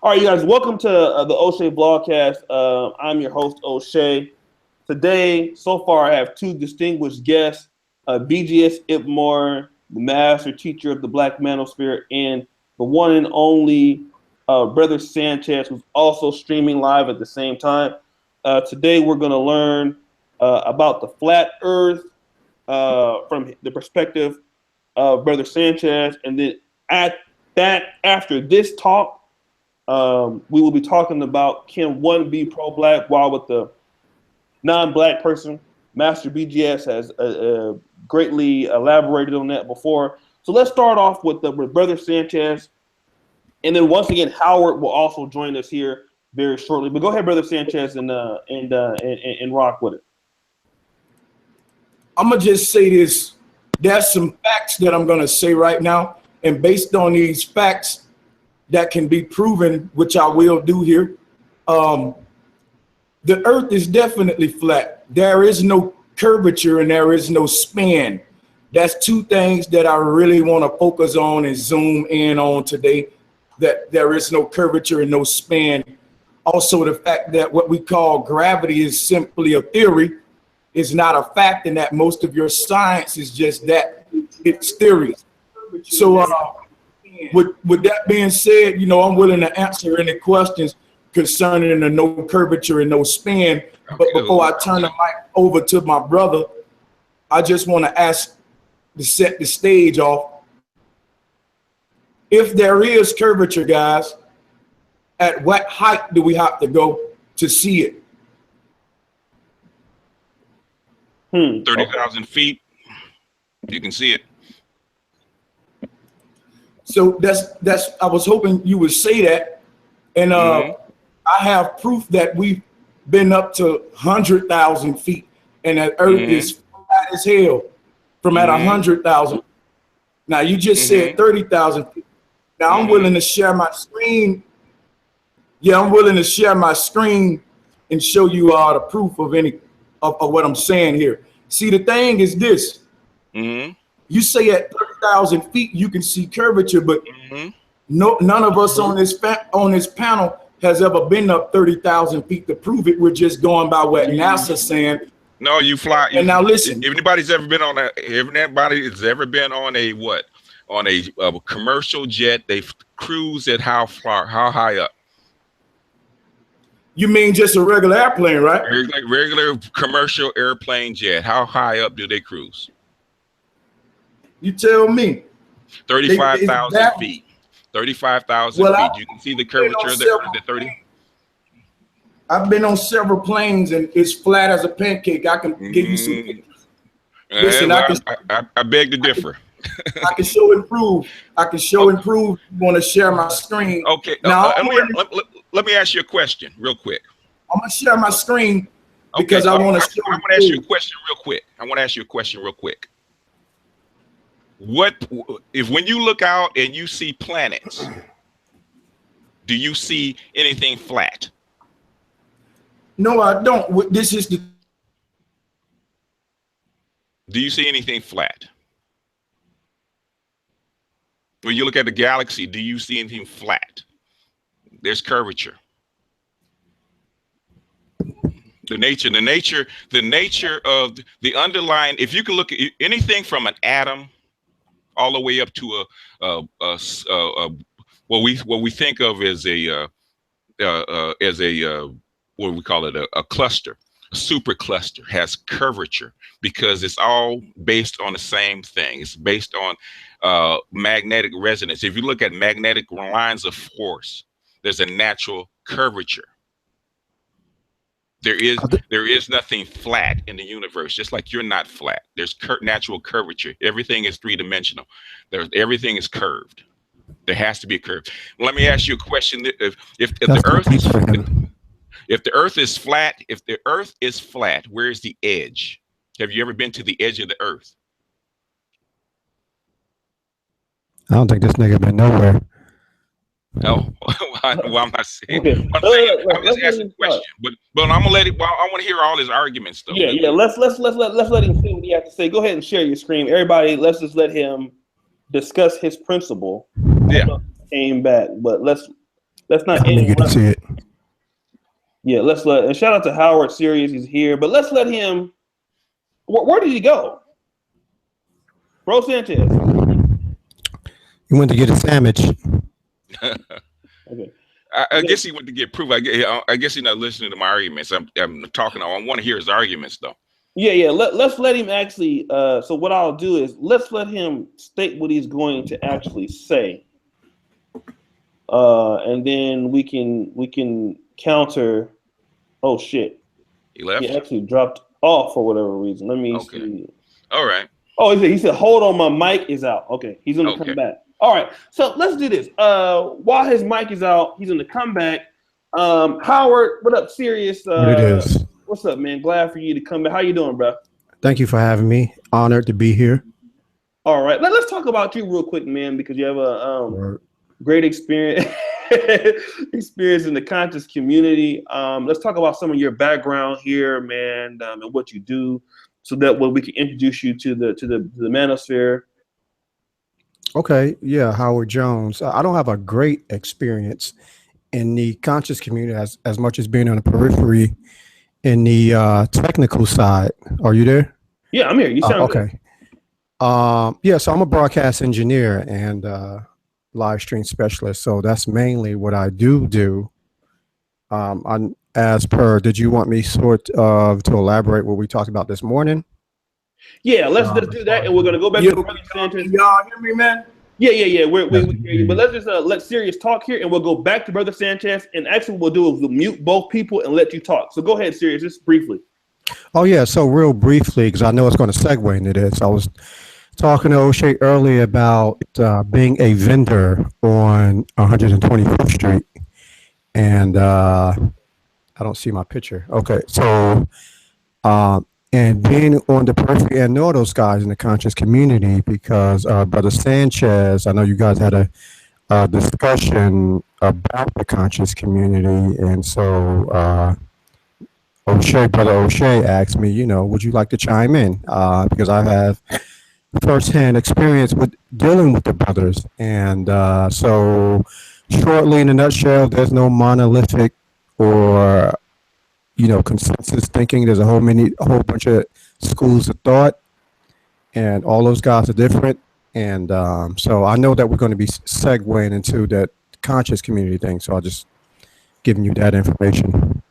All right, you guys, welcome to the Oshay Vlog Cast. I'm your host, Oshay. Today, so far, I have two distinguished guests, BGS Ipmore, the master teacher of the Black Manosphere, and the one and only Brother Sanchez, who's also streaming live at the same time. Today, we're going to learn about the flat Earth from the perspective of Brother Sanchez, and then after this talk, we will be talking about, can one be pro-black while with the non-black person? Master BGS has greatly elaborated on that before. So let's start off with Brother Sanchez, and then once again Howard will also join us here very shortly. But go ahead, Brother Sanchez, and rock with it. I'm gonna just say this: there's some facts that I'm gonna say right now, and based on these facts that can be proven, which I will do here. The Earth is definitely flat. There is no curvature and there is no span. That's two things that I really want to focus on and zoom in on today, that there is no curvature and no span. Also, the fact that what we call gravity is simply a theory, is not a fact, and that most of your science is just that, it's theory. So, with that being said, you know, I'm willing to answer any questions concerning the no curvature and no span. But before I turn the mic over to my brother, I just want to ask to set the stage off. If there is curvature, guys, at what height do we have to go to see it? 30,000 feet. You can see it. So that's I was hoping you would say that, and I have proof that we've been up to 100,000 feet, and that Earth is flat as hell from at 100,000. Now you just said 30,000 feet. Now I'm willing to share my screen. Yeah, I'm willing to share my screen and show you the proof of any of what I'm saying here. See, the thing is this. You say at 30,000 feet you can see curvature, but none of us on this panel has ever been up 30,000 feet to prove it. We're just going by what NASA saying. No, you fly. And now listen, if anybody's ever been on a what? On a commercial jet, they cruise at how far? How high up? You mean just a regular airplane, right? Like regular commercial airplane jet. How high up do they cruise? You tell me. 35,000 feet. 35,000 feet. You can see the curvature of the Earth at 30. I've been on several planes and it's flat as a pancake. I can give you some pictures. Listen, I beg to differ. I can show and prove. I can show and prove. You want to share my screen? Okay. Now let me ask you a question real quick. I'm gonna share my screen because I want to. I want to ask you a question real quick. What if when you look out and you see planets, do you see anything flat? No, I don't. This is the. Do you see anything flat? When you look at the galaxy, do you see anything flat? There's curvature. The nature of the underlying, if you can look at anything from an atom all the way up to what we think of as what we call it, a cluster, a supercluster, has curvature because it's all based on the same thing. It's based on magnetic resonance. If you look at magnetic lines of force, there's a natural curvature. There is nothing flat in the universe, just like you're not flat. There's natural curvature. Everything is three-dimensional. Everything is curved. There has to be a curve. Let me ask you a question. If the Earth is flat, where is the edge? Have you ever been to the edge of the Earth? I don't think this nigga been nowhere. No, well, I'm not saying. Okay. I'm just asking a question, but I'm gonna let it. Well, I want to hear all his arguments, though. Yeah. Let's let him see what he has to say. Go ahead and share your screen, everybody. Let's just let him discuss his principle. Yeah. Came back, but let's let's not I didn't get to see it. Yeah, and shout out to Howard Sirius, he's here, but let's let him. Where did he go? Bro Sanchez. He went to get a sandwich. Okay. I guess he went to get proof. I guess he's not listening to my arguments. I'm talking. I want to hear his arguments though. Yeah. Let's let him actually. So what I'll do is let's let him state what he's going to actually say, and then we can counter. Oh shit! He left. He actually dropped off for whatever reason. Let me see. All right. Oh, he said, hold on, my mic is out. Okay, he's gonna come back. All right, so let's do this. While his mic is out, he's gonna come back. Howard, what up, Sirius? What it is? What's up, man? Glad for you to come back. How you doing, bro? Thank you for having me. Honored to be here. All right, let's talk about you real quick, man, because you have a great experience in the conscious community. Let's talk about some of your background here, man, and what you do, so that way we can introduce you to the manosphere. Okay, yeah, Howard Jones. I don't have a great experience in the conscious community as much as being on the periphery in the technical side. Are you there? Yeah, I'm here. You sound okay. Yeah, so I'm a broadcast engineer and live stream specialist. So that's mainly what I do. Did you want me to elaborate what we talked about this morning? Yeah, let's do that, and we're gonna go back to Brother Sanchez. Y'all hear me, man? Yeah. We hear you, but let's just let Sirius talk here, and we'll go back to Brother Sanchez. And actually, what we'll do is we'll mute both people and let you talk. So go ahead, Sirius, just briefly. Oh yeah, so real briefly, because I know it's going to segue into this. I was talking to Oshay earlier about being a vendor on 125th Street, and I don't see my picture. Okay, so. And being on the periphery and know those guys in the conscious community, because Brother Sanchez, I know you guys had a discussion about the conscious community, and so Brother Oshay asked me, would you like to chime in? Because I have firsthand experience with dealing with the brothers, and so shortly in a nutshell, there's no monolithic or consensus thinking. There's a whole bunch of schools of thought, and all those guys are different. And so I know that we're going to be segueing into that conscious community thing. So I'll just giving you that information.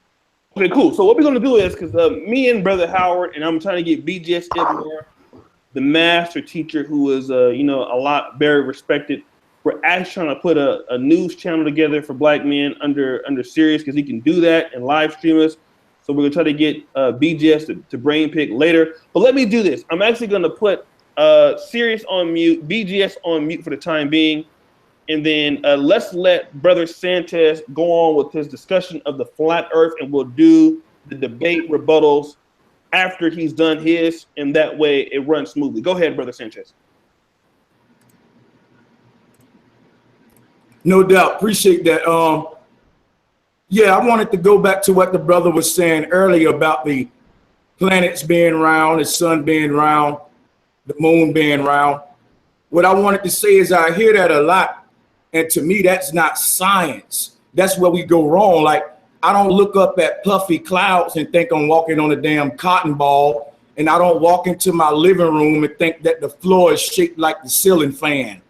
Okay, cool. So what we're going to do is, because me and Brother Howard, and I'm trying to get BGS Ibmore, the master teacher, who is very respected. We're actually trying to put a news channel together for Black men under Sirius, because he can do that and live stream us. So we're gonna try to get BGS to brain pick later. But let me do this. I'm actually gonna put Sirius on mute, BGS on mute for the time being, and then let's let Brother Sanchez go on with his discussion of the flat Earth, and we'll do the debate rebuttals after he's done his, and that way it runs smoothly. Go ahead, Brother Sanchez. No doubt, appreciate that. Yeah, I wanted to go back to what the brother was saying earlier about the planets being round, the sun being round, the moon being round. What I wanted to say is I hear that a lot, and to me, that's not science. That's where we go wrong. Like, I don't look up at puffy clouds and think I'm walking on a damn cotton ball, and I don't walk into my living room and think that the floor is shaped like the ceiling fan.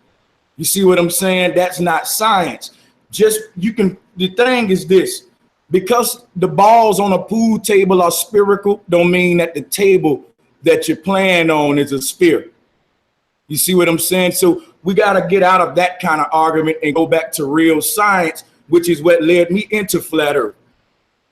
You see what I'm saying? That's not science. The thing is this, because the balls on a pool table are spherical, don't mean that the table that you're playing on is a sphere. You see what I'm saying? So we got to get out of that kind of argument and go back to real science, which is what led me into flat Earth.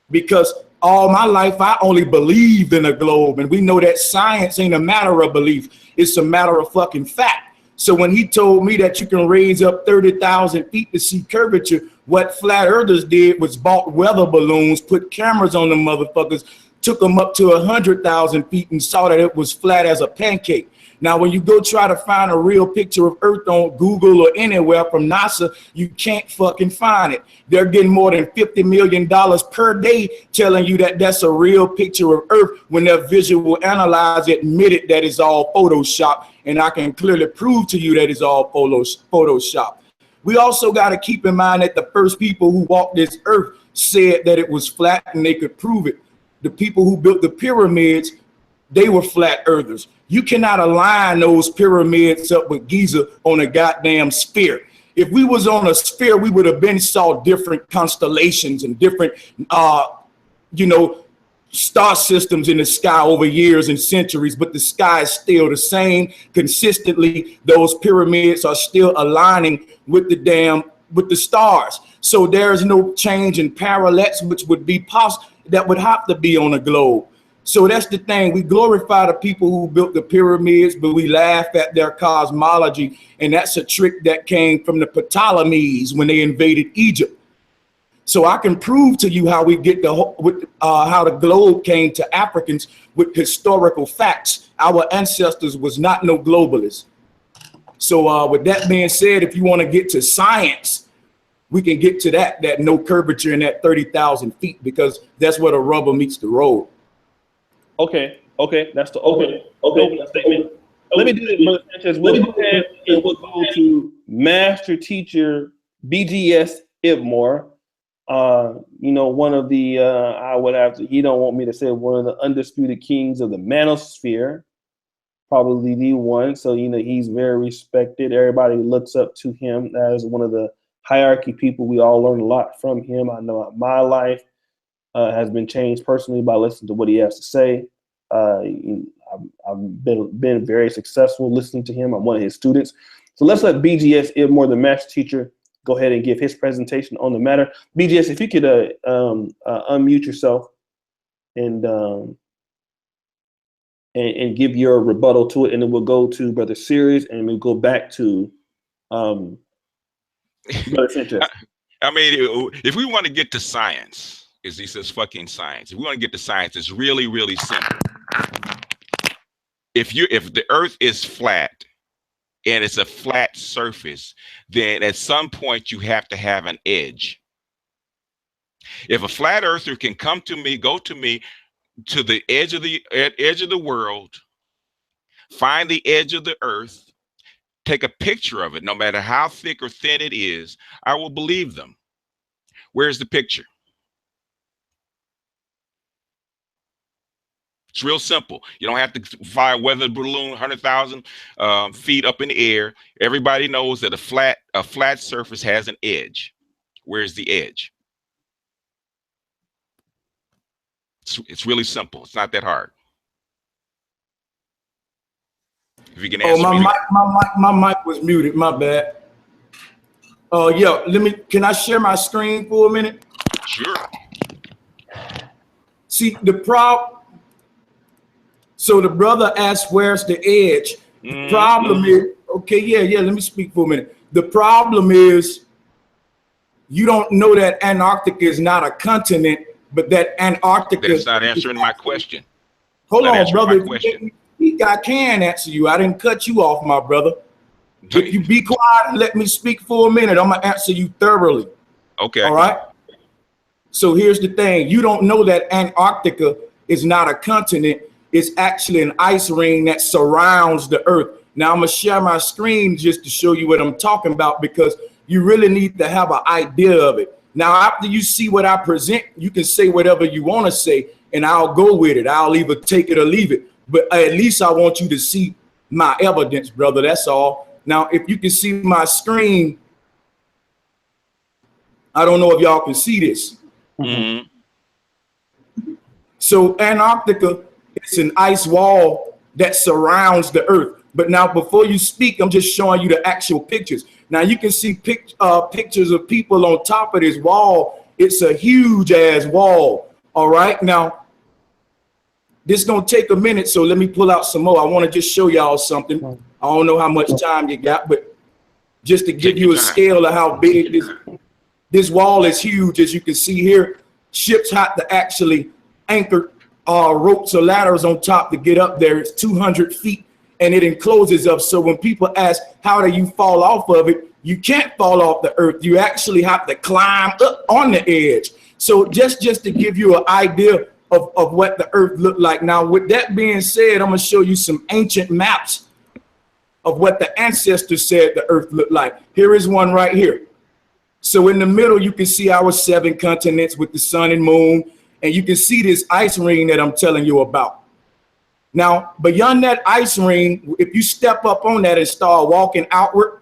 Because all my life, I only believed in a globe. And we know that science ain't a matter of belief. It's a matter of fucking fact. So when he told me that you can raise up 30,000 feet to see curvature, what flat earthers did was bought weather balloons, put cameras on the motherfuckers, took them up to 100,000 feet and saw that it was flat as a pancake. Now, when you go try to find a real picture of Earth on Google or anywhere from NASA, you can't fucking find it. They're getting more than $50 million per day telling you that that's a real picture of Earth when their visual analyzer admitted that it's all Photoshop. And I can clearly prove to you that it's all Photoshop. We also got to keep in mind that the first people who walked this earth said that it was flat and they could prove it. The people who built the pyramids, they were flat earthers. You cannot align those pyramids up with Giza on a goddamn sphere. If we was on a sphere, we would have been saw different constellations and different, star systems in the sky over years and centuries, but the sky is still the same. Consistently, those pyramids are still aligning with the stars. So there's no change in parallax, which would be possible, that would have to be on a globe. So that's the thing. We glorify the people who built the pyramids, but we laugh at their cosmology. And that's a trick that came from the Ptolemies when they invaded Egypt. So I can prove to you how we get how the globe came to Africans with historical facts. Our ancestors was not no globalists. So with that being said, if you want to get to science, we can get to that no curvature in that 30,000 feet, because that's where the rubber meets the road. Okay, that's the opening statement. Let me do this, Brother Sanchez. We'll go ahead and we'll go to Master Teacher BGS Ibmore. One of the, he don't want me to say one of the undisputed kings of the manosphere, probably the one. So, he's very respected. Everybody looks up to him as one of the hierarchy people. We all learn a lot from him. I know my life has been changed personally by listening to what he has to say. I've been very successful listening to him. I'm one of his students. So let's let BGS Ibmore, the master teacher, go ahead and give his presentation on the matter. BGS, if you could unmute yourself and give your rebuttal to it, and then we'll go to Brother Series, and we'll go back to Brother Sanchez. I mean, if we want to get to science, as he says, fucking science. If we want to get to science, it's really, really simple. If the Earth is flat and it's a flat surface, then at some point you have to have an edge. If a flat earther can go to me to the edge of the world, find the edge of the earth, take a picture of it, no matter how thick or thin it is, I will believe them. Where's the picture? It's real simple. You don't have to fly a weather balloon 100,000 feet up in the air. Everybody knows that a flat surface has an edge. Where's the edge? It's really simple. It's not that hard. If you can answer me. My mic was muted. My bad. Can I share my screen for a minute? Sure. See, so the brother asked, where's the edge? The problem is, let me speak for a minute. The problem is, you don't know that Antarctica is not a continent, but that Antarctica. That's not answering my question. Hold on, brother. I can answer you. I didn't cut you off, my brother. If you be quiet and let me speak for a minute, I'm going to answer you thoroughly. Okay. All right. So here's the thing. You don't know that Antarctica is not a continent. It's actually an ice ring that surrounds the earth. Now I'm going to share my screen just to show you what I'm talking about, because you really need to have an idea of it. Now, after you see what I present, you can say whatever you want to say, and I'll go with it. I'll either take it or leave it. But at least I want you to see my evidence, brother. That's all. Now, if you can see my screen, I don't know if y'all can see this. So Antarctica, it's an ice wall that surrounds the earth. But now, before you speak, I'm just showing you the actual pictures. Now you can see pictures of people on top of this wall. It's a huge ass wall. All right. Now, this is going to take a minute, so let me pull out some more. I want to just show y'all something. I don't know how much time you got, but just to give you a scale of how big this wall is huge. As you can see here, ships have to actually anchor ropes or ladders on top to get up there. It's 200 feet, and it encloses up. So when people ask, how do you fall off of it? You can't fall off the earth. You actually have to climb up on the edge. So just to give you an idea of what the earth looked like. Now, with that being said, I'm going to show you some ancient maps of what the ancestors said the earth looked like. Here is one right here. So in the middle, you can see our 7 continents with the sun and moon, and you can see this ice ring that I'm telling you about. Now, beyond that ice ring, if you step up on that and start walking outward,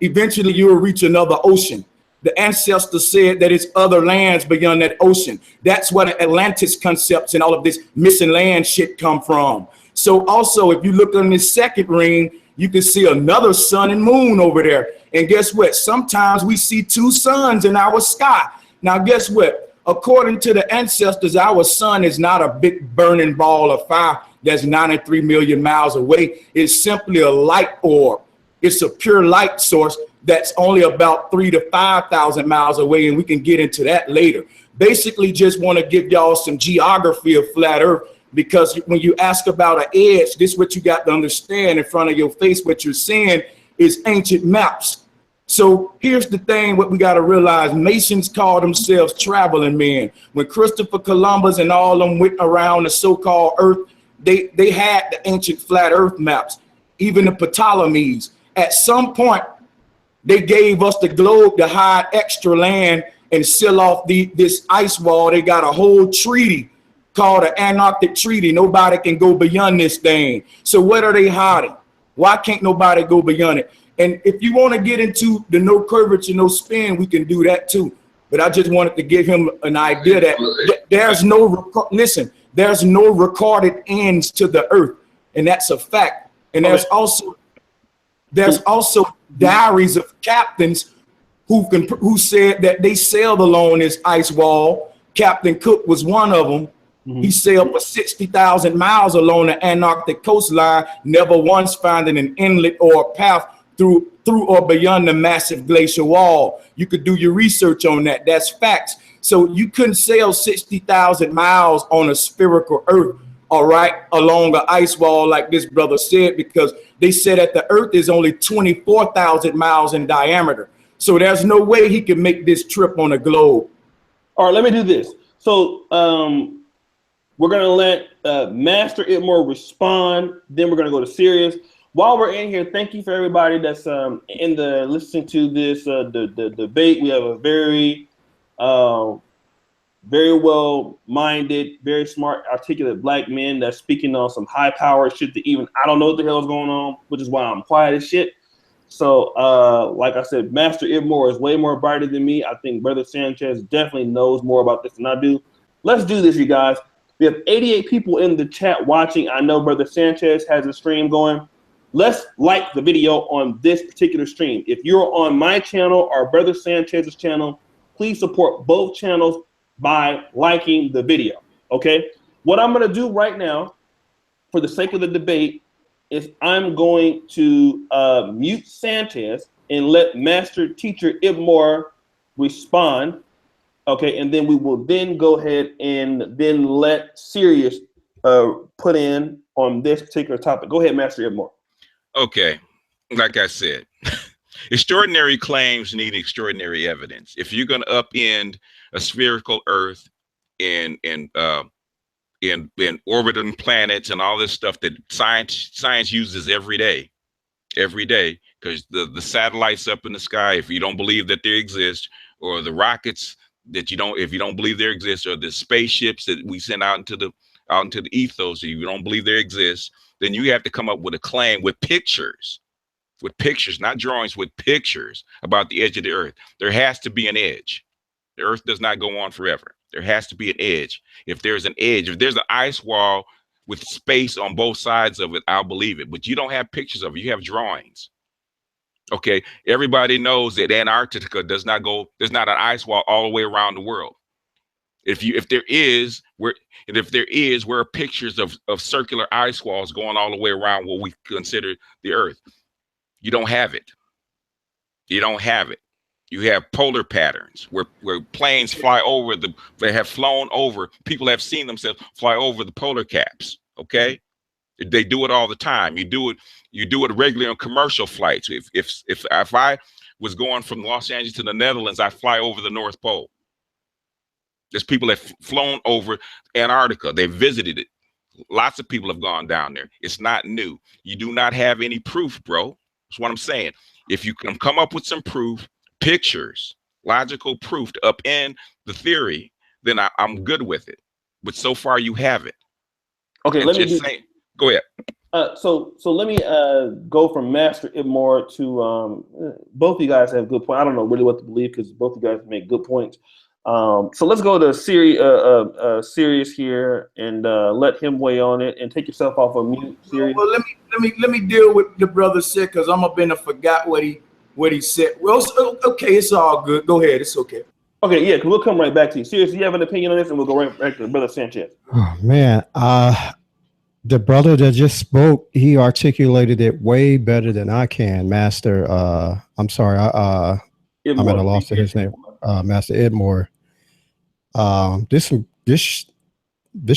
eventually you will reach another ocean. The ancestors said that it's other lands beyond that ocean. That's where the Atlantis concepts and all of this missing land shit come from. So also, if you look on this second ring, you can see another sun and moon over there. And guess what? Sometimes we see 2 suns in our sky. Now, guess what? According to the ancestors, our sun is not a big burning ball of fire that's 93 million miles away. It's simply a light orb. It's a pure light source that's only about 3,000 to 5,000 miles away, and we can get into that later. Basically, just want to give y'all some geography of flat Earth, because when you ask about an edge, this is what you got to understand in front of your face. What you're seeing is ancient maps. So here's the thing, what we got to realize, Masons call themselves traveling men. When Christopher Columbus and all of them went around the so-called Earth, they had the ancient flat Earth maps, even the Ptolemies. At some point, they gave us the globe to hide extra land and seal off this ice wall. They got a whole treaty called the Antarctic Treaty. Nobody can go beyond this thing. So what are they hiding? Why can't nobody go beyond it? And if you want to get into the no curvature, no spin, we can do that too. But I just wanted to give him an idea that there's there's no recorded ends to the earth. And that's a fact. And there's also diaries of captains who said that they sailed along this ice wall. Captain Cook was one of them. He sailed for 60,000 miles along the Antarctic coastline, never once finding an inlet or a path through or beyond the massive glacial wall. You could do your research on that. That's facts. So you couldn't sail 60,000 miles on a spherical earth, all right, along the ice wall like this brother said, because they said that the earth is only 24,000 miles in diameter. So there's no way he can make this trip on a globe. All right, let me do this. So we're going to let Master Itmore respond. Then we're going to go to Sirius. While we're in here, thank you for everybody that's listening to this the debate. We have a very well-minded, very smart, articulate black men that's speaking on some high-power shit that even I don't know what the hell is going on, which is why I'm quiet as shit. So, like I said, Master Itmore is way more brighter than me. I think Brother Sanchez definitely knows more about this than I do. Let's do this, you guys. We have 88 people in the chat watching. I know Brother Sanchez has a stream going. Let's like the video on this particular stream. If you're on my channel or Brother Sanchez's channel, please support both channels by liking the video, okay? What I'm going to do right now, for the sake of the debate, is I'm going to mute Sanchez and let Master Teacher Itmore respond, okay? And then we will then go ahead and then let Sirius put in on this particular topic. Go ahead, Master Itmore. Okay, like I said, extraordinary claims need extraordinary evidence. If you're going to upend a spherical Earth in orbiting planets and all this stuff that science uses every day, because the satellites up in the sky, if you don't believe that they exist, or the rockets that if you don't believe they exist, or the spaceships that we send out into the ethos, if you don't believe they exist, then you have to come up with a claim with pictures, not drawings, with pictures about the edge of the earth. There has to be an edge. The earth does not go on forever. There has to be an edge. If there's an edge, if there's an ice wall with space on both sides of it, I'll believe it. But you don't have pictures of it. You have drawings. Okay. Everybody knows that Antarctica there's not an ice wall all the way around the world. If there is, where are pictures of circular ice walls going all the way around what we consider the earth? You don't have it. You don't have it. You have polar patterns where planes fly over they have flown over, people have seen themselves fly over the polar caps. Okay. They do it all the time. You do it regularly on commercial flights. If I was going from Los Angeles to the Netherlands, I fly over the North Pole. There's people that have flown over Antarctica. They visited it. Lots of people have gone down there. It's not new. You do not have any proof, bro. That's what I'm saying. If you can come up with some proof, pictures, logical proof to upend the theory, then I'm good with it. But so far you haven't. Okay, and let me go ahead. So let me go from Master Ibmore to both of you guys have good points. I don't know really what to believe because both of you guys make good points. So let's go to Sirius here and let him weigh on it, and take yourself off of mute. Sirius. Well, let me deal with the brother said, because I'm gonna forgot what he said. Well, okay, it's all good. Go ahead, it's okay. Okay, yeah, because we'll come right back to you. Sirius, do you have an opinion on this, and we'll go right back to Brother Sanchez. Oh man, the brother that just spoke, he articulated it way better than I can, Master. I'm sorry, I'm at a loss of his name, Master Edmore. This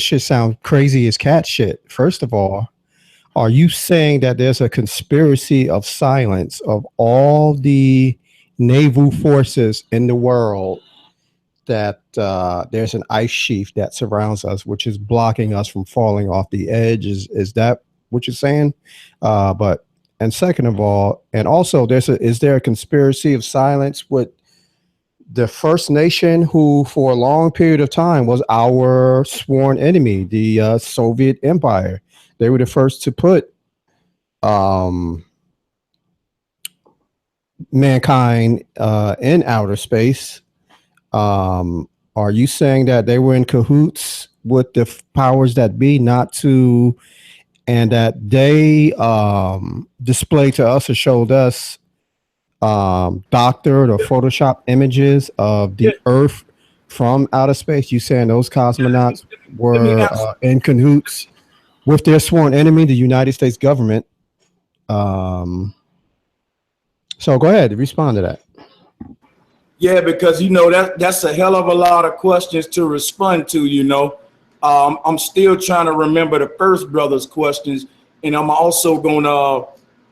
shit sounds crazy as cat shit. First of all, are you saying that there's a conspiracy of silence of all the naval forces in the world, that there's an ice sheath that surrounds us, which is blocking us from falling off the edge? Is that what you're saying? And second of all, and also is there a conspiracy of silence with the First Nation, who for a long period of time was our sworn enemy, the Soviet Empire? They were the first to put mankind in outer space. Are you saying that they were in cahoots with the powers that be not to, and that they displayed to us or showed us doctored or Photoshop images of the Earth from outer space? You saying those cosmonauts were in cahoots with their sworn enemy, the United States government? So go ahead, respond to that. Yeah, because that's a hell of a lot of questions to respond to. I'm still trying to remember the first brother's questions, and I'm also gonna.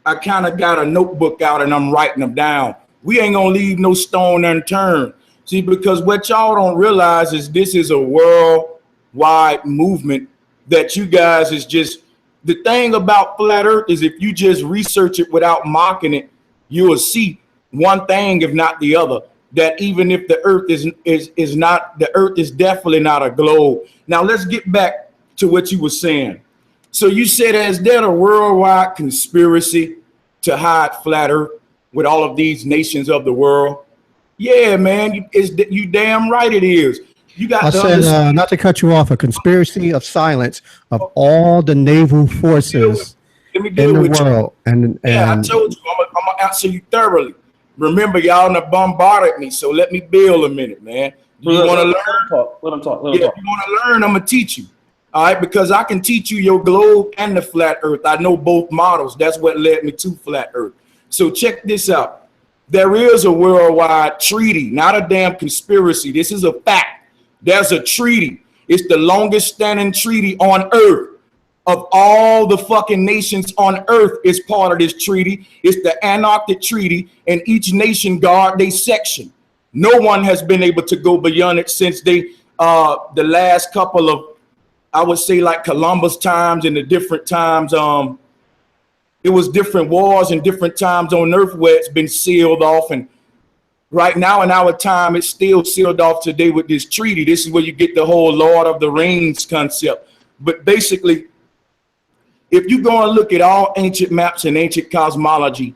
I kind of got a notebook out and I'm writing them down. We ain't gonna leave no stone unturned. See, because what y'all don't realize is this is a worldwide movement that you guys is just. The thing about flat Earth is if you just research it without mocking it, you will see one thing, if not the other. That even if the Earth is not, the Earth is definitely not a globe. Now let's get back to what you were saying. So you said, is there a worldwide conspiracy to hide flat Earth with all of these nations of the world? Yeah, man, you damn right it is. You got. I said, not to cut you off, a conspiracy of silence of all the naval forces in the world. And I told you, I'm gonna answer you thoroughly. Remember, y'all done bombarded me, so let me build a minute, man. You want to learn? Let him talk. If you want to learn, I'm gonna teach you. All right, because I can teach you your globe and the flat Earth. I know both models. That's what led me to flat Earth. So check this out. There is a worldwide treaty, not a damn conspiracy. This is a fact. There's a treaty. It's the longest standing treaty on Earth. Of all the fucking nations on Earth is part of this treaty. It's the Antarctic Treaty, and each nation guard their section. No one has been able to go beyond it since the last couple of, I would say, like Columbus times and the different times. It was different wars and different times on Earth where it's been sealed off, and right now in our time it's still sealed off today with this treaty. This is where you get the whole Lord of the Rings concept. But basically, if you go and look at all ancient maps and ancient cosmology,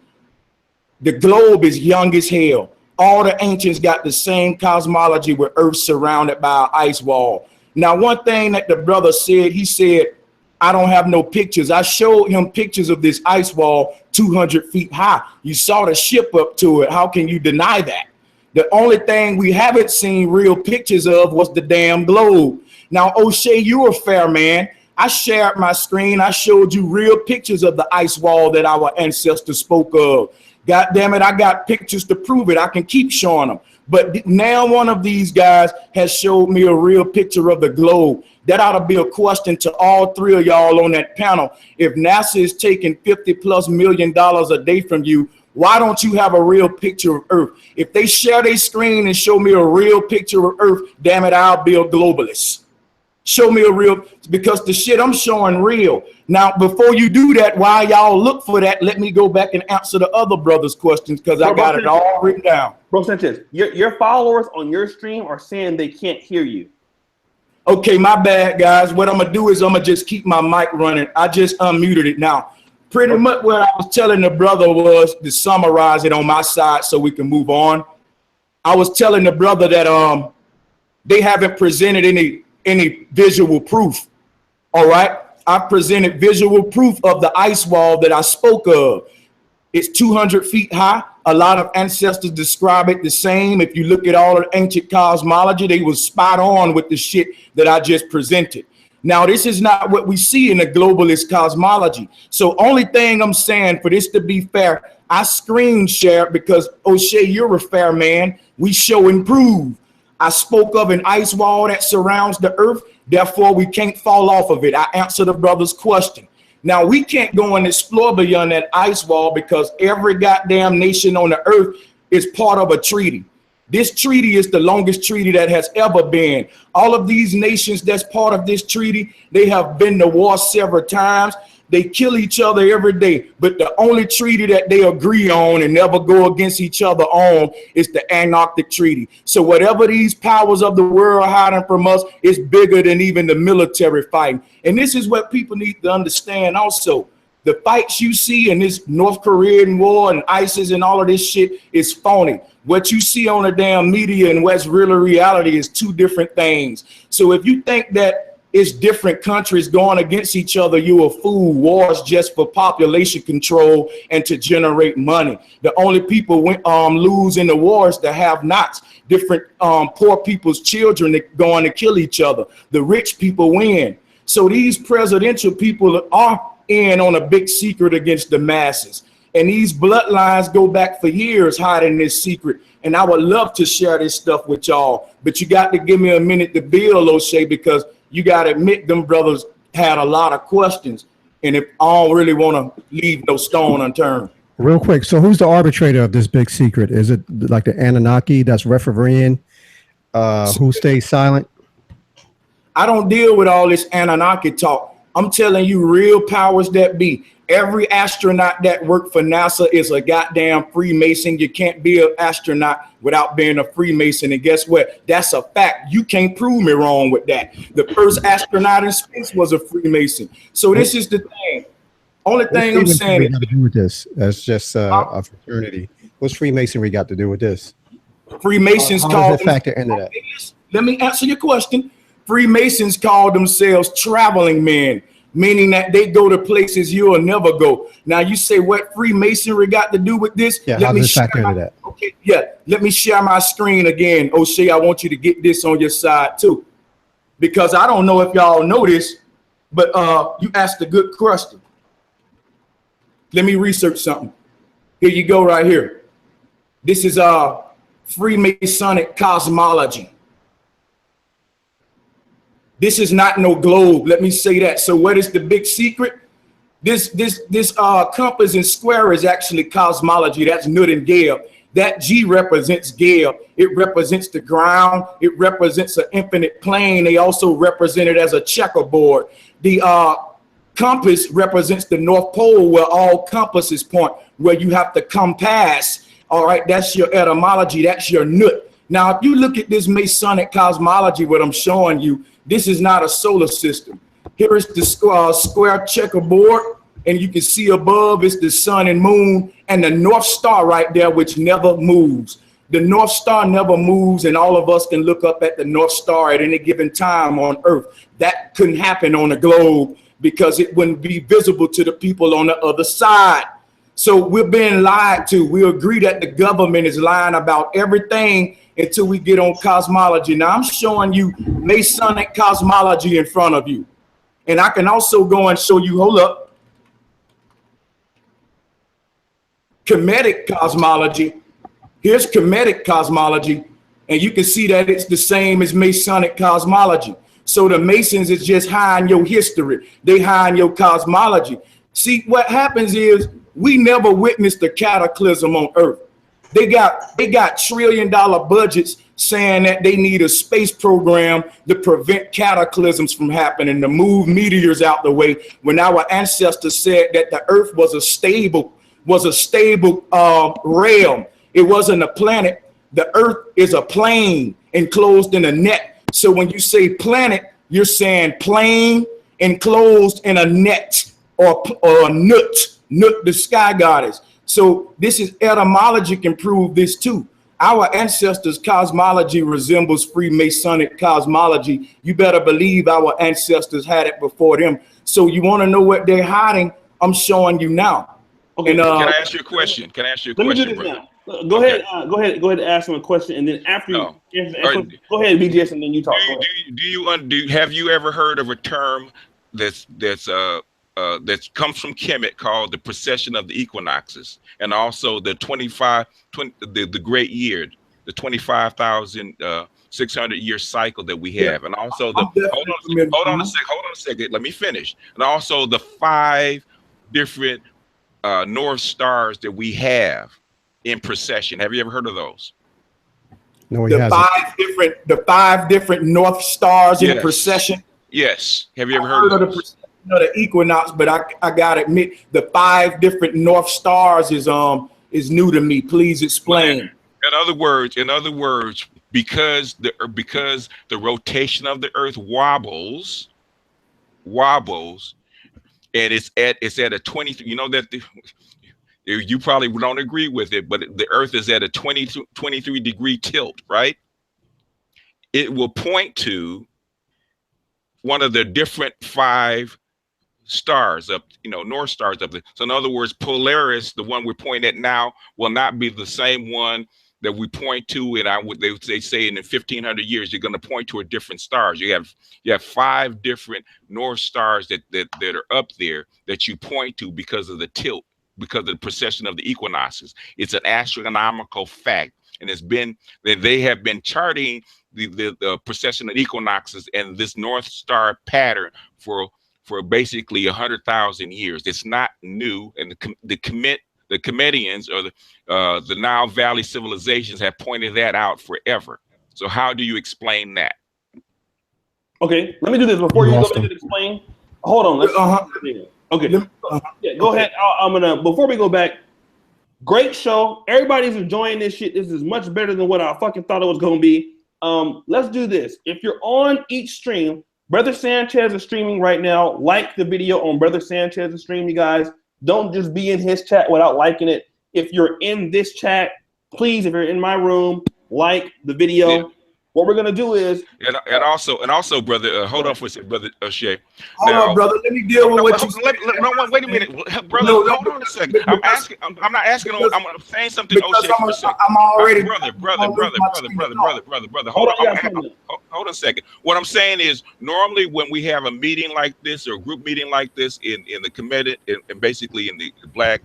the globe is young as hell. All the ancients got the same cosmology with Earth surrounded by an ice wall. Now, one thing that the brother said, he said, I don't have no pictures. I showed him pictures of this ice wall 200 feet high. You saw the ship up to it. How can you deny that? The only thing we haven't seen real pictures of was the damn globe. Now, Oshay, you're a fair man. I shared my screen. I showed you real pictures of the ice wall that our ancestors spoke of. God damn it, I got pictures to prove it. I can keep showing them. But now one of these guys has showed me a real picture of the globe. That ought to be a question to all three of y'all on that panel. If NASA is taking $50+ million a day from you, why don't you have a real picture of Earth? If they share their screen and show me a real picture of Earth, damn it, I'll be a globalist. Show me a real, because the shit I'm showing real. Now, before you do that, while y'all look for that, let me go back and answer the other brother's questions, because I got it all written down. Bro Sanchez, your followers on your stream are saying they can't hear you. Okay, my bad, guys. What I'm gonna do is I'm gonna just keep my mic running. I just unmuted it. Now, pretty much what I was telling the brother was, to summarize it on my side so we can move on. I was telling the brother that they haven't presented any visual proof. All right, I presented visual proof of the ice wall that I spoke of. It's 200 feet high. A lot of ancestors describe it the same. If you look at all of ancient cosmology, they was spot on with the shit that I just presented. Now, this is not what we see in the globalist cosmology. So only thing I'm saying, for this to be fair, I screen share because, Oshay, you're a fair man. We show and prove. I spoke of an ice wall that surrounds the earth. Therefore, we can't fall off of it. I answered the brother's question. Now, we can't go and explore beyond that ice wall because every goddamn nation on the earth is part of a treaty. This treaty is the longest treaty that has ever been. All of these nations that's part of this treaty, they have been to war several times. They kill each other every day. But the only treaty that they agree on and never go against each other on is the Antarctic Treaty. So whatever these powers of the world hiding from us is bigger than even the military fighting. And this is what people need to understand also. The fights you see in this North Korean war and ISIS and all of this shit is phony. What you see on the damn media and what's really reality is two different things. So if you think that it's different countries going against each other, you a fool. War is just for population control and to generate money. The only people lose in the war is the have-nots. Different poor people's children that going to kill each other. The rich people win. So these presidential people are in on a big secret against the masses. And these bloodlines go back for years hiding this secret. And I would love to share this stuff with y'all. But you got to give me a minute to build, Oshay, because you got to admit them brothers had a lot of questions. And if I don't really want to leave no stone unturned. Real quick. So who's the arbitrator of this big secret? Is it like the Anunnaki that's refereeing who stays silent? I don't deal with all this Anunnaki talk. I'm telling you, real powers that be. Every astronaut that worked for NASA is a goddamn Freemason. You can't be an astronaut without being a Freemason. And guess what? That's a fact. You can't prove me wrong with that. The first astronaut in space was a Freemason. So this is the thing. Only thing I'm saying got to do with this? That's just a fraternity. What's Freemasonry got to do with this? Freemasons call factor into that? Let me answer your question. Freemasons call themselves traveling men, meaning that they go to places you'll never go. Now you say what Freemasonry got to do with this? Yeah, how does it factor into that? Okay, yeah. Let me share my screen again. Oshay, I want you to get this on your side too. Because I don't know if y'all know this, but you asked a good question. Let me research something. Here you go right here. This is Freemasonic cosmology. This is not no globe. Let me say that. So what is the big secret? This compass and square is actually cosmology. That's Nut and Gale. That G represents Gale. It represents the ground. It represents an infinite plane. They also represent it as a checkerboard. The compass represents the North Pole, where all compasses point, where you have to compass. All right, that's your etymology. That's your nut. Now, if you look at this Masonic cosmology, what I'm showing you, this is not a solar system. Here is the square checkerboard, and you can see above it's the sun and moon and the North Star right there, which never moves. The North Star never moves, and all of us can look up at the North Star at any given time on Earth. That couldn't happen on the globe because it wouldn't be visible to the people on the other side. So we're being lied to. We agree that the government is lying about everything until we get on cosmology. Now I'm showing you Masonic cosmology in front of you. And I can also go and show you, hold up, kemetic cosmology. Here's kemetic cosmology. And you can see that it's the same as Masonic cosmology. So the Masons is just hiding your history. They hiding your cosmology. See, what happens is we never witnessed a cataclysm on Earth. They got $1 trillion budgets saying that they need a space program to prevent cataclysms from happening, to move meteors out the way, when our ancestors said that the earth was a stable realm. It wasn't a planet. The earth is a plane enclosed in a net. So when you say planet, you're saying plane enclosed in a net, or Nut, the sky goddess. So this is etymology can prove this too. Our ancestors' cosmology resembles Freemasonic cosmology. You better believe our ancestors had it before them. So you want to know what they're hiding? I'm showing you now. Okay, and, can I ask you a question? Can I ask you a question? Let me do this now. Go ahead. Go ahead and ask him a question, and then after you answer, go ahead, BGS, and then you talk. Have you ever heard of a term that comes from kemetic called the precession of the equinoxes, and also the the great year, the 25,600 year cycle that we have, and also the hold on a second, let me finish, and also the 5 different north stars that we have in precession. Have you ever heard of those? No, he hasn't. The 5 different north stars in precession. Yes. Have you ever heard of those? The equinox, but I gotta admit, the 5 different north stars is new to me. Please explain. In other words, because the rotation of the earth wobbles, and it's at a 23. You know that you probably don't agree with it, but the earth is at a 23 degree tilt, right? It will point to one of the different 5 stars up, north stars up there. So in other words, Polaris, the one we're pointing at now, will not be the same one that we point to. And they say in 1,500 years, you're going to point to a different stars. You have 5 different north stars that are up there that you point to because of the tilt, because of the precession of the equinoxes. It's an astronomical fact, and they have been charting the precession of equinoxes and this north star pattern for basically 100,000 years. It's not new, and the Comedians or the Nile Valley civilizations have pointed that out forever. So how do you explain that? Okay, let me do this before you go ahead and explain. Hold on. Okay. Yeah, go ahead. Before we go back, great show. Everybody's enjoying this shit. This is much better than what I fucking thought it was going to be. Let's do this. If you're on each stream, Brother Sanchez is streaming right now. Like the video on Brother Sanchez's stream, you guys. Don't just be in his chat without liking it. If you're in this chat, please, if you're in my room, like the video. Yeah. What we're gonna do is and also, brother, hold on for a second, brother Oshay. Hold on, brother. Let me deal with what you said. Wait a minute, brother. Hold on a second. I'm not asking. I'm saying something, Oshay. I'm already brother. Hold on a second. What I'm saying is, normally when we have a meeting like this or a group meeting like this in the committee and basically in the black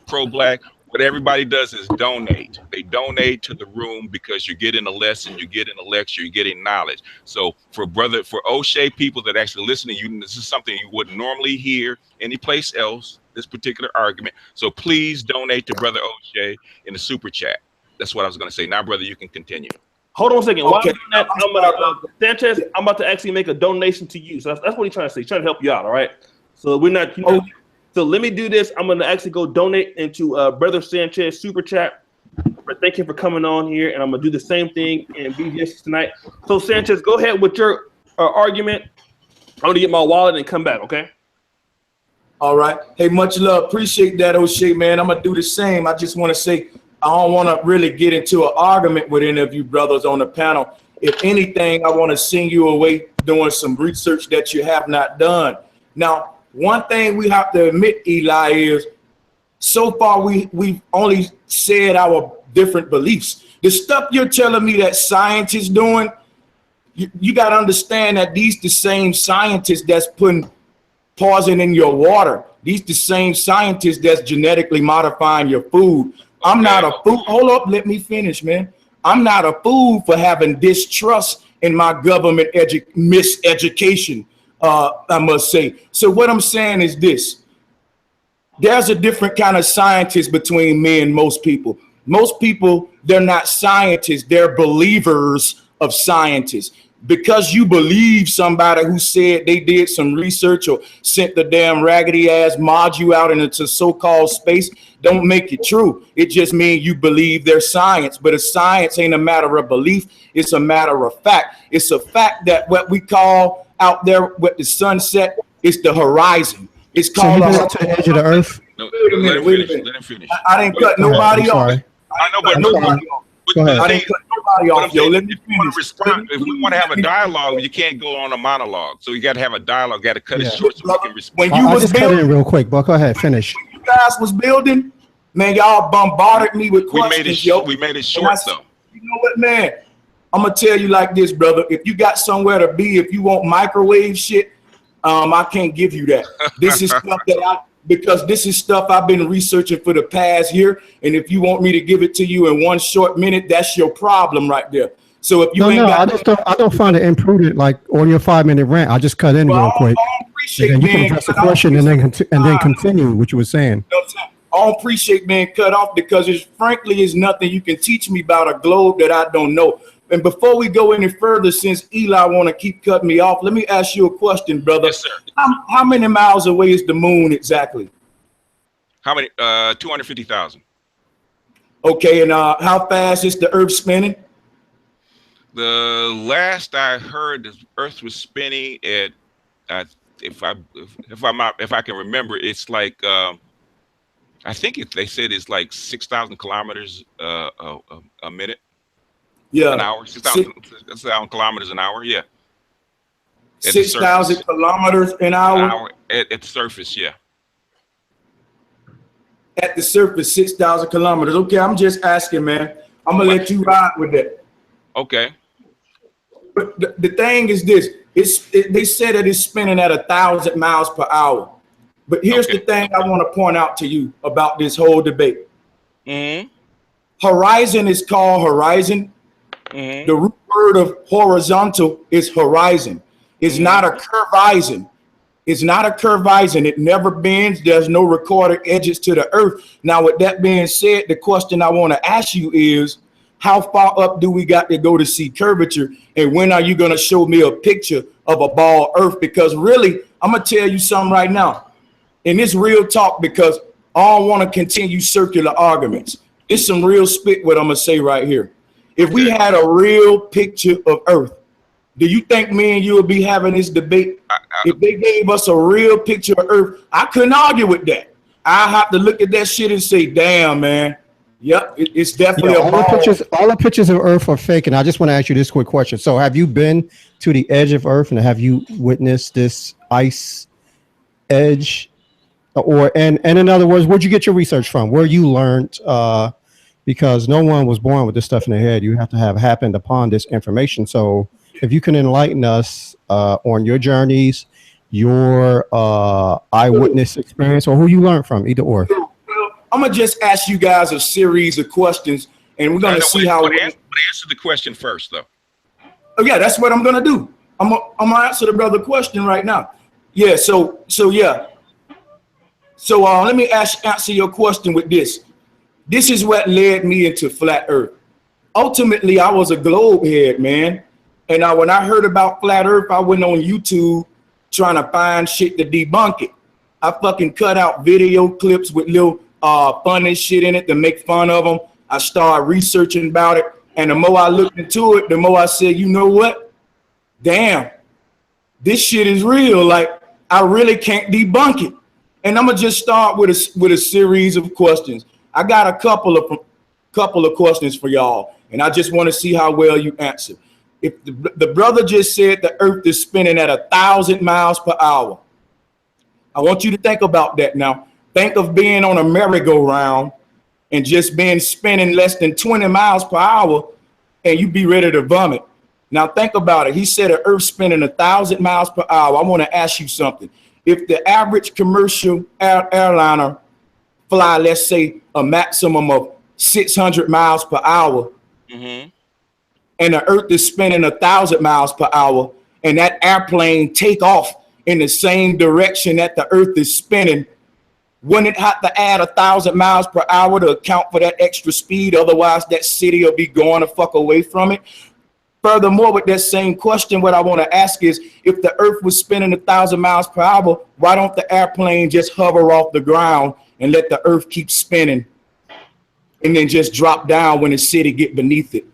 pro-black. What everybody does is donate. They donate to the room because you're getting a lesson, you're getting a lecture, you're getting knowledge. So for Oshay people that actually listen to you, this is something you wouldn't normally hear anyplace else, this particular argument. So please donate to Brother Oshay in the super chat. That's what I was going to say. Now, brother, you can continue. Hold on a second. Okay. Sanchez, I'm about to actually make a donation to you. So that's what he's trying to say. He's trying to help you out, all right? So we're not... So let me do this. I'm going to actually go donate into Brother Sanchez super chat. Thank you for coming on here, and I'm going to do the same thing in BGS tonight. So Sanchez, go ahead with your argument. I'm going to get my wallet and come back, okay? All right. Hey, much love. Appreciate that, Oshay, man. I'm going to do the same. I just want to say I don't want to really get into an argument with any of you brothers on the panel. If anything, I want to send you away doing some research that you have not done. Now, one thing we have to admit, Eli, is so far we've only said our different beliefs. The stuff you're telling me that scientists doing, you got to understand that these the same scientists that's putting poison in your water. These the same scientists that's genetically modifying your food. I'm not a fool. Hold up, let me finish, man. I'm not a fool for having distrust in my government miseducation. I must say. So what I'm saying is this. There's a different kind of scientist between me and most people. Most people they're not scientists, they're believers of scientists. Because you believe somebody who said they did some research or sent the damn raggedy ass module out into so-called space, don't make it true. It just means you believe their science. But a science ain't a matter of belief. It's a matter of fact. It's a fact that what we call out there with the sunset is the horizon. It's called to the edge of the earth. No, wait a minute. Let him finish. I didn't cut nobody off. I know, but Nobody off. Go ahead. I didn't cut nobody off, yo. Let me finish. If we want to have a dialogue, you can't go on a monologue. So you got to have a dialogue. Got to cut it short so we can respond. When you I'll was just cut building, in real quick, but go ahead, finish. when you guys was building, man, y'all bombarded me with questions, yo. We made it short though. You know what, man? I'm gonna tell you like this, brother. If you got somewhere to be, if you want microwave shit, I can't give you that. This is stuff because this is stuff I've been researching for the past year. And if you want me to give it to you in one short minute, that's your problem right there. So if you I don't find it imprudent, like on your 5-minute rant. I just cut in real quick. And then you can address the question and then continue what you were saying. I don't appreciate being cut off because it's frankly is nothing you can teach me about a globe that I don't know. And before we go any further, since Eli want to keep cutting me off, let me ask you a question, brother. Yes, sir. How many miles away is the moon exactly? How many? 250,000. Okay, and how fast is the Earth spinning? The last I heard, the Earth was spinning at, if I can remember, it's like I think they said it's like 6,000 kilometers a minute. Yeah, an hour. 6,000 kilometers an hour. Yeah. 6,000 kilometers an hour. At the surface, yeah. At the surface, 6,000 kilometers. Okay, I'm just asking, man. I'm gonna let you ride with that. Okay. But the thing is this: they said that it's spinning at 1,000 miles per hour. But here's the thing I want to point out to you about this whole debate. Mm-hmm. Horizon is called horizon. Mm-hmm. The root word of horizontal is horizon. It's not a curvizon. It's not a curvizon. It never bends. There's no recorded edges to the earth. Now, with that being said, the question I want to ask you is, how far up do we got to go to see curvature? And when are you going to show me a picture of a ball earth? Because really, I'm going to tell you something right now. And it's real talk because I don't want to continue circular arguments. It's some real spit what I'm going to say right here. If we had a real picture of earth, do you think me and you would be having this debate? If they gave us a real picture of earth, I couldn't argue with that. I have to look at that shit and say, damn, man. Yep, it's definitely all the pictures of Earth are fake. And I just want to ask you this quick question. So have you been to the edge of Earth and have you witnessed this ice edge? And in other words, where'd you get your research from? Where you learned, because no one was born with this stuff in their head. You have to have happened upon this information. So if you can enlighten us on your journeys, your eyewitness experience, or who you learned from, either or. I'm gonna just ask you guys a series of questions, and we're gonna see how. But answer the question first, though. Oh yeah, that's what I'm gonna do. I'm gonna answer the brother question right now. Yeah. So let me answer your question with this. This is what led me into flat Earth. Ultimately, I was a globe head, man, and when I heard about flat Earth, I went on YouTube trying to find shit to debunk it. I fucking cut out video clips with little funny shit in it to make fun of them. I started researching about it, and the more I looked into it, the more I said, you know what? Damn, this shit is real. Like, I really can't debunk it. And I'm gonna just start with a series of questions. I got a couple of questions for y'all, and I just want to see how well you answer. If the brother just said the Earth is spinning at 1,000 miles per hour, I want you to think about that now. Think of being on a merry-go-round and just being spinning less than 20 miles per hour and you be ready to vomit. Now think about it. He said the Earth spinning 1,000 miles per hour. I want to ask you something. If the average commercial airliner fly, let's say, a maximum of 600 miles per hour, and the Earth is spinning 1,000 miles per hour, and that airplane take off in the same direction that the Earth is spinning, Wouldn't it have to add 1,000 miles per hour to account for that extra speed? Otherwise, that city will be going the fuck away from it. Furthermore, with that same question, what I want to ask is, if the Earth was spinning 1,000 miles per hour, why don't the airplane just hover off the ground and let the Earth keep spinning and then just drop down when the city get beneath it?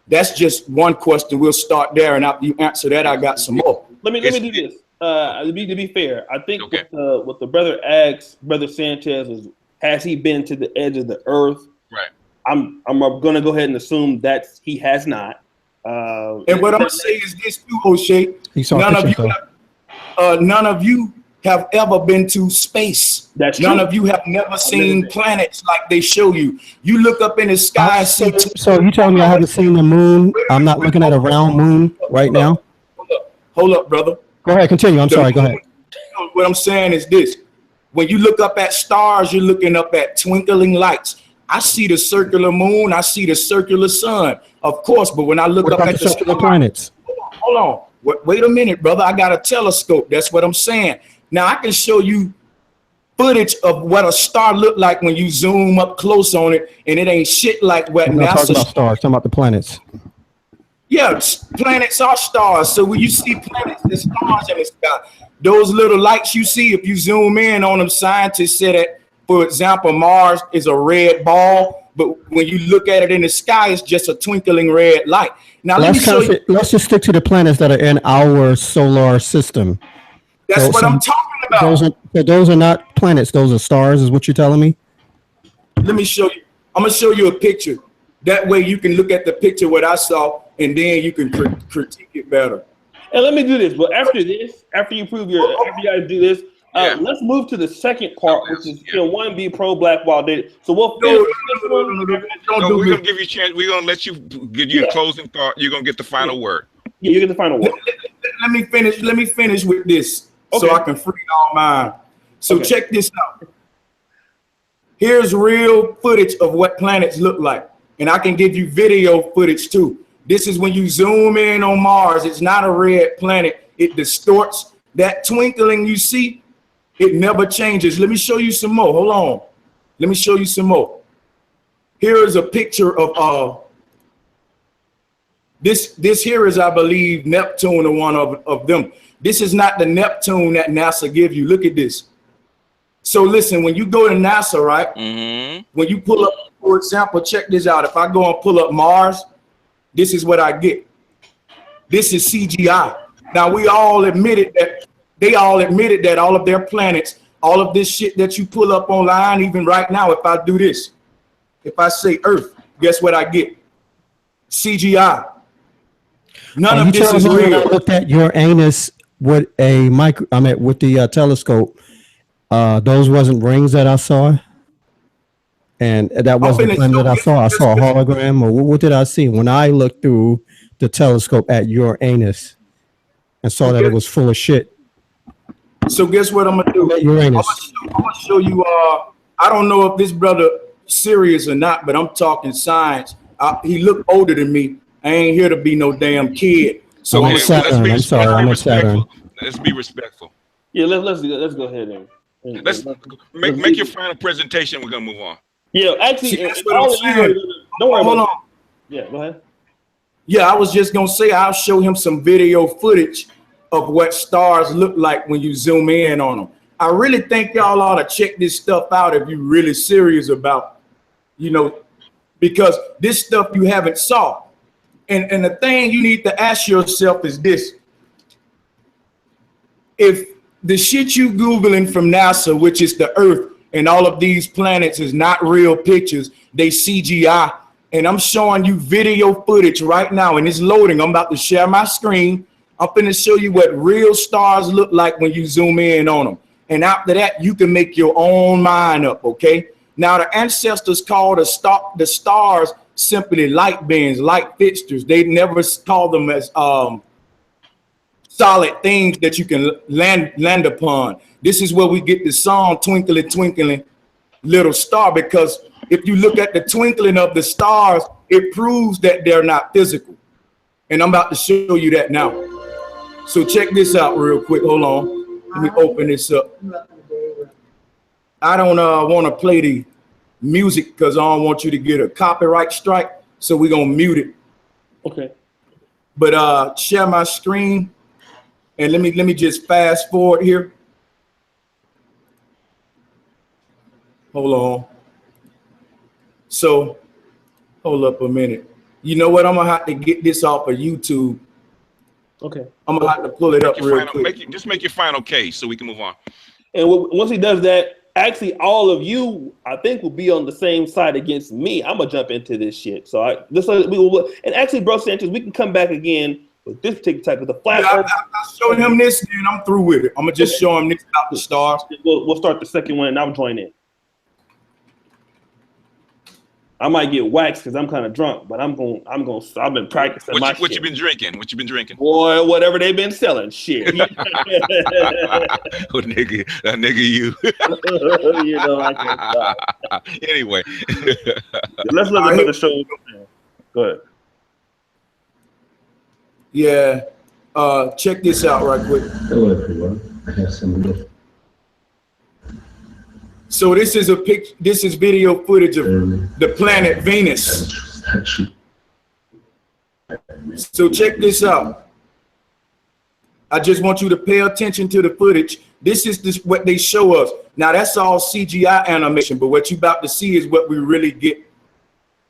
That's just one question. We'll start there, and after you answer that, I got some more. Let me do this. To be fair, I think what the brother asked Brother Sanchez was, has he been to the edge of the earth? Right. I'm gonna go ahead and assume that he has not. And what I'm gonna say is this too, Oshay. None of you have ever been to space. That's none true. of you have never seen planets like they show you. You look up in the sky and see. So you telling me I haven't seen the moon? I'm not looking at a round moon right now. Hold up, brother. Go ahead, continue. I'm sorry. Go ahead. What I'm saying is this: when you look up at stars, you're looking up at twinkling lights. I see the circular moon. I see the circular sun, of course. But when I look up at the circular planets, hold on. Wait a minute, brother. I got a telescope. That's what I'm saying. Now I can show you footage of what a star looked like when you zoom up close on it, and it ain't shit like what I'm not NASA. talking about stars. Talking about the planets. Yeah, planets are stars. So when you see planets, there's stars in the sky. Those little lights you see, if you zoom in on them, scientists say that, for example, Mars is a red ball, but when you look at it in the sky, it's just a twinkling red light. Now let me show you. Let's just stick to the planets that are in our solar system. That's what I'm talking about. Those are not planets. Those are stars, is what you're telling me? Let me show you. I'm going to show you a picture. That way you can look at the picture what I saw, and then you can critique it better. And let me do this. But after this, after you guys do this, let's move to the second part, which is can one be pro-black while dating? So we'll finish this one. We're gonna give you a chance. We're gonna let you give you a closing thought. You're gonna get the final word. Yeah, you get the final word. Let me finish with this, so I can free all mine. So check this out. Here's real footage of what planets look like, and I can give you video footage too. This is when you zoom in on Mars. It's not a red planet. It distorts. That twinkling you see, it never changes. Let me show you some more. Hold on. Let me show you some more. Here is a picture of this here is, I believe, Neptune, or one of them. This is not the Neptune that NASA give you. Look at this. So listen, when you go to NASA, right? When you pull up, for example, check this out. If I go and pull up Mars, this is what I get. This is CGI. Now we all admitted that all of their planets, all of this shit that you pull up online, even right now, if I do this, if I say Earth, guess what I get? CGI. None of this is real. I looked at Uranus with a with the telescope. Those wasn't rings that I saw. And that wasn't the planet that I saw. I saw a hologram, or what did I see? When I looked through the telescope at Uranus and saw that it was full of shit. So guess what I'm gonna do? Uranus. I'm gonna show you. I don't know if this brother serious or not, but I'm talking science. He looked older than me. I ain't here to be no damn kid. So I'm Saturn. I'm sorry, I'm a Saturn. Let's be respectful. Yeah, let's go ahead and let's make your final presentation. We're gonna move on. Yeah, actually, see, that's what I'm saying. Don't worry. Hold on. Yeah, go ahead. Yeah, I was just gonna say I'll show him some video footage of what stars look like when you zoom in on them. I really think y'all ought to check this stuff out if you're really serious about, because this stuff you haven't saw. And the thing you need to ask yourself is this: if the shit you Googling from NASA, which is the Earth and all of these planets, is not real pictures, they CGI, and I'm showing you video footage right now, and it's loading. I'm about to share my screen. I'm going to show you what real stars look like when you zoom in on them. And after that, you can make your own mind up, okay? Now, the ancestors called the stars simply light beings, light fixtures. They never called them as solid things that you can land upon. This is where we get the song Twinkling, Twinkling, Little Star, because if you look at the twinkling of the stars, it proves that they're not physical. And I'm about to show you that now. So check this out real quick. Hold on. Let me open this up. I don't want to play the music because I don't want you to get a copyright strike. So we're gonna mute it. Okay. But share my screen, and let me just fast forward here. Hold on. So hold up a minute. You know what? I'm gonna have to get this off of YouTube. Okay. I'm gonna have to pull it up real quick. Just make your final case so we can move on. And once he does that, actually, all of you, I think, will be on the same side against me. I'm gonna jump into this shit. So and actually, Bro Sanchez, we can come back again with this particular type of the flat. Yeah, I'll show him this, and I'm through with it. I'm gonna just show him this about the stars. We'll start the second one, and I'll join in. I might get waxed because I'm kind of drunk, but I've been practicing what you been drinking? What you been drinking? Boy, whatever they've been selling, shit. Oh, nigga, you. You know, I can't stop. Anyway. Let's look at the show. Go ahead. Yeah. Check this out right quick. Hello, everyone. I have some left. So this is this is video footage of the planet Venus. So check this out. I just want you to pay attention to the footage. This is what they show us. Now that's all CGI animation, but what you about to see is what we really get.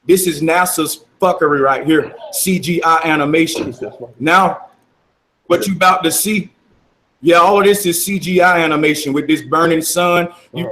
This is NASA's fuckery right here. CGI animation. Now, what you about to see, yeah, all of this is CGI animation with this burning sun.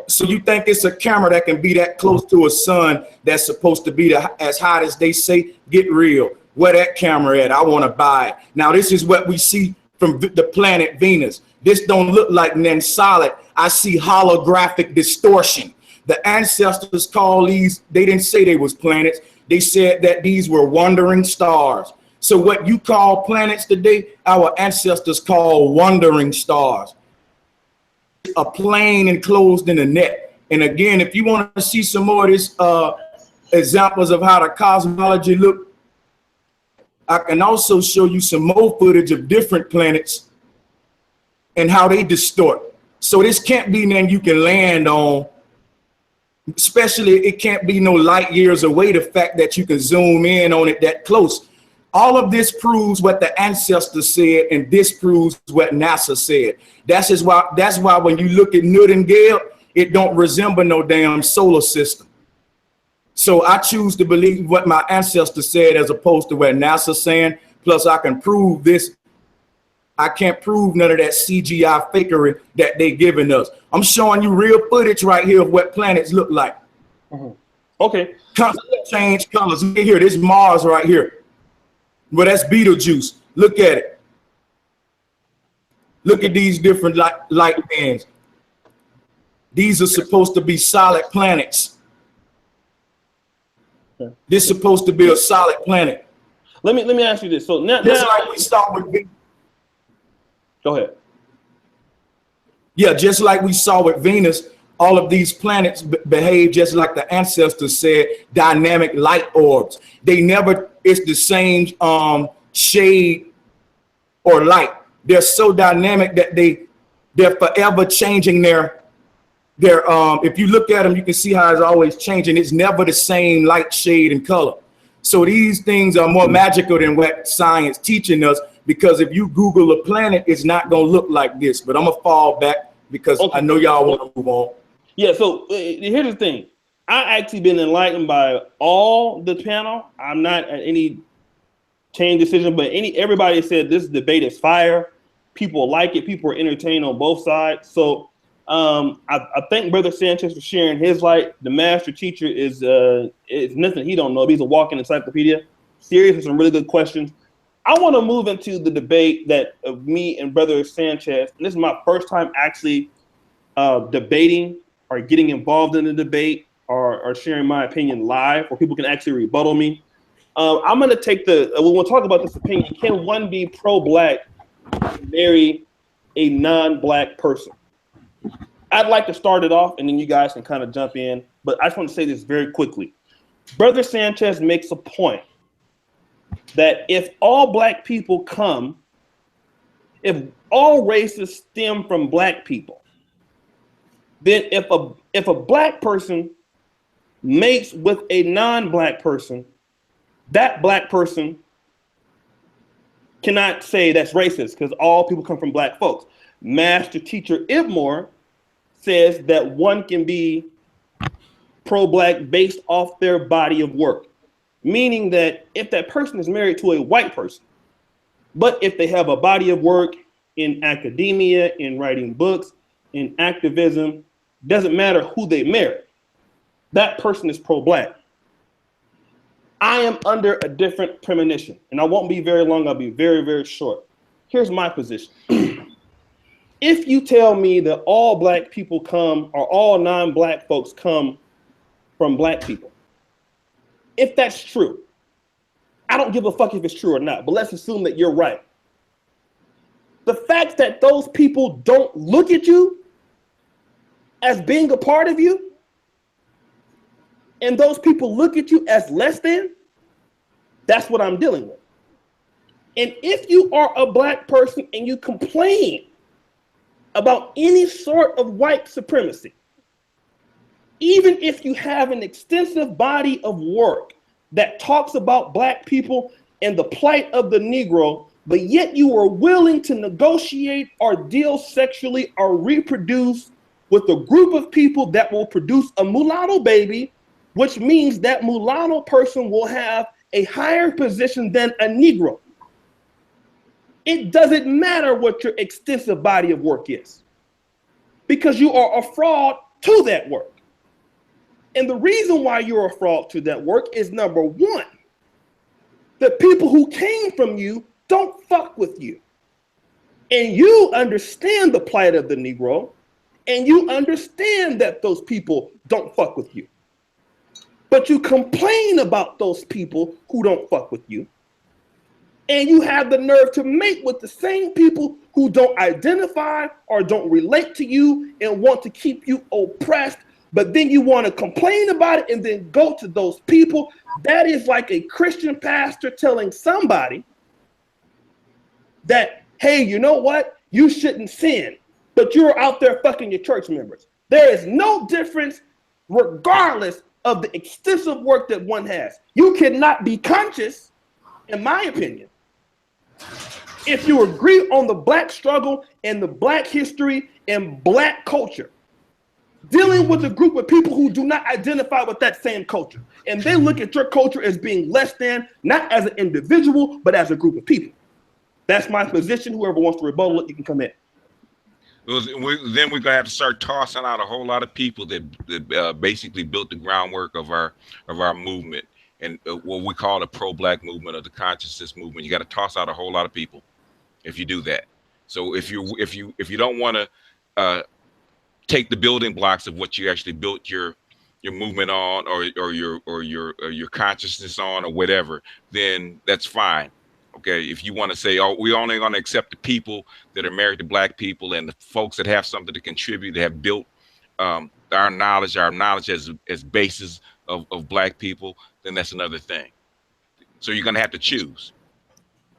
So you think it's a camera that can be that close to a sun that's supposed to be as hot as they say? Get real. Where that camera at? I want to buy it. Now, this is what we see from the planet Venus. This don't look like nothing solid. I see holographic distortion. The ancestors call these, they didn't say they was planets. They said that these were wandering stars. So what you call planets today, our ancestors call wandering stars. A plane enclosed in a net. And again, if you want to see some more of this examples of how the cosmology look, I can also show you some more footage of different planets and how they distort. So this can't be nothing you can land on. Especially, it can't be no light years away, the fact that you can zoom in on it that close. All of this proves what the ancestors said and disproves what NASA said. That's why when you look at Nightingale, it don't resemble no damn solar system. So I choose to believe what my ancestors said as opposed to what NASA's saying. Plus, I can prove this. I can't prove none of that CGI fakery that they giving us. I'm showing you real footage right here of what planets look like. Okay. Constant change colors. Look at here. This Mars right here. Well, that's Betelgeuse. Look at it. Look at these different light bands. These are supposed to be solid planets. This is supposed to be a solid planet. Let me ask you this. So now like we saw with Venus. Go ahead. Yeah, just like we saw with Venus, all of these planets behave just like the ancestors said, dynamic light orbs. They never, it's the same shade or light. They're so dynamic that they're forever changing their if you look at them, you can see how it's always changing. It's never the same light, shade, and color. So these things are more magical than what science teaching us, because if you Google a planet, it's not going to look like this. But I'm going to fall back because I know y'all want to move on. Yeah, so here's the thing. I actually been enlightened by all the panel. I'm not at any change decision, but everybody said this debate is fire. People like it. People are entertained on both sides. So I thank Brother Sanchez for sharing his light. The master teacher is nothing he don't know. He's a walking encyclopedia. Serious with some really good questions. I want to move into the debate that of me and Brother Sanchez. And this is my first time actually debating or getting involved in the debate or sharing my opinion live where people can actually rebuttal me. I'm going to take we'll talk about this opinion. Can one be pro-black and marry a non-black person? I'd like to start it off and then you guys can kind of jump in. But I just want to say this very quickly. Brother Sanchez makes a point that if all black people come, if all races stem from black people, then if if a black person mates with a non-black person, that black person cannot say that's racist because all people come from black folks. Master Teacher Ibmore says that one can be pro-black based off their body of work, meaning that if that person is married to a white person, but if they have a body of work in academia, in writing books, in activism, doesn't matter who they marry, that person is pro-black. I am under a different premonition, and I won't be very long. I'll be very, very short. Here's my position. If you tell me that all black people come, or all non-black folks come from black people, if that's true, I don't give a fuck if it's true or not, but let's assume that you're right. The fact that those people don't look at you as being a part of you, and those people look at you as less than, that's what I'm dealing with. And if you are a black person and you complain about any sort of white supremacy, even if you have an extensive body of work that talks about black people and the plight of the Negro, but yet you are willing to negotiate or deal sexually or reproduce with a group of people that will produce a mulatto baby, which means that mulatto person will have a higher position than a Negro. It doesn't matter what your extensive body of work is, because you are a fraud to that work. And the reason why you're a fraud to that work is, number one, the people who came from you don't fuck with you. And you understand the plight of the Negro, and you understand that those people don't fuck with you. But you complain about those people who don't fuck with you. And you have the nerve to mate with the same people who don't identify or don't relate to you and want to keep you oppressed. But then you want to complain about it and then go to those people. That is like a Christian pastor telling somebody that, hey, you know what? You shouldn't sin, but you're out there fucking your church members. There is no difference regardless of the extensive work that one has. You cannot be conscious, in my opinion, if you agree on the black struggle and the black history and black culture, dealing with a group of people who do not identify with that same culture. And they look at your culture as being less than, not as an individual, but as a group of people. That's my position. Whoever wants to rebuttal it, you can come in. Well, then we're gonna have to start tossing out a whole lot of people that basically built the groundwork of our movement and what we call the pro-black movement or the consciousness movement. You got to toss out a whole lot of people if you do that. So if you don't want to take the building blocks of what you actually built your movement on or your consciousness on or whatever, then that's fine. Okay, if you want to say, oh, we're only going to accept the people that are married to black people and the folks that have something to contribute, that have built our knowledge as basis of black people, then that's another thing. So you're going to have to choose.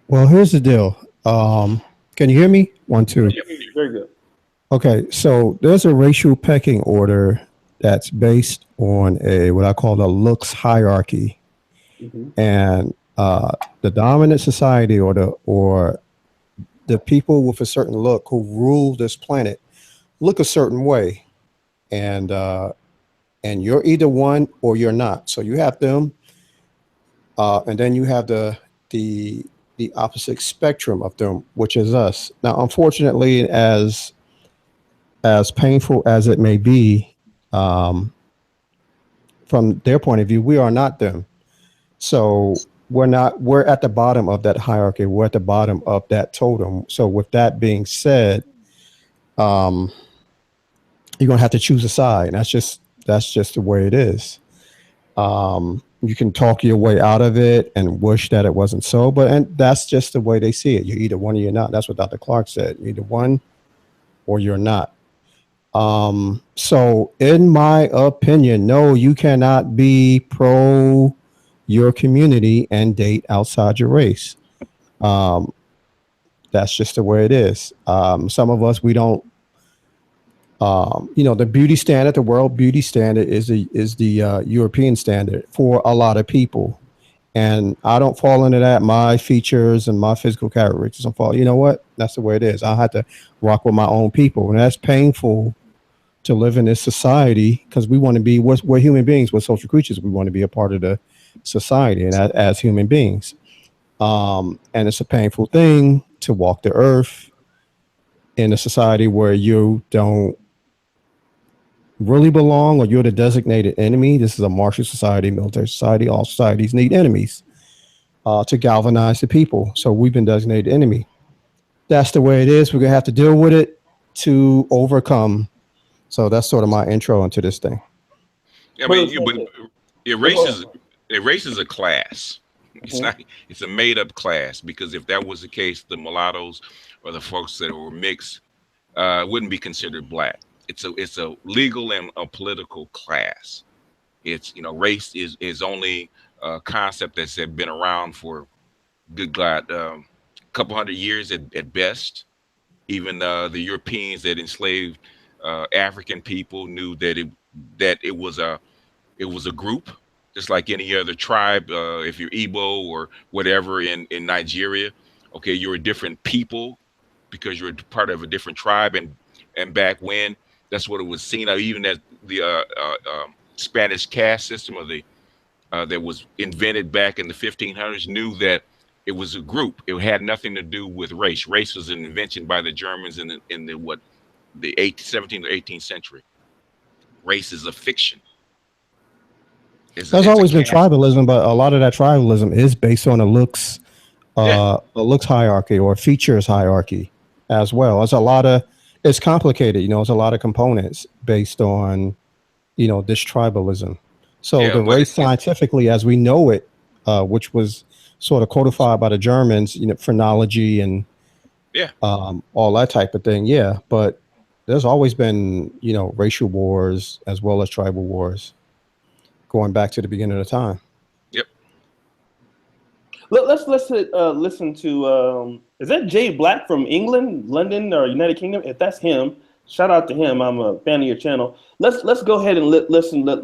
Well, here's the deal. Can you hear me? 1, 2. Yeah, very good. Okay, so there's a racial pecking order that's based on what I call a looks hierarchy. Mm-hmm. And the dominant society or the people with a certain look who rule this planet look a certain way, and you're either one or you're not. So you have them, and then you have the opposite spectrum of them, which is us. Now, unfortunately, as painful as it may be, from their point of view, we are not them. So we're at the bottom of that hierarchy. We're at the bottom of that totem. So with that being said, you're gonna have to choose a side. That's just the way it is. You can talk your way out of it and wish that it wasn't so, and that's just the way they see it. You're either one or you're not. That's what Dr. Clark said. You're either one or you're not. So in my opinion, no, you cannot be pro your community and date outside your race. That's just the way it is. Some of us, we don't The beauty standard, the world beauty standard is the European standard for a lot of people. And I don't fall into that. My features and my physical characteristics don't fall. You know what? That's the way it is. I have to rock with my own people. And that's painful to live in this society because we want to be, we're human beings, we're social creatures. We want to be a part of the society and as human beings. And it's a painful thing to walk the earth in a society where you don't really belong or you're the designated enemy. This is a martial society, military society. All societies need enemies to galvanize the people. So we've been designated enemy. That's the way it is. We're going to have to deal with it to overcome. So that's sort of my intro into this thing. I mean, race is a class. It's not. It's a made-up class because if that was the case, the mulattoes or the folks that were mixed wouldn't be considered black. It's a legal and a political class. It's race is only a concept that's been around for good God a couple hundred years at best. Even the Europeans that enslaved African people knew that it was a group, just like any other tribe. If you're Igbo or whatever in Nigeria, okay, you're a different people because you're part of a different tribe. And back when, that's what it was seen of, even as the Spanish caste system of that was invented back in the 1500s knew that it was a group. It had nothing to do with race. Race was an invention by the Germans in the 17th or 18th century. Race is a fiction. There's always been tribalism, but a lot of that tribalism is based on a looks hierarchy or features hierarchy as well. It's complicated, it's a lot of components based on, this tribalism. So the race scientifically, as we know it, which was sort of codified by the Germans, phrenology and all that type of thing. Yeah. But there's always been, racial wars as well as tribal wars going back to the beginning of the time. Yep. Let's listen to is that Jay Black from England, London, or United Kingdom? If that's him, shout out to him. I'm a fan of your channel. Let's go ahead and listen. Let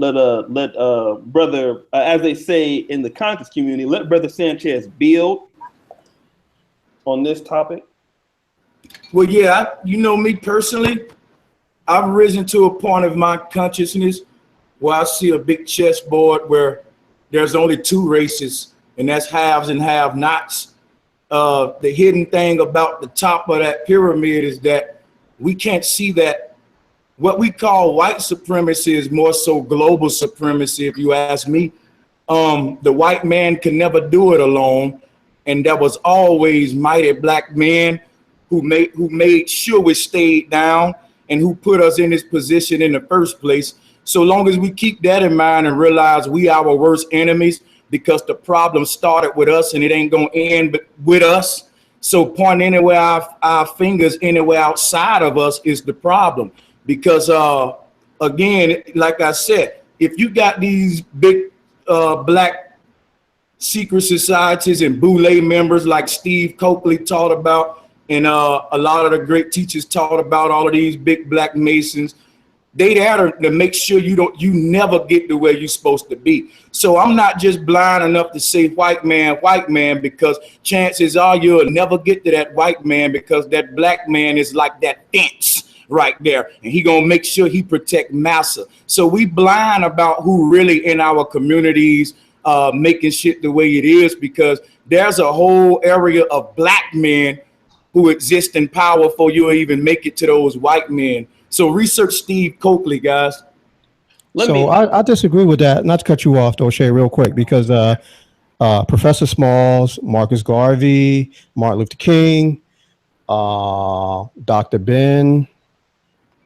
brother, as they say in the conscious community, let Brother Sanchez build on this topic. Well, yeah, me personally, I've risen to a point of my consciousness where I see a big chessboard where there's only two races, and that's haves and have-nots. The hidden thing about the top of that pyramid is that we can't see that what we call white supremacy is more so global supremacy, if you ask me. The white man can never do it alone, and there was always mighty black men who made sure we stayed down and who put us in this position in the first place. So long as we keep that in mind and realize we are our worst enemies, because the problem started with us and it ain't gonna end but with us. So point anywhere our fingers anywhere outside of us is the problem. Because again, like I said, if you got these big black secret societies and boule members like Steve Coakley taught about, and a lot of the great teachers taught about, all of these big black Masons, they there to make sure you never get to where you're supposed to be. So I'm not just blind enough to say white man, because chances are you'll never get to that white man, because that black man is like that fence right there, and he gonna make sure he protect massa. So we blind about who really in our communities making shit the way it is, because there's a whole area of black men who exist in power before you even make it to those white men. So research Steve Coakley, guys. I disagree with that. Not to cut you off, Oshay, real quick, because Professor Smalls, Marcus Garvey, Martin Luther King, Dr. Ben,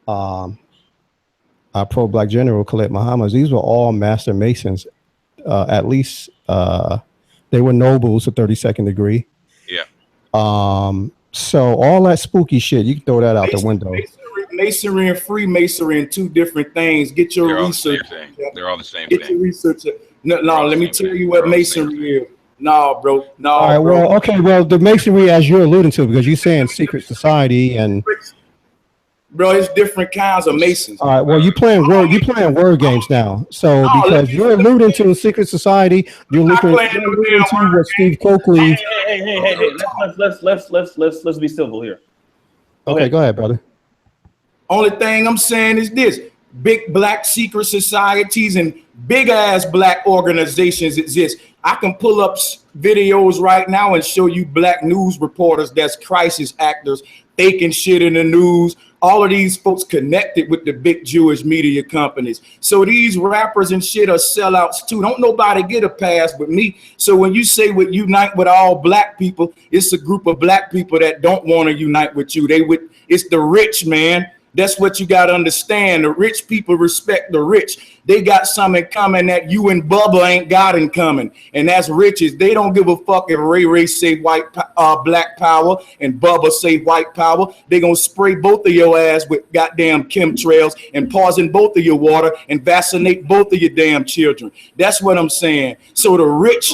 pro-black general Khalid Muhammad, these were all master Masons. At least they were nobles to 32nd degree. Yeah. So all that spooky shit, you can throw that out the window. Masonry and Freemasonry and two different things. Get your research. They're all the same thing. Get your research. No, let me tell you what Masonry is. No, bro. No. All right, bro. Well, okay. Well, the Masonry, as you're alluding to, because you're saying secret society and Bro, it's different kinds of Masons. All right. Well, you playing word games now. So because you're alluding to a secret society, you're alluding to what Steve Coakley. Hey. Let's be civil here. Okay, go ahead, brother. Only thing I'm saying is this: big black secret societies and big ass black organizations exist. I can pull up videos right now and show you black news reporters that's crisis actors faking shit in the news. All of these folks connected with the big Jewish media companies. So these rappers and shit are sellouts too. Don't nobody get a pass but me. So when you say we unite with all black people, it's a group of black people that don't want to unite with you. It's the rich, man. That's what you got to understand. The rich people respect the rich. They got something coming that you and Bubba ain't got in common. And that's riches. They don't give a fuck if Ray say black power and Bubba say white power. They gonna spray both of your ass with goddamn chemtrails and poison both of your water and vaccinate both of your damn children. That's what I'm saying. So the rich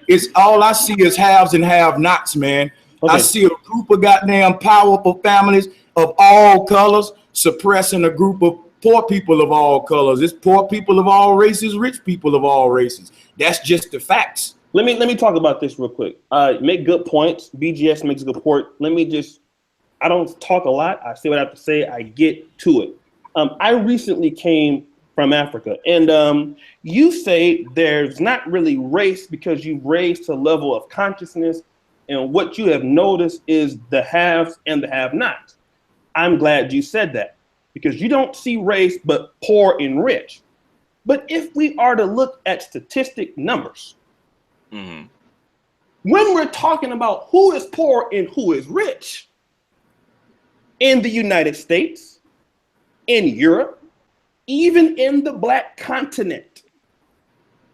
is all I see is haves and have-nots, man. Okay. I see a group of goddamn powerful families of all colors suppressing a group of poor people of all colors. It's poor people of all races, rich people of all races. That's just the facts. Let me talk about this real quick. Make good points. BGS makes a good point. I don't talk a lot. I say what I have to say. I get to it. I recently came from Africa, and you say there's not really race because you've raised to a level of consciousness, and what you have noticed is the haves and the have-nots. I'm glad you said that, because you don't see race but poor and rich. But if we are to look at statistic numbers, when we're talking about who is poor and who is rich in the United States, in Europe, even in the black continent,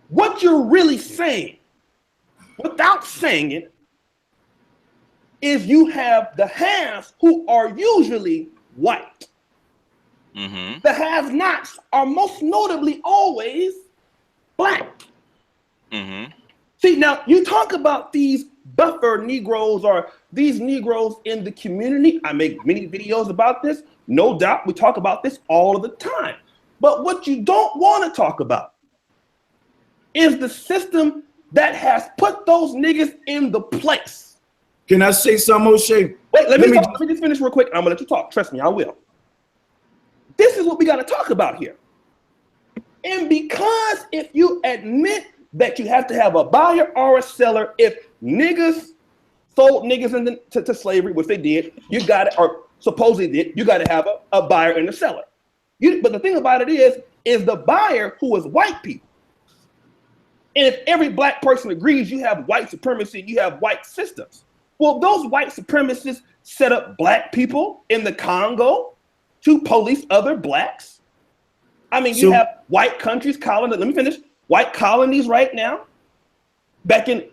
what you're really saying, without saying it, is you have the haves who are usually white. The have-nots are most notably always black. See, now you talk about these buffer Negroes or these Negroes in the community. I make many videos about this. No doubt we talk about this all of the time. But what you don't want to talk about is the system that has put those niggas in the place. Can I say something, Oshay? Wait, let me just finish real quick. I'm gonna let you talk. Trust me, I will. This is what we gotta talk about here. And because if you admit that you have to have a buyer or a seller, if niggas sold niggas to slavery, which they did, you got it, or supposedly did, you gotta have a buyer and a seller. But the thing about it is the buyer who is white people. And if every black person agrees you have white supremacy, you have white systems. Well, those white supremacists set up black people in the Congo to police other blacks. I mean, you have white countries, let me finish, white colonies right now, back in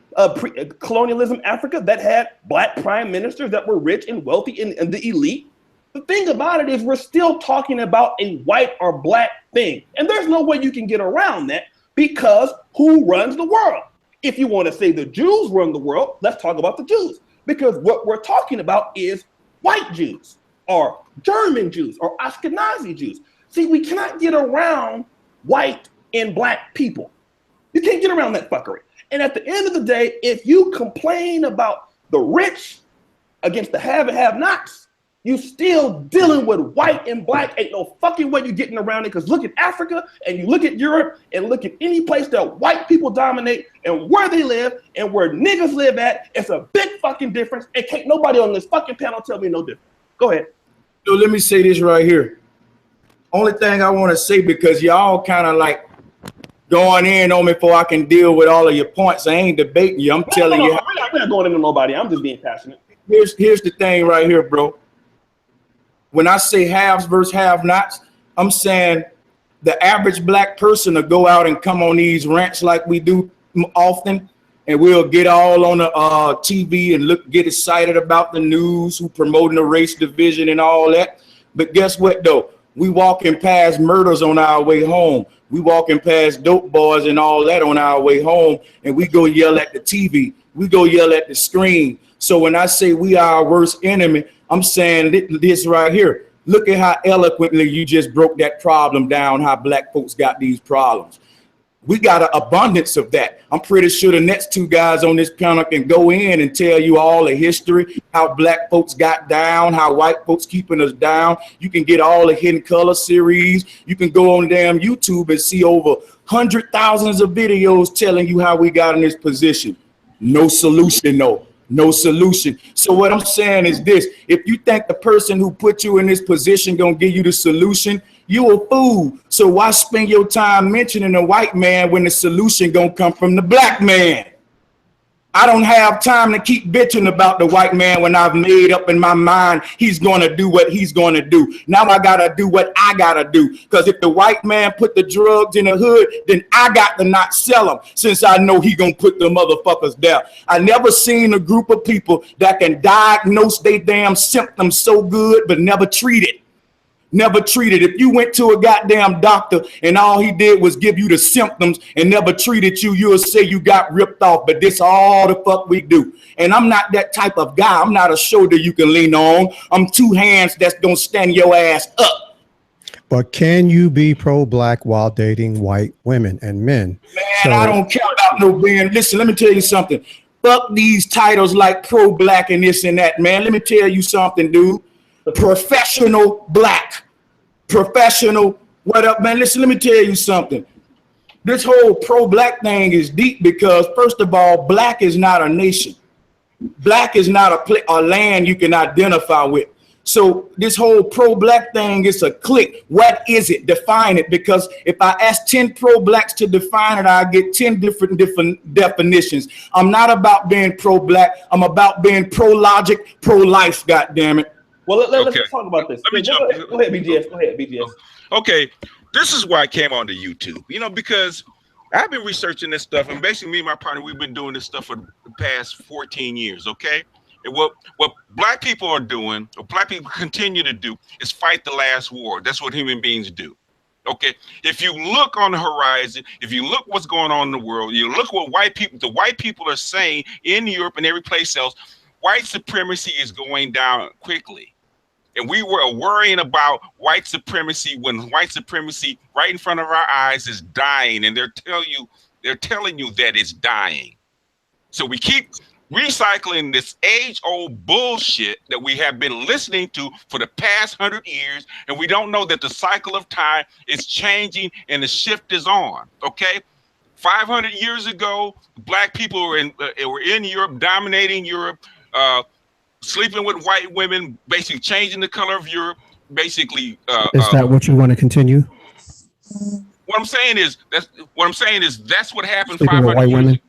colonialism Africa, that had black prime ministers that were rich and wealthy and the elite. The thing about it is we're still talking about a white or black thing. And there's no way you can get around that, because who runs the world? If you want to say the Jews run the world, let's talk about the Jews. Because what we're talking about is white Jews or German Jews or Ashkenazi Jews. See, we cannot get around white and black people. You can't get around that fuckery. And at the end of the day, if you complain about the rich against the have and have-nots, you still dealing with white and black. Ain't no fucking way you're getting around it, because look at Africa and you look at Europe and look at any place that white people dominate and where they live and where niggas live at, it's a big fucking difference. And can't nobody on this fucking panel tell me no different. Go ahead. So let me say this right here. Only thing I want to say, because y'all kind of like going in on me before I can deal with all of your points. I ain't debating you. I'm telling you. I'm not going into nobody. I'm just being passionate. Here's the thing right here, bro. When I say haves versus have-nots, I'm saying the average black person will go out and come on these rants like we do often, and we'll get all on the TV and get excited about the news, who promoting the race division and all that. But guess what, though? We walking past murders on our way home. We walking past dope boys and all that on our way home, and we go yell at the TV. We go yell at the screen. So when I say we are our worst enemy, I'm saying this right here. Look at how eloquently you just broke that problem down, how black folks got these problems. We got an abundance of that. I'm pretty sure the next two guys on this panel can go in and tell you all the history, how black folks got down, how white folks keeping us down. You can get all the Hidden Color series. You can go on damn YouTube and see over hundred thousands of videos telling you how we got in this position. No solution, no solution. So what I'm saying is this: if you think the person who put you in this position gonna give you the solution, you a fool. So why spend your time mentioning a white man when the solution gonna come from the black man? I don't have time to keep bitching about the white man when I've made up in my mind he's gonna do what he's gonna do. Now I gotta do what I gotta do. Because if the white man put the drugs in the hood, then I got to not sell them, since I know he gonna put the motherfuckers there. I never seen a group of people that can diagnose their damn symptoms so good but never treat it. Never treated. If you went to a goddamn doctor and all he did was give you the symptoms and never treated you, you'll say you got ripped off. But this all the fuck we do. And I'm not that type of guy. I'm not a shoulder you can lean on. I'm two hands that's gonna stand your ass up. But can you be pro-black while dating white women and men? Man, I don't care about no being. Listen, let me tell you something. Fuck these titles like pro-black and this and that, man. Let me tell you something, dude. Professional black. Professional, what up, man? Listen, let me tell you something. This whole pro-black thing is deep because, first of all, black is not a nation. Black is not a land you can identify with. So this whole pro-black thing is a clique. What is it? Define it. Because if I ask 10 pro-blacks to define it, I get 10 different definitions. I'm not about being pro-black. I'm about being pro-logic, pro-life, goddammit. Well, let's talk about this. Let me jump. Go ahead, BGS. Go ahead, BGS. Okay, this is why I came onto YouTube. You know, because I've been researching this stuff, and basically me and my partner, we've been doing this stuff for the past 14 years, okay? And what black people are doing, or black people continue to do, is fight the last war. That's what human beings do, okay? If you look on the horizon, if you look what's going on in the world, you look what the white people are saying in Europe and every place else, white supremacy is going down quickly. And we were worrying about white supremacy when white supremacy right in front of our eyes is dying, and they're telling you that it's dying. So we keep recycling this age-old bullshit that we have been listening to for the past 100 years, and we don't know that the cycle of time is changing and the shift is on. Okay, 500 years ago, black people were in Europe, dominating Europe. Sleeping with white women, basically changing the color of Europe, basically. Is that what you want to continue? What I'm saying is that's what happened. Sleeping 500 with white years women? ago.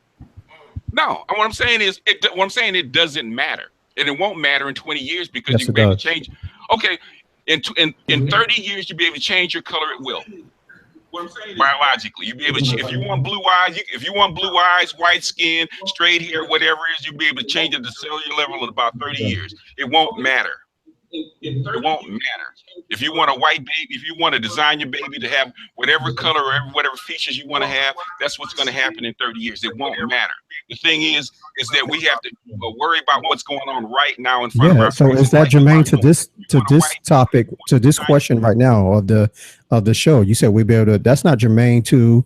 No, what I'm saying is it doesn't matter, and it won't matter in 20 years because yes, you'll be able to change. Okay, in 30 years you'll be able to change your color at will. What I'm saying is, biologically, you'll be able to, if you want blue eyes, white skin, straight hair, whatever it is, you'll be able to change it to cellular level in about 30 years. It won't matter. It won't matter. If you want a white baby, if you want to design your baby to have whatever color or whatever features you want to have, that's what's going to happen in 30 years. It won't matter. The thing is that we have to worry about what's going on right now in front of us. So is that germane to this topic, to this question right now of the show? You said we'd be able to. That's not germane to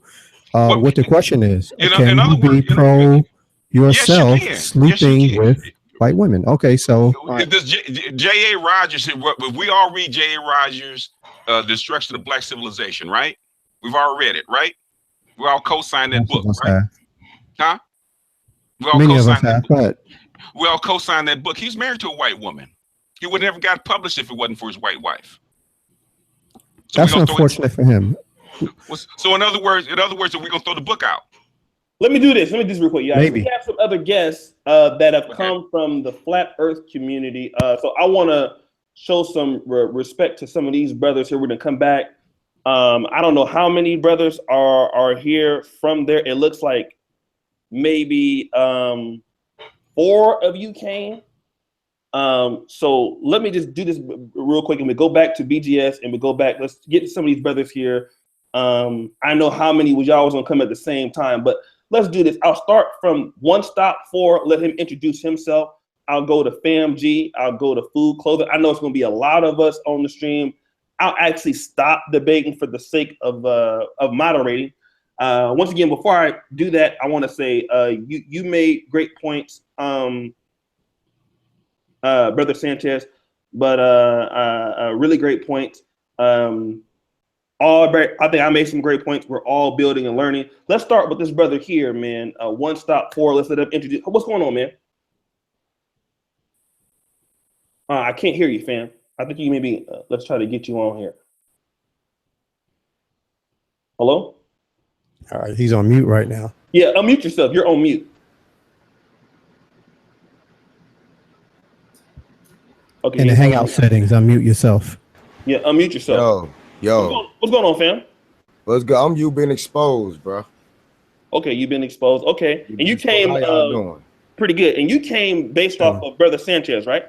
what the question is. Can you be pro yourself sleeping with white women? Okay, so J.A. Rogers, we all read J.A. Rogers' Destruction of Black Civilization, right? We've all read it, right? We all co-signed that book, right? Huh? We all co-signed that book. We all co-signed that book. He's married to a white woman. He would never got published if it wasn't for his white wife. So that's unfortunate for him. So in other words, are we gonna throw the book out? Let me do this real quick. Yeah, maybe. We have some other guests that have come from the flat earth community. So I want to show some respect to some of these brothers here. We're going to come back. I don't know how many brothers are here from there. It looks like maybe 4 of you came. So let me just do this real quick, and we go back to BGS, and we go back. Let's get some of these brothers here. I know how many y'all was going to come at the same time, but let's do this. I'll start from one stop 4. Let him introduce himself. I'll go to FamG. I'll go to food, clothing. I know it's going to be a lot of us on the stream. I'll actually stop debating for the sake of moderating. Once again, before I do that, I want to say you made great points, Brother Sanchez, but really great points. I think I made some great points. We're all building and learning. Let's start with this brother here, man. One stop four. Let's let him introduce. What's going on, man? I can't hear you, fam. I think you maybe. Let's try to get you on here. Hello? All right, he's on mute right now. Yeah, unmute yourself. You're on mute. Okay. In the Hangout settings, unmute yourself. Yeah, unmute yourself. Yo. What's going on, fam? What's good? I'm you been exposed, bro. Okay, you've been exposed. Okay, and you came doing? Pretty good. And you came based off of Brother Sanchez, right?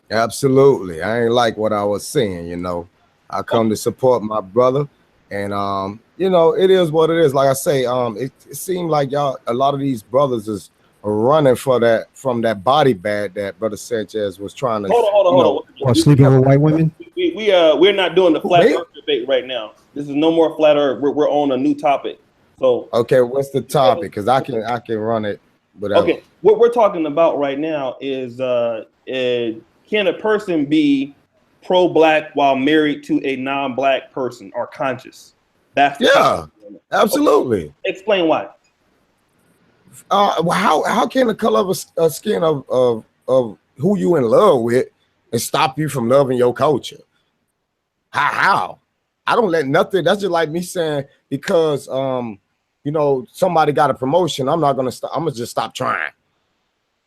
Absolutely. I ain't like what I was saying, you know. I come to support my brother, and you know, it is what it is. Like I say, it seemed like a lot of these brothers is running for that from that body bag that Brother Sanchez was trying to. Hold on. Or sleeping with white women. We're not doing the flat earth debate right now. This is no more flat earth. We're on a new topic. So okay, what's the topic? Because I can run it. Whatever. Okay, what we're talking about right now is can a person be pro-black while married to a non-black person or conscious? That's absolutely. Okay. Explain why. How can the color of a skin of who you in love with and stop you from loving your culture? How? I don't let nothing. That's just like me saying because you know, somebody got a promotion, I'm not gonna stop. I'm gonna just stop trying.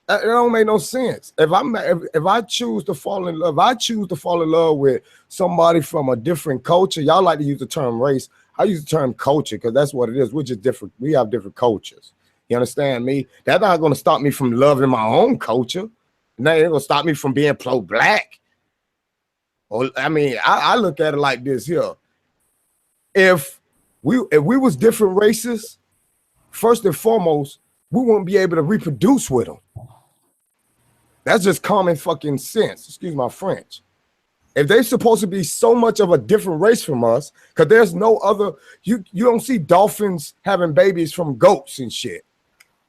It don't make no sense. If I choose to fall in love, with somebody from a different culture. Y'all like to use the term race. I use the term culture because that's what it is. We're just different. We have different cultures. You understand me? That's not gonna stop me from loving my own culture. That ain't gonna stop me from being pro-black. Or I mean, I look at it like this here. If we was different races, first and foremost, we wouldn't be able to reproduce with them. That's just common fucking sense. Excuse my French. If they're supposed to be so much of a different race from us, because there's no other, you don't see dolphins having babies from goats and shit.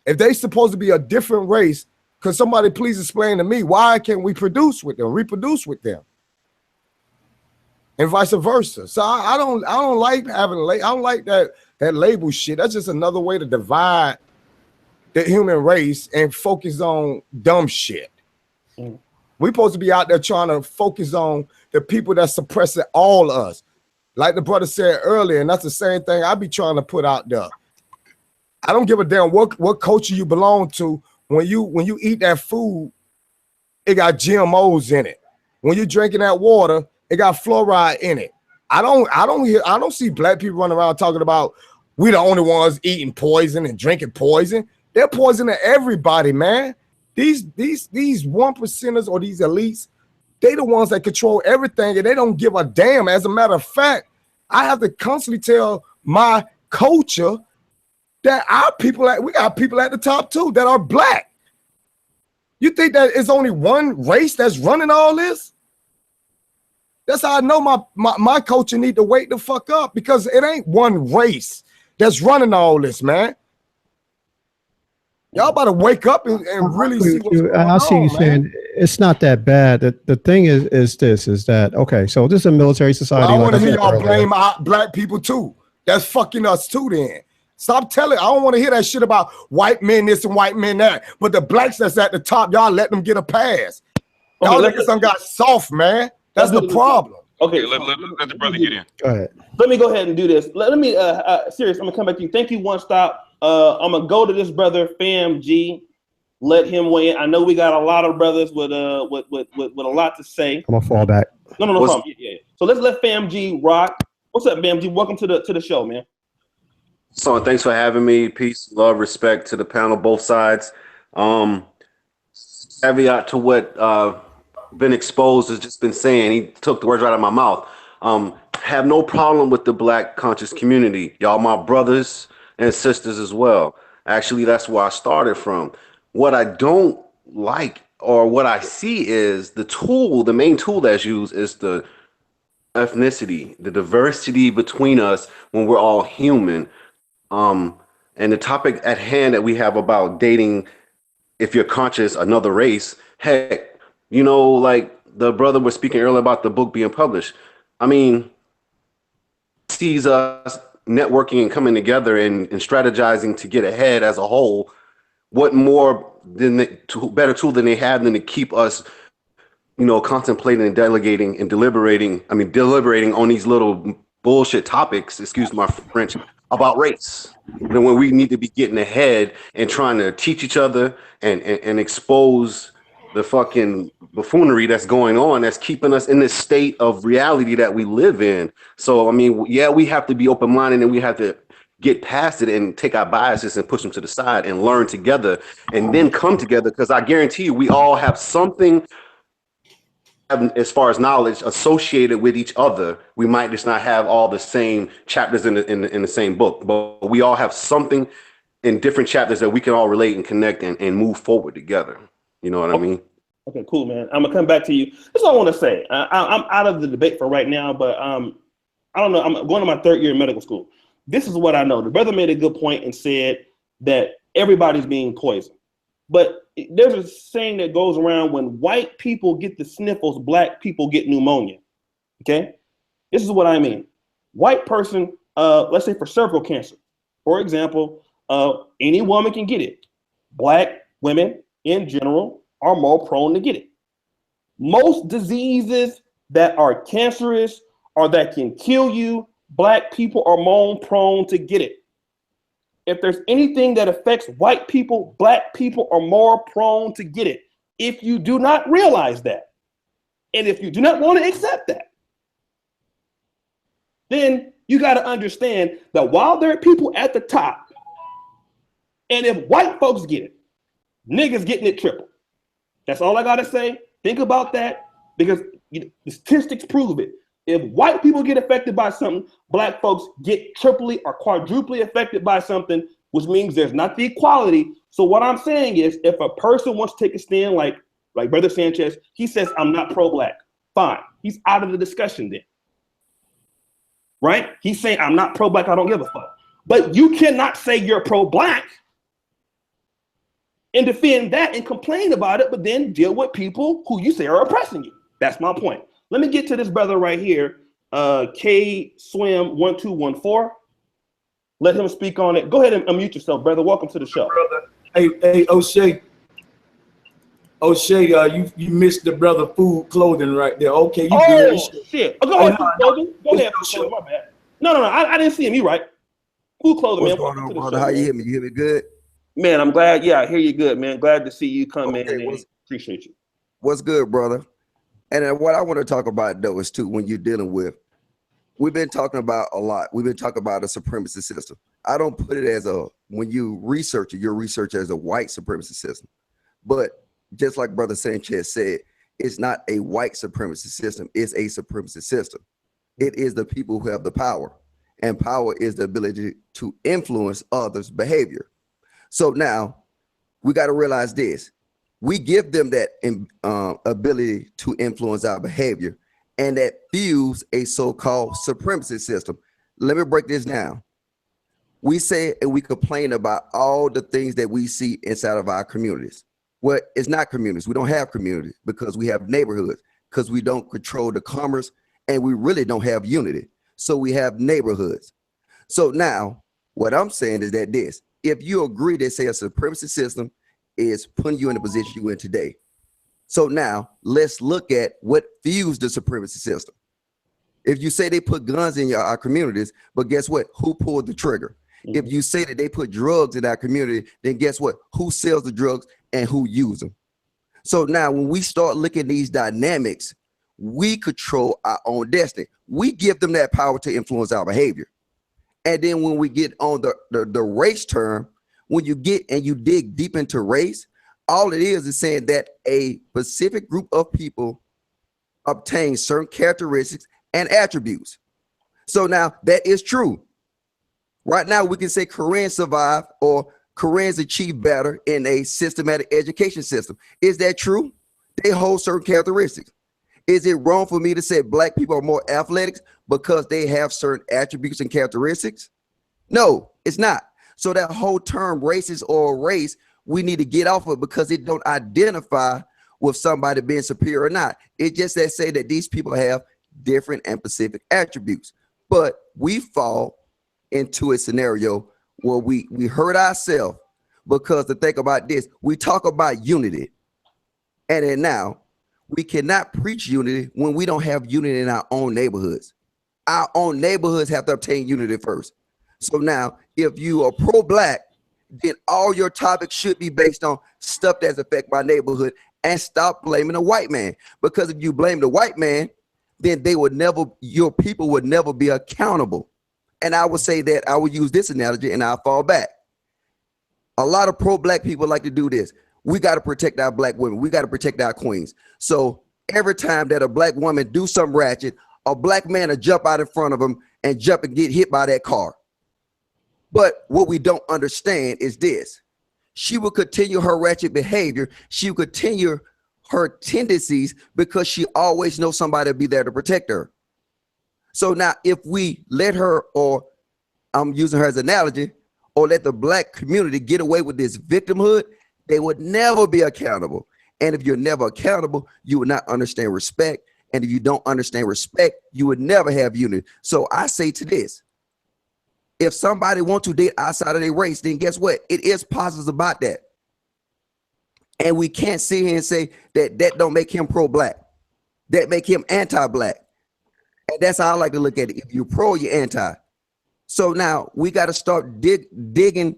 If they supposed to be a different race, could somebody please explain to me why can't we reproduce with them? And vice versa. So I don't like having I don't like that label shit. That's just another way to divide the human race and focus on dumb shit. We're supposed to be out there trying to focus on the people that suppressing all of us. Like the brother said earlier, and that's the same thing I be trying to put out there. I don't give a damn what culture you belong to. When you eat that food, it got GMOs in it. When you're drinking that water, it got fluoride in it. I don't see black people running around talking about we the only ones eating poison and drinking poison. They're poisoning everybody, man. These 1%ers or these elites, they the ones that control everything and they don't give a damn. As a matter of fact, I have to constantly tell my culture that we got people at the top too that are black. You think that it's only one race that's running all this? That's how I know my culture need to wake the fuck up, because it ain't one race that's running all this, man. Y'all better wake up and really see what's going on. I see you saying it's not that bad. The thing is that okay, so this is a military society. I want to hear y'all blame black people too. That's fucking us too then. Stop telling. I don't want to hear that shit about white men this and white men that. But the blacks that's at the top, y'all let them get a pass. Y'all niggas got soft, man. That's the problem. Okay, let the brother get in. Go ahead. Let me go ahead and do this. Let me serious. I'm gonna come back to you. Thank you. One stop. I'm gonna go to this brother FamG. Let him weigh in. I know we got a lot of brothers with a lot to say. I'm gonna fall back. No problem. Yeah. So let's let FamG rock. What's up, FamG? Welcome to the show, man. So thanks for having me. Peace, love, respect to the panel, both sides. Caveat to what been exposed has just been saying. He took the words right out of my mouth. Have no problem with the black conscious community. Y'all my brothers and sisters as well. Actually, that's where I started from. What I don't like or what I see is the main tool that's used is the ethnicity, the diversity between us when we're all human. And the topic at hand that we have about dating, if you're conscious, another race, heck, like the brother was speaking earlier about the book being published. I mean, sees us networking and coming together and strategizing to get ahead as a whole. What more better tool than they have than to keep us, contemplating and delegating and deliberating on these little bullshit topics, excuse my French, about race. When we need to be getting ahead and trying to teach each other and expose the fucking buffoonery that's going on, that's keeping us in this state of reality that we live in. So, I mean, yeah, we have to be open-minded and we have to get past it and take our biases and push them to the side and learn together and then come together, because I guarantee you we all have something as far as knowledge associated with each other. We might just not have all the same chapters in the same book, but we all have something in different chapters that we can all relate and connect and move forward together. You know what I mean? Okay, cool, man. I'm gonna come back to you. That's all I want to say. I'm out of the debate for right now, but I don't know. I'm going to my 3rd year in medical school. This is what I know. The brother made a good point and said that everybody's being poisoned. But there's a saying that goes around: when white people get the sniffles, black people get pneumonia. Okay? This is what I mean. White person, let's say for cervical cancer, for example, any woman can get it. Black women in general are more prone to get it. Most diseases that are cancerous or that can kill you, black people are more prone to get it. If there's anything that affects white people, black people are more prone to get it. If you do not realize that, and if you do not want to accept that, then you got to understand that while there are people at the top, and if white folks get it, niggas getting it triple. That's all I got to say. Think about that, because the statistics prove it. If white people get affected by something, black folks get triply or quadruply affected by something, which means there's not the equality. So what I'm saying is, if a person wants to take a stand like Brother Sanchez, he says, I'm not pro-black. Fine. He's out of the discussion then. Right? He's saying, I'm not pro-black. I don't give a fuck. But you cannot say you're pro-black and defend that and complain about it, but then deal with people who you say are oppressing you. That's my point. Let me get to this brother right here, K Swim 1214. Let him speak on it. Go ahead and unmute yourself, brother. Welcome to the show. Hey, Oshay. Oshay, you missed the brother food clothing right there. Okay, you good. Shit. Oh, go ahead, food clothing. Go ahead, food clothing. My bad. No. I didn't see him. You right. Food clothing, What's man. going on, brother? How you hear me? You hear me good? Man, I'm glad. Yeah, I hear you good, man. Glad to see you come in. And appreciate you. What's good, brother? And then what I want to talk about, though, is too, when you're dealing with, we've been talking about a lot. We've been talking about a supremacy system. I don't put it as when you research it, you're researching as a white supremacy system. But just like Brother Sanchez said, it's not a white supremacy system. It's a supremacy system. It is the people who have the power. And power is the ability to influence others' behavior. So now we got to realize this. We give them that ability to influence our behavior, and that fuels a so-called supremacy system. Let me break this down. We say and we complain about all the things that we see inside of our communities. Well, it's not communities. We don't have communities because we have neighborhoods, because we don't control the commerce, and we really don't have unity. So we have neighborhoods. So now what I'm saying is that if you agree that, say, a supremacy system is putting you in the position you're in today. So now let's look at what fuels the supremacy system. If you say they put guns in our communities, but guess what? Who pulled the trigger? If you say that they put drugs in our community, then guess what? Who sells the drugs and who uses them? So now when we start looking at these dynamics, we control our own destiny. We give them that power to influence our behavior. And then when we get on the race term, when you get and you dig deep into race, all it is saying that a specific group of people obtain certain characteristics and attributes. So now that is true. Right now we can say Koreans survive, or Koreans achieve better in a systematic education system. Is that true? They hold certain characteristics. Is it wrong for me to say black people are more athletic because they have certain attributes and characteristics? No, it's not. So that whole term racist or race, we need to get off of it because it don't identify with somebody being superior or not. It just that say that these people have different and specific attributes. But we fall into a scenario where we hurt ourselves because to think about this, we talk about unity. And then now we cannot preach unity when we don't have unity in our own neighborhoods. Our own neighborhoods have to obtain unity first. So now if you are pro-black, then all your topics should be based on stuff that's affect my neighborhood and stop blaming the white man. Because if you blame the white man, then they would never, your people would never be accountable. And I would say that I would use this analogy and I'll fall back. A lot of pro-black people like to do this. We got to protect our black women. We got to protect our queens. So every time that a black woman do something ratchet, a black man will jump out in front of them and jump and get hit by that car. But what we don't understand is this. She will continue her ratchet behavior. She will continue her tendencies because she always knows somebody will be there to protect her. So now if we let her, or I'm using her as an analogy, or let the black community get away with this victimhood, they would never be accountable. And if you're never accountable, you would not understand respect. And if you don't understand respect, you would never have unity. So I say to this, if somebody wants to date outside of their race, then guess what? It is positives about that. And we can't sit here and say that that don't make him pro-black. That make him anti-black. And that's how I like to look at it. If you're pro, you're anti. So now we got to start digging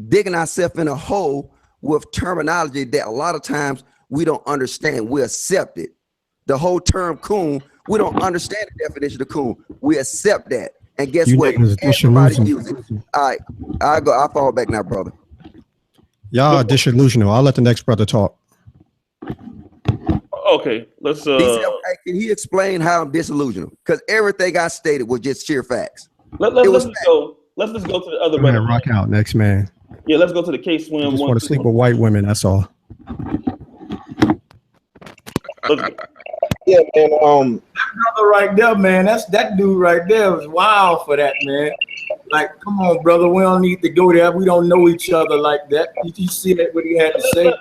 ourselves in a hole with terminology that a lot of times we don't understand. We accept it. The whole term coon, we don't understand the definition of coon. We accept that. And guess what? Everybody uses it. All right, I'll fall back now, brother. Y'all are disillusional. I'll let the next brother talk. Okay, let's He said, hey, can he explain how I'm disillusional? Because everything I stated was just sheer facts. Let's just go to the other brother. Rock out, next man. Yeah, let's go to the K-Swim. I just want to sleep with white women, that's all. Yeah, man. Brother right there, man. That dude right there was wild for that, man. Like, come on, brother. We don't need to go there. We don't know each other like that. Did you see that what he had to say?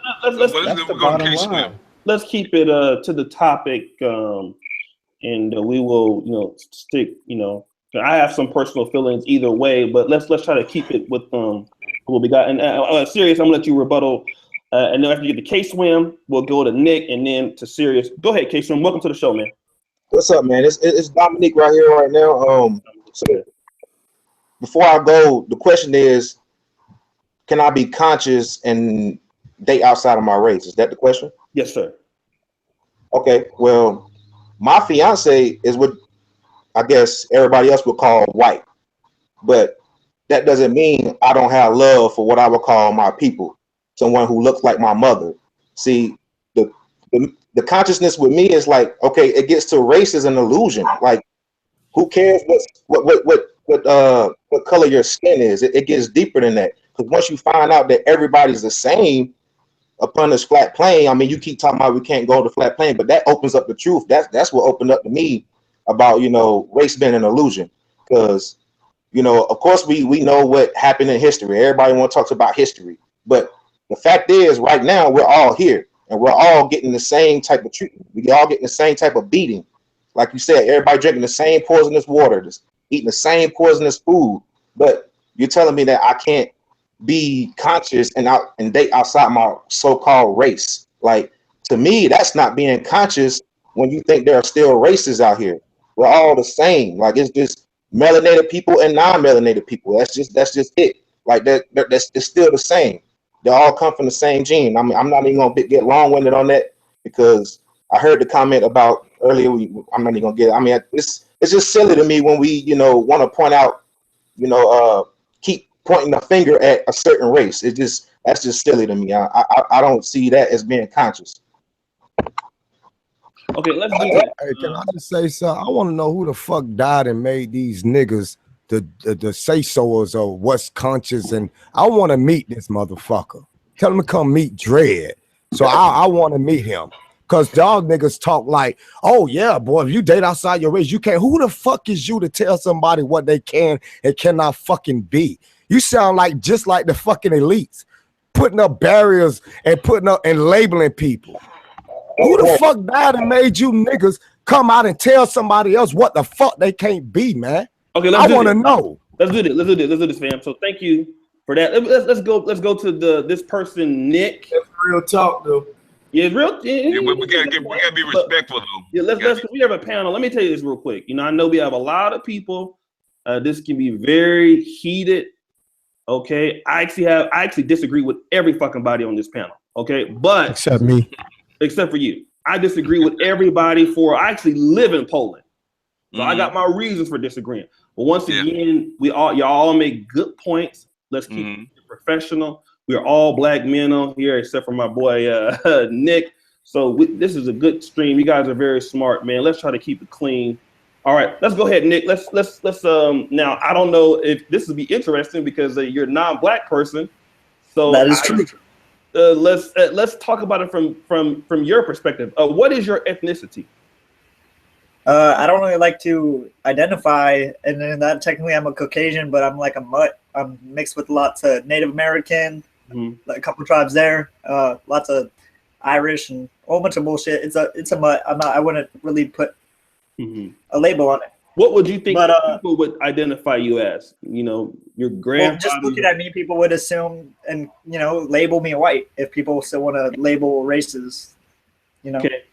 Let's keep it to the topic, and we will, stick. I have some personal feelings either way, but let's try to keep it with what we got. And Sirius, I'm gonna let you rebuttal, and then after you get to K-Swim, we'll go to Nick and then to Sirius. Go ahead, K-Swim. Welcome to the show, man. What's up, man? It's Dominique right here right now. So before I go, the question is, can I be conscious and date outside of my race? Is that the question? Yes, sir. Okay, well, my fiance is what I guess everybody else would call white, but that doesn't mean I don't have love for what I would call my people, someone who looks like my mother. See, the consciousness with me is like, okay, it gets to race is an illusion. Like, who cares what color your skin is? It gets deeper than that, because once you find out that everybody's the same upon this flat plane, I mean, you keep talking about we can't go to flat plane, but that opens up the truth. That's what opened up to me about, race being an illusion. Because, of course we know what happened in history. Everybody want to talk about history, but the fact is right now we're all here and we're all getting the same type of treatment. We all getting the same type of beating. Like you said, everybody drinking the same poisonous water, just eating the same poisonous food. But you're telling me that I can't be conscious and date outside my so-called race. Like, to me, that's not being conscious when you think there are still races out here. We're all the same. Like, it's just melanated people and non-melanated people. That's just it. Like, that's still the same. They all come from the same gene. I mean, I'm not even gonna get long-winded on that, because I heard the comment about earlier. I'm not even gonna get it. I mean, it's just silly to me when we want to point out, keep pointing the finger at a certain race. That's just silly to me. I don't see that as being conscious. Okay, let's do that. Hey, can I just say something? I want to know who the fuck died and made these niggas the say-soers of what's conscious, and I want to meet this motherfucker. Tell him to come meet Dread. So I want to meet him. Cause y'all niggas talk like, oh yeah, boy, if you date outside your race, you can't. Who the fuck is you to tell somebody what they can and cannot fucking be? You sound like just like the fucking elites, putting up barriers and putting up and labeling people. Who the fuck died and made you niggas come out and tell somebody else what the fuck they can't be, man? Okay, I want to know. Let's do this, fam. So thank you for that. Let's go to this person, Nick. That's real talk, though. Yeah, it's real. Yeah, we gotta be respectful though. Yeah, let's we have a panel. Let me tell you this real quick. You know, I know we have a lot of people. This can be very heated. Okay, I actually disagree with every fucking body on this panel. Okay, but Except me. Except for you, I disagree with everybody. I actually live in Poland, so I got my reasons for disagreeing. But once again, y'all all make good points. Let's keep it professional. We are all black men on here, except for my boy Nick. So this is a good stream. You guys are very smart, man. Let's try to keep it clean. All right, let's go ahead, Nick. Let's now. I don't know if this will be interesting because you're a non-black person. So that is true. Let's talk about it from your perspective. What is your ethnicity? I don't really like to identify, and then that technically I'm a Caucasian, but I'm like a mutt. I'm mixed with lots of Native American, like a couple tribes there, lots of Irish and a whole bunch of bullshit. It's a mutt. I wouldn't really put a label on it. What would you think people would identify you as? You know, your grandfather. Well, just looking at me, people would assume and label me white if people still want to label races. Okay.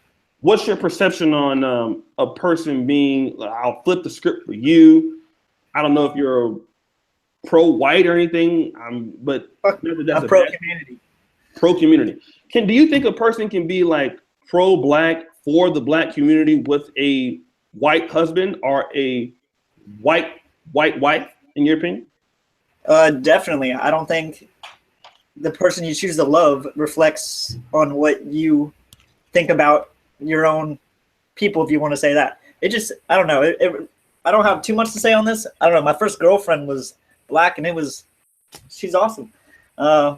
What's your perception on a person being? I'll flip the script for you. I don't know if you're pro-white or anything. But I'm pro-community. Pro-community. Do you think a person can be like pro-black for the black community with a white husband or a white wife, in your opinion? Definitely. I don't think the person you choose to love reflects on what you think about your own people, if you want to say that. I don't know. I don't have too much to say on this. I don't know. My first girlfriend was black, and she's awesome. The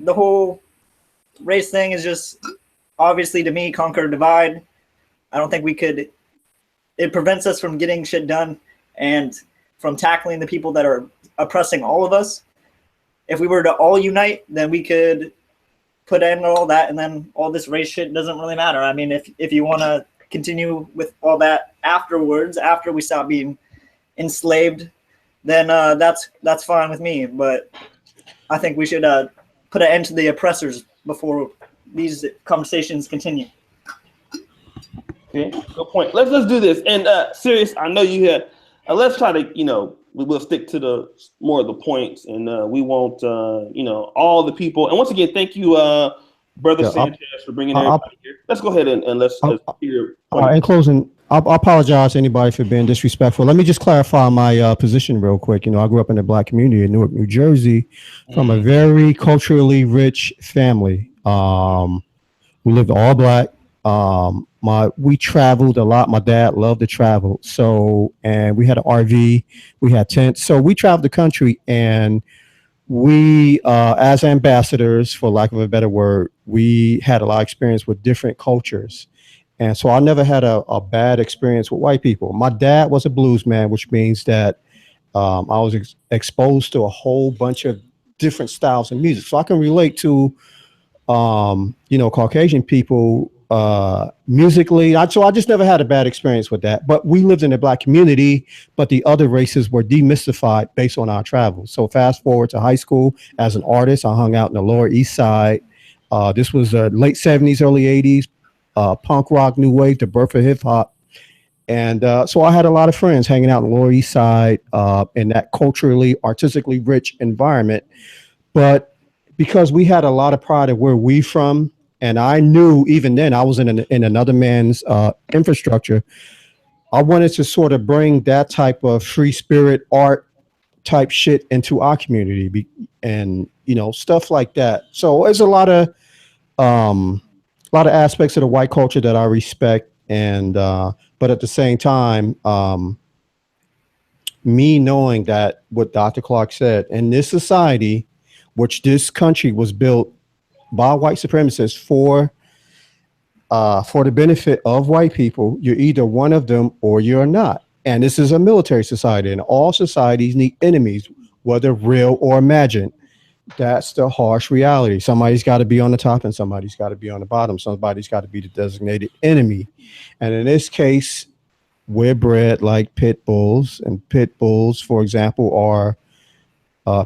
whole race thing is just obviously, to me, conquer or divide. I don't think we could. It prevents us from getting shit done and from tackling the people that are oppressing all of us. If we were to all unite, then we could put in all that, and then all this race shit doesn't really matter. I mean, if you want to continue with all that afterwards, after we stop being enslaved, then that's fine with me. But I think we should put an end to the oppressors before these conversations continue. Okay, good point. Let's do this. And Sirius, I know you had. Let's try to, we will stick to the more of the points, and we won't, all the people. And once again, thank you, Brother Sanchez, for bringing everybody here. Let's go ahead and let's hear. In closing, I apologize to anybody for being disrespectful. Let me just clarify my position real quick. I grew up in the black community in Newark, New Jersey, from a very culturally rich family. We lived all black. We traveled a lot. My dad loved to travel. And we had an RV, we had tents. So we traveled the country, and we, as ambassadors, for lack of a better word, we had a lot of experience with different cultures. And so I never had a bad experience with white people. My dad was a blues man, which means that I was exposed to a whole bunch of different styles of music. So I can relate to, Caucasian people musically. So I just never had a bad experience with that. But we lived in a black community, but the other races were demystified based on our travels. So fast forward to high school, as an artist, I hung out in the Lower East Side. This was late 70s, early 80s, punk rock, new wave, the birth of hip hop. And so I had a lot of friends hanging out in the Lower East Side in that culturally, artistically rich environment. But because we had a lot of pride of where we from, and I knew even then I was in another man's infrastructure, I wanted to sort of bring that type of free spirit art type shit into our community, and stuff like that. So there's a lot of aspects of the white culture that I respect, and but at the same time, me knowing that what Dr. Clark said, in this society, which this country was built by white supremacists for the benefit of white people, you're either one of them or you're not. And this is a military society, and all societies need enemies, whether real or imagined. That's the harsh reality. Somebody's got to be on the top and somebody's got to be on the bottom. Somebody's got to be the designated enemy. And in this case, we're bred like pit bulls, and pit bulls, for example, are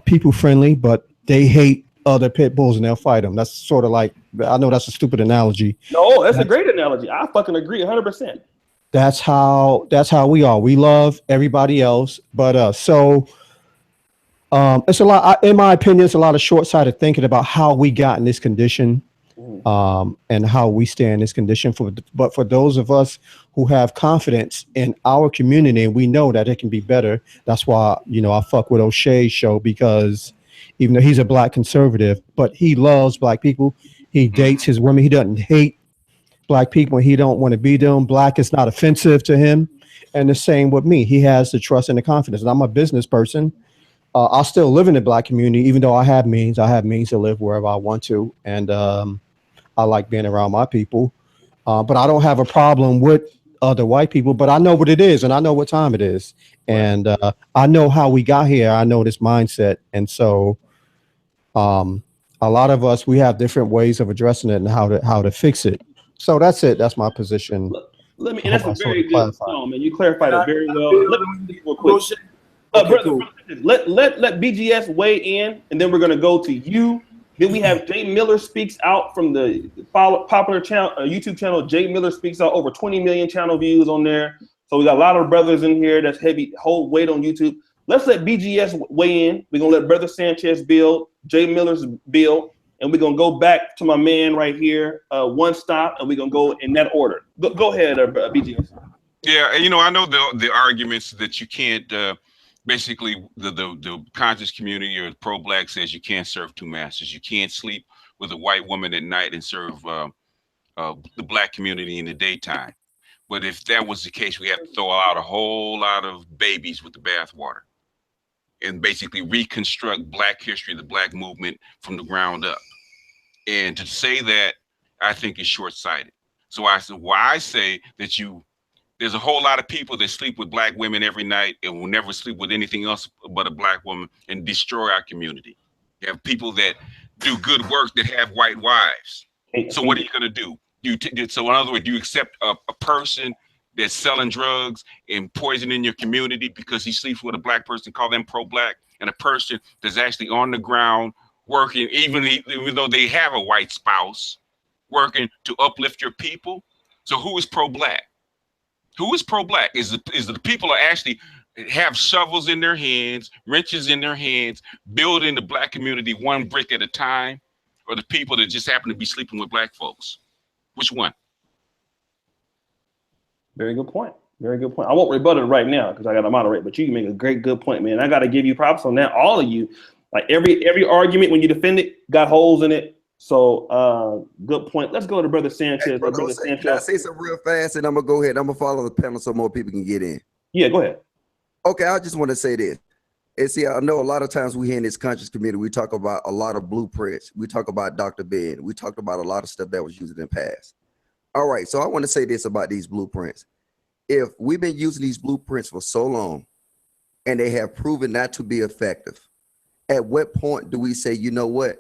people friendly, but they hate other pit bulls and they'll fight them. That's sort of like, I know that's a stupid analogy. No, that's a great analogy. I fucking agree 100%. That's how we are. We love everybody else but us. So it's a lot, in my opinion, it's a lot of short-sighted thinking about how we got in this condition, and how we stay in this condition. But for those of us who have confidence in our community, and we know that it can be better. That's why, I fuck with Oshay's show, because even though he's a black conservative, but he loves black people. He dates his women. He doesn't hate black people. He don't want to be them. Black is not offensive to him. And the same with me. He has the trust and the confidence. And I'm a business person. I still live in the black community, even though I have means to live wherever I want to. And I like being around my people. But I don't have a problem with other white people, but I know what it is and I know what time it is. And I know how we got here. I know this mindset. And so a lot of us, we have different ways of addressing it and how to fix it. So that's it. That's my position. Let me, and that's a very good man. You clarified it very well. Let me real quick. Brother, let BGS weigh in, and then we're gonna go to you. Then we have Jay Miller Speaks Out from the popular channel, YouTube channel. Jay Miller Speaks Out, over 20 million channel views on there. So we got a lot of brothers in here that's heavy, hold weight on YouTube. Let's let BGS weigh in. We're gonna let Brother Sanchez build, Jay Miller's build, and we're gonna go back to my man right here, one stop, and we're gonna go in that order. Go ahead, BGS. Yeah, I know the arguments that you can't. Basically, the conscious community or the pro-black says you can't serve two masters. You can't sleep with a white woman at night and serve the black community in the daytime. But if that was the case, we have to throw out a whole lot of babies with the bathwater and basically reconstruct black history, the black movement from the ground up. And to say that, I think is short-sighted. So I say that there's a whole lot of people that sleep with black women every night and will never sleep with anything else but a black woman and destroy our community. You have people that do good work that have white wives. So what are you going to do? So in other words, do you accept a person that's selling drugs and poisoning your community because he sleeps with a black person, call them pro-black, and a person that's actually on the ground working, even though they have a white spouse, working to uplift your people? So who is pro-black? Who is pro-black? Is the people that actually have shovels in their hands, wrenches in their hands, building the black community one brick at a time, or the people that just happen to be sleeping with black folks? Which one? Very good point. Very good point. I won't rebut it right now because I got to moderate, but you can make a good point, man. I got to give you props on that. All of you, like every argument when you defend it, got holes in it. So good point. Let's go to Brother Sanchez. Hey, Brother Sanchez. Can I say something real fast, and I'm gonna go ahead. I'm gonna follow the panel so more people can get in. Yeah, go ahead. Okay, I just want to say this. And see, I know a lot of times we hear in this conscious community, we talk about a lot of blueprints. We talk about Dr. Ben. We talked about a lot of stuff that was used in the past. All right, so I want to say this about these blueprints. If we've been using these blueprints for so long and they have proven not to be effective, at what point do we say, you know what?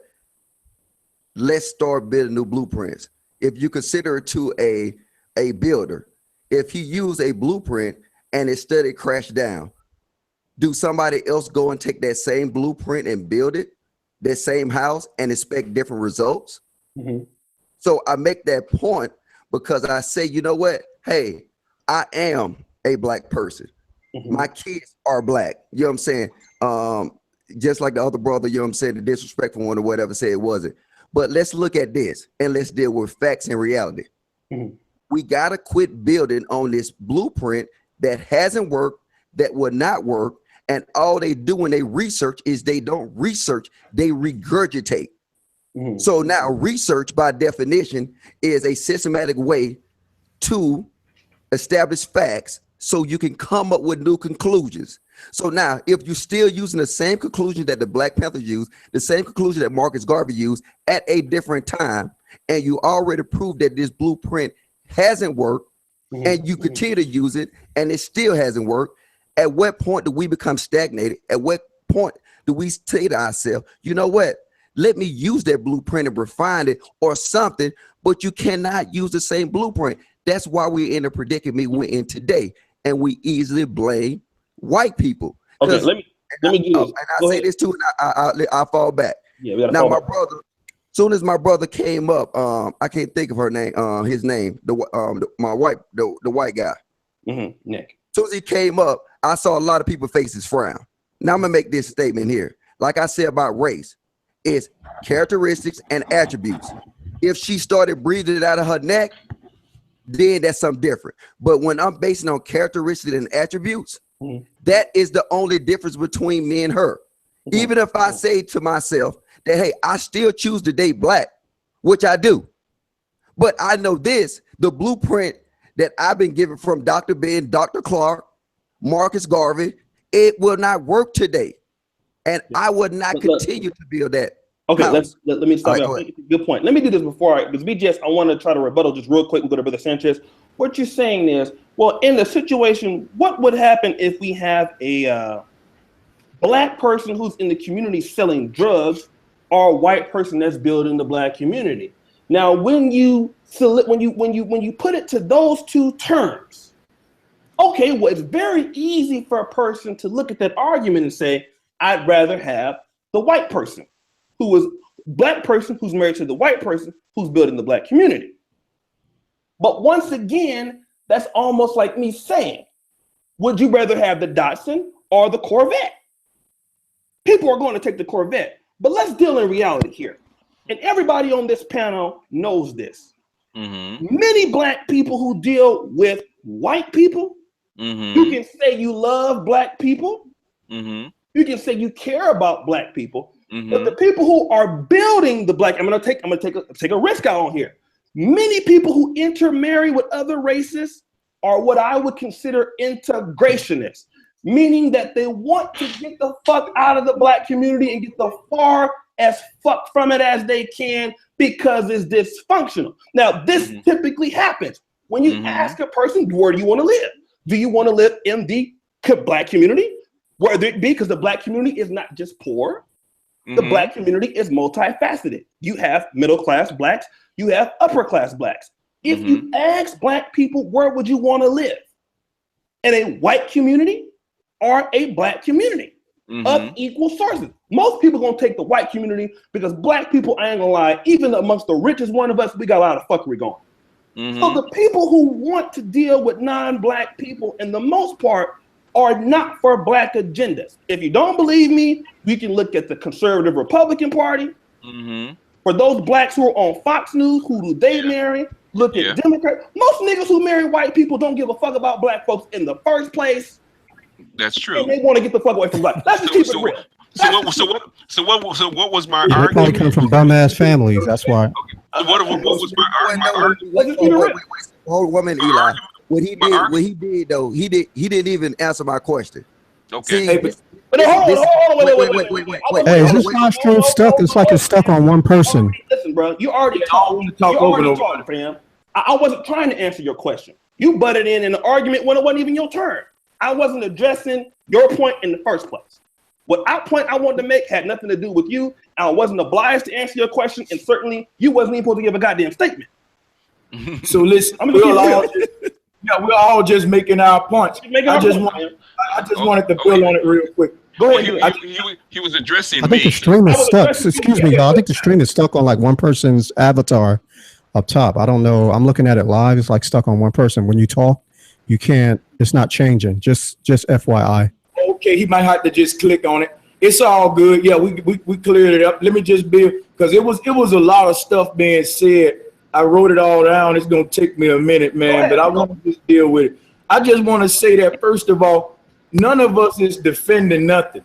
Let's start building new blueprints. If you consider it to a builder, if he used a blueprint and instead it crashed down, do somebody else go and take that same blueprint and build it, that same house, and expect different results? Mm-hmm. So I make that point because I say, you know what? Hey, I am a black person. Mm-hmm. My kids are black. You know what I'm saying? Just like the other brother, you know what I'm saying, the disrespectful one or whatever said it wasn't. But let's look at this and let's deal with facts and reality. Mm-hmm. We got to quit building on this blueprint that hasn't worked, that will not work. And all they do when they research is they don't research, they regurgitate. Mm-hmm. So now research by definition is a systematic way to establish facts so you can come up with new conclusions. So now, if you're still using the same conclusion that the Black Panthers used, the same conclusion that Marcus Garvey used at a different time, and you already proved that this blueprint hasn't worked, and you continue to use it, and it still hasn't worked, at what point do we become stagnated? At what point do we say to ourselves, you know what? Let me use that blueprint and refine it or something, but you cannot use the same blueprint. That's why we're in the predicament we're in today, and we easily blame white people. Okay, let me do this. And I say this too, and I fall back. Yeah, we gotta now fall my back. brother, soon as my brother came up, I can't think of his name, the white guy. Nick. Soon as he came up, I saw a lot of people faces frown. Now I'm gonna make this statement here. Like I said about race, it's characteristics and attributes. If she started breathing it out of her neck, then that's something different. But when I'm basing on characteristics and attributes, that is the only difference between me and her. Even if I say to myself that, hey, I still choose to date black, which I do. But I know this, the blueprint that I've been given from Dr. Ben, Dr. Clark, Marcus Garvey, it will not work today. And I would not continue to build that. Okay, let me stop. Good point. Let me do this before because BGS, I want to try to rebuttal just real quick and go to Brother Sanchez. What you're saying is, well, in the situation, what would happen if we have a black person who's in the community selling drugs or a white person that's building the black community? Now, when you put it to those two terms, okay, well, it's very easy for a person to look at that argument and say, I'd rather have the white person who is black person who's married to the white person who's building the black community. But once again, that's almost like me saying, would you rather have the Datsun or the Corvette? People are going to take the Corvette, but let's deal in reality here. And everybody on this panel knows this. Many black people who deal with white people, you can say you love black people. You can say you care about black people. But the people who are building the black, I'm gonna take a risk out on here. Many people who intermarry with other races are what I would consider integrationists, meaning that they want to get the fuck out of the black community and get the far as fuck from it as they can because it's dysfunctional. Now, this typically happens when you ask a person, where do you want to live? Do you want to live in the black community? Whether it be because the black community is not just poor, the black community is multifaceted. You have middle-class blacks, you have upper-class blacks. If you ask black people, where would you want to live? In a white community or a black community of equal sources? Most people gonna take the white community because black people, I ain't gonna lie, even amongst the richest one of us, we got a lot of fuckery going. So the people who want to deal with non-black people, in the most part, are not for black agendas. If you don't believe me, we can look at the conservative Republican Party. For those blacks who are on Fox News, who do they marry? Look at Democrats. Most niggas who marry white people don't give a fuck about black folks in the first place. That's true. And they want to get the fuck away from black. Let's just keep it real. So what was my They argument? probably come from bum ass families. That's why. What was my argument? Let's just keep it real. Hold 1 minute, Eli. What he did though, he didn't even answer my question. Okay. See, But hold on, wait. Hey, is this live stream stuck? It's like it's stuck on one person. Listen, bro, you already talked. Fam. I wasn't trying to answer your question. You butted in the argument when it wasn't even your turn. I wasn't addressing your point in the first place. What point I wanted to make had nothing to do with you. I wasn't obliged to answer your question, and certainly you wasn't even supposed to give a goddamn statement. So listen, we're all just making our points. I just wanted to build on it real quick. Go ahead. He was addressing I think the stream is stuck. Excuse me, y'all. I think the stream is stuck on like one person's avatar up top. I don't know. I'm looking at it live. It's like stuck on one person. When you talk, you can't. It's not changing. Just FYI. Okay, he might have to just click on it. It's all good. Yeah, we cleared it up. Let me just because it was a lot of stuff being said. I wrote it all down. It's gonna take me a minute, man, but I want to just deal with it. I just want to say that first of all, none of us is defending nothing.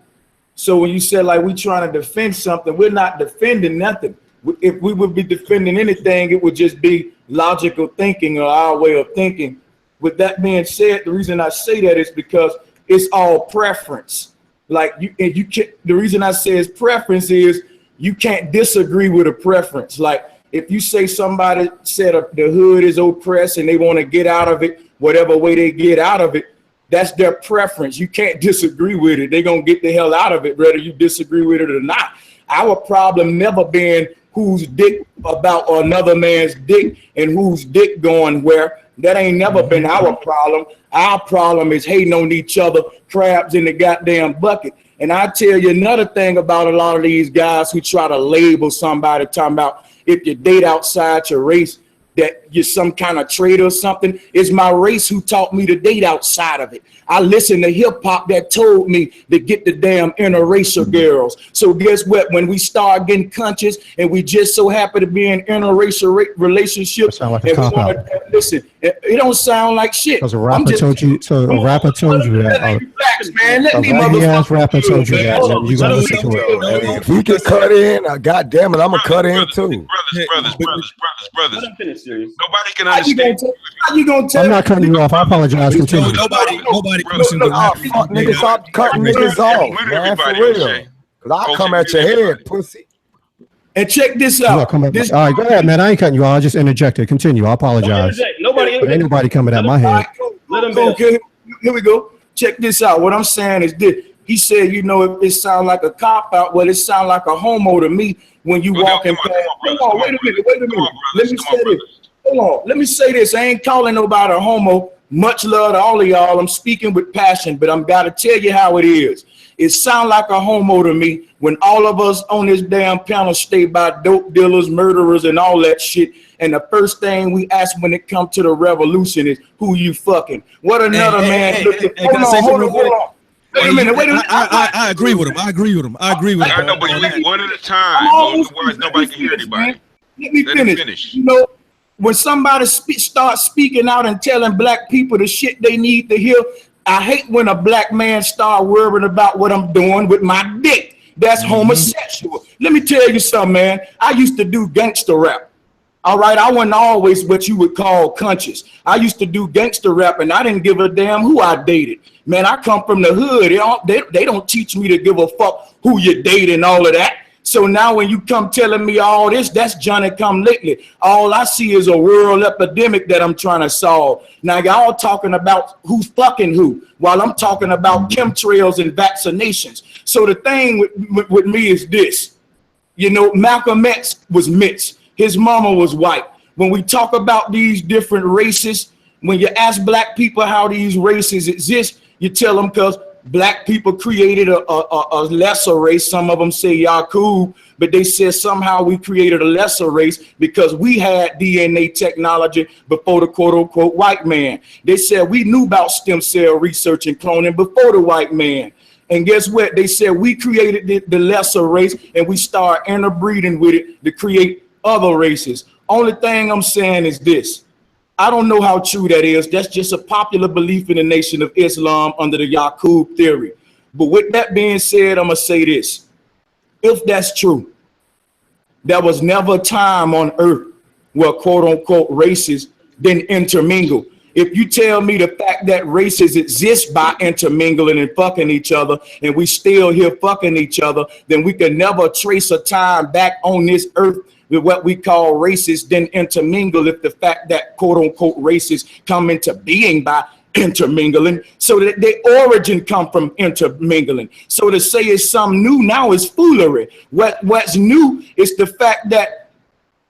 So when you say like we trying to defend something, we're not defending nothing. If we would be defending anything, it would just be logical thinking or our way of thinking. With that being said, the reason I say that is because it's all preference. Like you can't, the reason I say it's preference is you can't disagree with a preference. Like if you say somebody said the hood is oppressed and they want to get out of it, whatever way they get out of it, that's their preference. You can't disagree with it. They're going to get the hell out of it, whether you disagree with it or not. Our problem never been whose dick about another man's dick and whose dick going where. That ain't never been our problem. Our problem is hating on each other, crabs in the goddamn bucket. And I tell you another thing about a lot of these guys who try to label somebody, talking about if you date outside your race, that you're some kind of traitor or something. It's my race who taught me to date outside of it. I listened to hip hop that told me to get the damn interracial girls. So guess what? When we start getting conscious and we just so happen to be in interracial relationships, like a listen, it don't sound like shit. Because a rapper told you. So a rapper told you that. Man, let me motherfucker. Rapper told you that. You gotta listen to it. If you can cut in, God damn it, I'm gonna cut in too. Brothers. Nobody can understand. How you gonna tell? I'm not cutting you off. I apologize. Continue. Nobody can listen to fuck niggas. Stop cutting niggas off, man, for real. Cause I'll come at your head, pussy. And check this out. All right, go ahead, man. I ain't cutting you off. I just interjected. Continue. I apologize. Ain't nobody coming at my head. Okay, here we go. Check this out. What I'm saying is this. He said, you know, if it sounds like a cop out, well, it sounds like a homo to me when you walking past. Hold on, wait a minute. Let me say this. Hold on. Let me say this. I ain't calling nobody a homo. Much love to all of y'all. I'm speaking with passion, but I'm got to tell you how it is. It sounds like a homo to me when all of us on this damn panel stay by dope dealers, murderers, and all that shit. And the first thing we ask when it comes to the revolution is, who you fucking? What another man looking? Hold on. Wait a minute. I agree with him. I know, but you leave one at a time. Otherwise, nobody can hear anybody. Let me finish. You know, when somebody starts speaking out and telling black people the shit they need to hear, I hate when a black man start worrying about what I'm doing with my dick. That's homosexual. Let me tell you something, man. I used to do gangster rap. All right, I wasn't always what you would call conscious. I used to do gangster rap, and I didn't give a damn who I dated. Man, I come from the hood. They don't teach me to give a fuck who you date and all of that. So now when you come telling me all this, that's Johnny come lately. All I see is a world epidemic that I'm trying to solve. Now y'all talking about who's fucking who, while I'm talking about chemtrails and vaccinations. So the thing with me is this. You know, Malcolm X was mixed. His mama was white. When we talk about these different races, when you ask black people how these races exist, you tell them because black people created a lesser race. Some of them say Yakub, but they said somehow we created a lesser race because we had DNA technology before the quote unquote white man. They said we knew about stem cell research and cloning before the white man. And guess what? They said we created the lesser race and we start interbreeding with it to create other races. Only thing I'm saying is this. I don't know how true that is. That's just a popular belief in the Nation of Islam under the Yakub theory. But with that being said, I'm going to say this. If that's true, there was never a time on earth where quote unquote races didn't intermingle. If you tell me the fact that races exist by intermingling and fucking each other, and we still here fucking each other, then we can never trace a time back on this earth with what we call races then intermingle if the fact that quote unquote races come into being by intermingling, so that their origin come from intermingling. So to say it's something new now is foolery. What's new is the fact that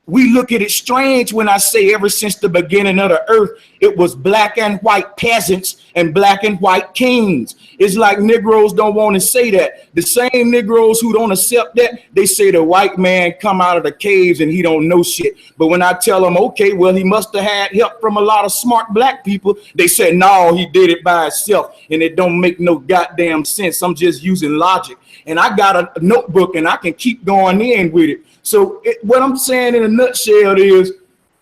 we look at it strange when I say ever since the beginning of the earth, it was black and white peasants and black and white kings. It's like Negroes don't want to say that. The same Negroes who don't accept that, they say the white man come out of the caves and he don't know shit. But when I tell them, okay, well, he must have had help from a lot of smart black people, they say, no, he did it by himself. And it don't make no goddamn sense. I'm just using logic. And I got a notebook and I can keep going in with it. So what I'm saying in a nutshell is,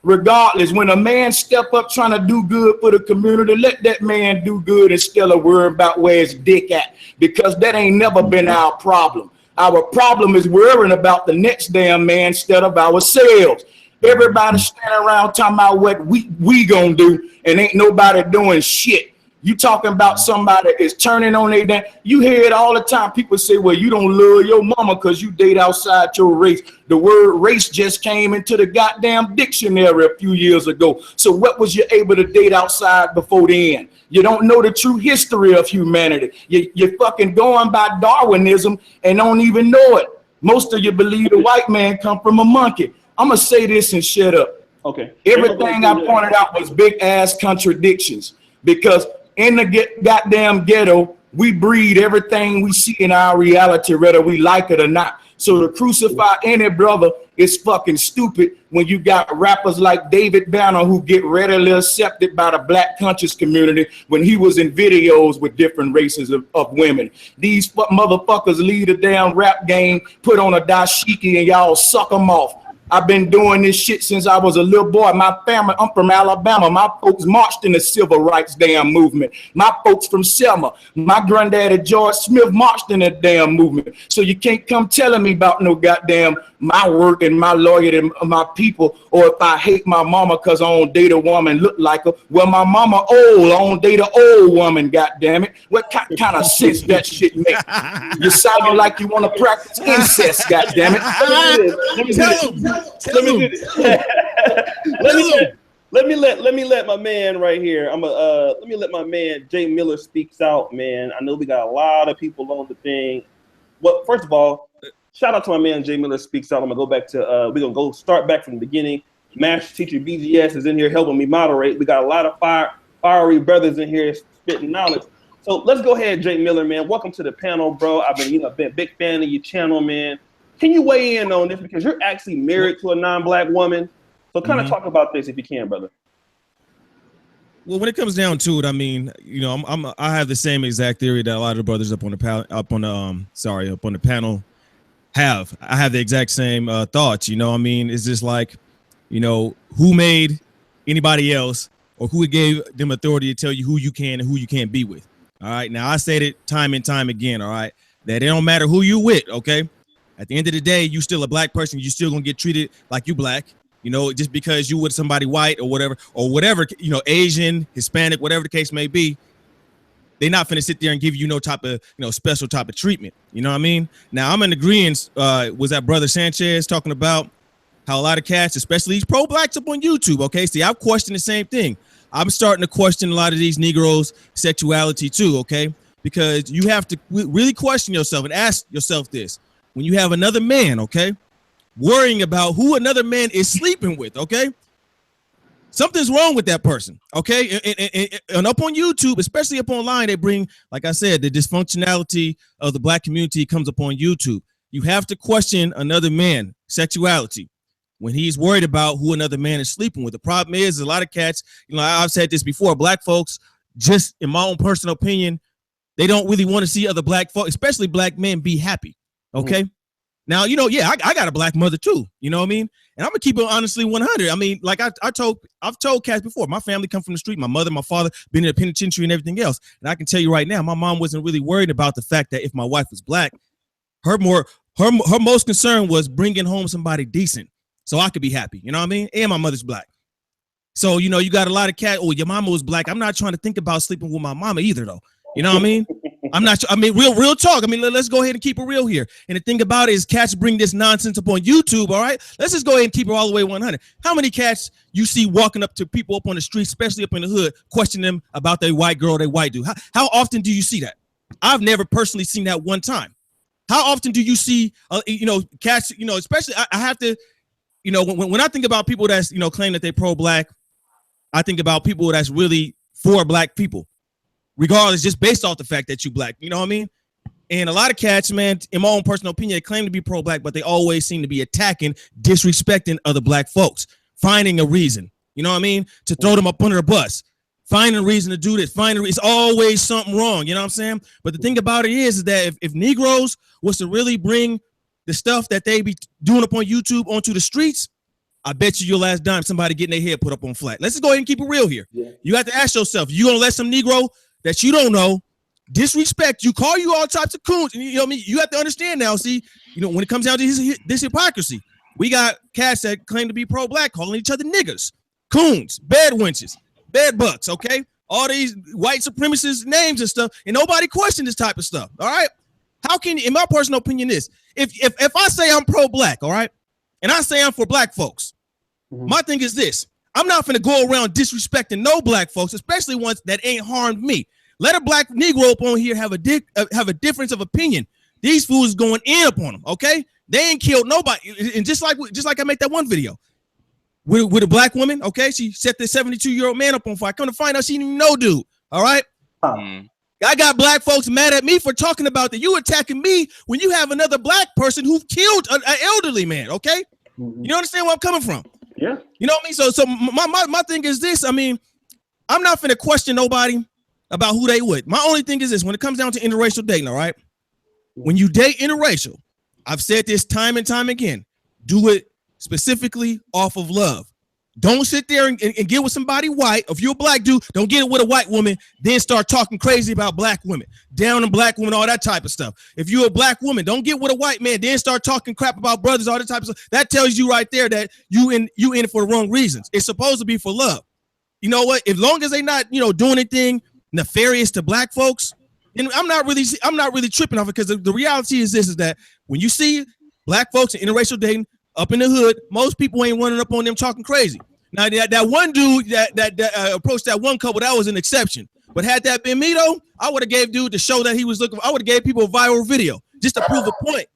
regardless, when a man step up trying to do good for the community, let that man do good instead of worry about where his dick at, because that ain't never been our problem. Our problem is worrying about the next damn man instead of ourselves. Everybody standing around talking about what we gonna do, and ain't nobody doing shit. You talking about somebody is turning on their damn. You hear it all the time. People say, well, you don't love your mama because you date outside your race. The word race just came into the goddamn dictionary a few years ago. So what was you able to date outside before then? You don't know the true history of humanity. You're fucking going by Darwinism and don't even know it. Most of you believe the white man come from a monkey. I'm going to say this and shut up. Okay. Everything I pointed out was big ass contradictions, because in the goddamn ghetto, we breed everything we see in our reality, whether we like it or not. So to crucify any brother is fucking stupid when you got rappers like David Banner who get readily accepted by the black conscious community when he was in videos with different races of women. These motherfuckers lead a damn rap game, put on a dashiki, and y'all suck them off. I've been doing this shit since I was a little boy. My family, I'm from Alabama. My folks marched in the civil rights damn movement. My folks from Selma. My granddaddy George Smith marched in that damn movement. So you can't come telling me about no goddamn my work and my loyalty and my people, or if I hate my mama because I don't date a woman look like her. Well, my mama old, I don't date an old woman, goddamn it. What kind of sense that shit make? You sound like you want to practice incest, goddamn it. Let me let my man right here. Let me let my man Jay Miller speaks out, man. I know we got a lot of people on the thing. Well, first of all, shout out to my man Jay Miller speaks out. I'm gonna go back to we're gonna go start back from the beginning. Master Teacher BGS is in here helping me moderate. We got a lot of fiery brothers in here spitting knowledge. So let's go ahead, Jay Miller, man. Welcome to the panel, bro. I've been a big fan of your channel, man. Can you weigh in on this, because you're actually married to a non-black woman? So kind of talk about this if you can, brother. Well, when it comes down to it, I mean, you know, I have the same exact theory that a lot of the brothers up on the panel have. I have the exact same thoughts. You know, I mean, it's just like, you know, who made anybody else, or who gave them authority to tell you who you can and who you can't be with. All right. Now, I said it time and time again. All right, that it don't matter who you with. OK. At the end of the day, you still a black person. You still gonna get treated like you black, you know, just because you with somebody white or whatever, you know, Asian, Hispanic, whatever the case may be. They're not finna sit there and give you no type of, you know, special type of treatment. You know what I mean? Now, I'm in agreement. Was that Brother Sanchez talking about how a lot of cats, especially these pro-blacks up on YouTube? Okay, see, I've questioned the same thing. I'm starting to question a lot of these Negroes' sexuality too. Okay, because you have to really question yourself and ask yourself this. When you have another man, okay, worrying about who another man is sleeping with, okay, something's wrong with that person, okay? And up on YouTube, especially up online, they bring, like I said, the dysfunctionality of the black community comes up on YouTube. You have to question another man's sexuality when he's worried about who another man is sleeping with. The problem is a lot of cats, you know, I've said this before, black folks, just in my own personal opinion, they don't really want to see other black folks, especially black men, be happy. Okay. Now, you know, yeah, I got a black mother too. You know what I mean? And I'm gonna keep it honestly 100. I mean, like I've told cats before, my family come from the street. My mother, my father been in the penitentiary and everything else. And I can tell you right now, my mom wasn't really worried about the fact that if my wife was black, her most concern was bringing home somebody decent so I could be happy. You know what I mean? And my mother's black. So, you know, you got a lot of cats. Oh, your mama was black. I'm not trying to think about sleeping with my mama either, though. You know what I mean? I'm not. I mean, real talk. I mean, let's go ahead and keep it real here. And the thing about it is, cats bring this nonsense up on YouTube. All right, let's just go ahead and keep it all the way 100. How many cats you see walking up to people up on the street, especially up in the hood, question them about their white girl, their white dude? How often do you see that? I've never personally seen that one time. How often do you see, you know, cats? You know, especially I have to, you know, when I think about people that's, you know, claim that they're pro-black, I think about people that's really for black people. Regardless, just based off the fact that you black, you know what I mean? And a lot of cats, man, in my own personal opinion, they claim to be pro-black, but they always seem to be attacking, disrespecting other black folks, finding a reason, you know what I mean, to throw them up under the bus, finding a reason to do this, it's always something wrong, you know what I'm saying? But the thing about it is that if Negroes was to really bring the stuff that they be doing up on YouTube onto the streets, I bet you your last dime somebody getting their head put up on flat. Let's just go ahead and keep it real here. Yeah. You have to ask yourself, you gonna let some Negro that you don't know disrespect you, call you all types of coons, and you know what I mean? You have to understand now, see, you know, when it comes down to this hypocrisy, we got cats that claim to be pro-black calling each other niggas, coons, bed wenches, bed bucks, okay? all these white supremacist names and stuff, and nobody questioned this type of stuff. All right. How can, in my personal opinion, if I say I'm pro-black, all right, and I say I'm for black folks, my thing is this: I'm not gonna go around disrespecting no black folks, especially ones that ain't harmed me. Let a black Negro up on here have a difference of opinion. These fools going in upon them, okay? They ain't killed nobody, and just like I make that one video with a black woman, okay? She set the 72-year-old man up on fire. Come to find out, she didn't even know dude. All right. I got black folks mad at me for talking about that. You attacking me when you have another black person who killed an elderly man. Okay, you understand where I'm coming from? Yeah. You know what I mean? So my thing is this. I mean, I'm not finna question nobody about who they with. My only thing is this: when it comes down to interracial dating, all right, when you date interracial, I've said this time and time again, do it specifically off of love. Don't sit there and get with somebody white. If you're a black dude, don't get it with a white woman, then start talking crazy about black women, down on black women, all that type of stuff. If you're a black woman, don't get with a white man, then start talking crap about brothers, all that type of stuff. That tells you right there that you in it for the wrong reasons. It's supposed to be for love. You know what? As long as they not, doing anything nefarious to black folks, and I'm not really tripping off it, because the reality is this: is that when you see black folks in interracial dating up in the hood, most people ain't running up on them talking crazy. Now that one dude that approached that one couple, that was an exception. But had that been me though, I would have gave dude to show that he was looking. I would have gave people a viral video just to prove a point.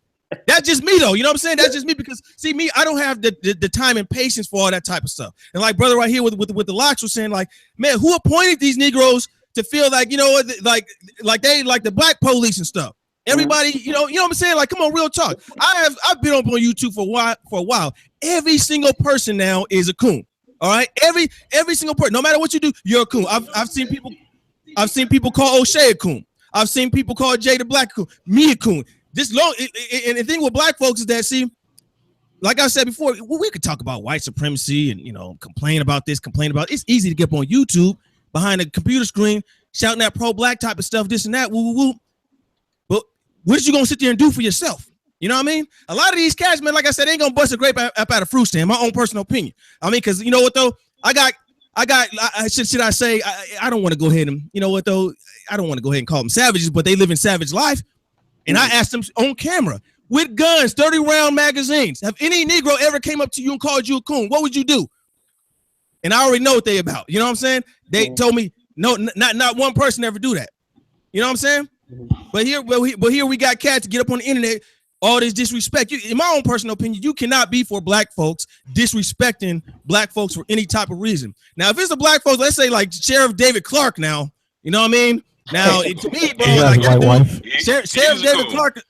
That's just me though. You know what I'm saying? That's just me, because see me, I don't have the time and patience for all that type of stuff. And like brother right here with the locks was saying, like, man, who appointed these Negroes to feel like, like they like the black police and stuff? Everybody, you know what I'm saying? Like, come on, real talk. I've been up on YouTube for a while. Every single person now is a coon. All right, every single person, no matter what you do, you're a coon. I've seen people call Oshay a coon. I've seen people call Jay the Black a coon, me a coon. And the thing with black folks is that, see, like I said before, we could talk about white supremacy and complain about this, complain about it. It's easy to get up on YouTube behind a computer screen shouting that pro-black type of stuff, this and that, woo woo woo. But what is you gonna sit there and do for yourself? You know what I mean? A lot of these cats, man, like I said, ain't gonna bust a grape up out of fruit stand. My own personal opinion. I mean, because you know what though, should I say? I don't want to go ahead and I don't want to go ahead and call them savages, but they live in savage life. And I asked them on camera with guns, 30-round magazines. Have any Negro ever came up to you and called you a coon? What would you do? And I already know what they about. You know what I'm saying? They told me no, not one person ever do that. You know what I'm saying? But here we got cats to get up on the internet. All this disrespect. In my own personal opinion, you cannot be for black folks disrespecting black folks for any type of reason. Now, if it's a black folks, let's say like Sheriff David Clark now, you know what I mean? Now, to me, bro, Sheriff David Clark,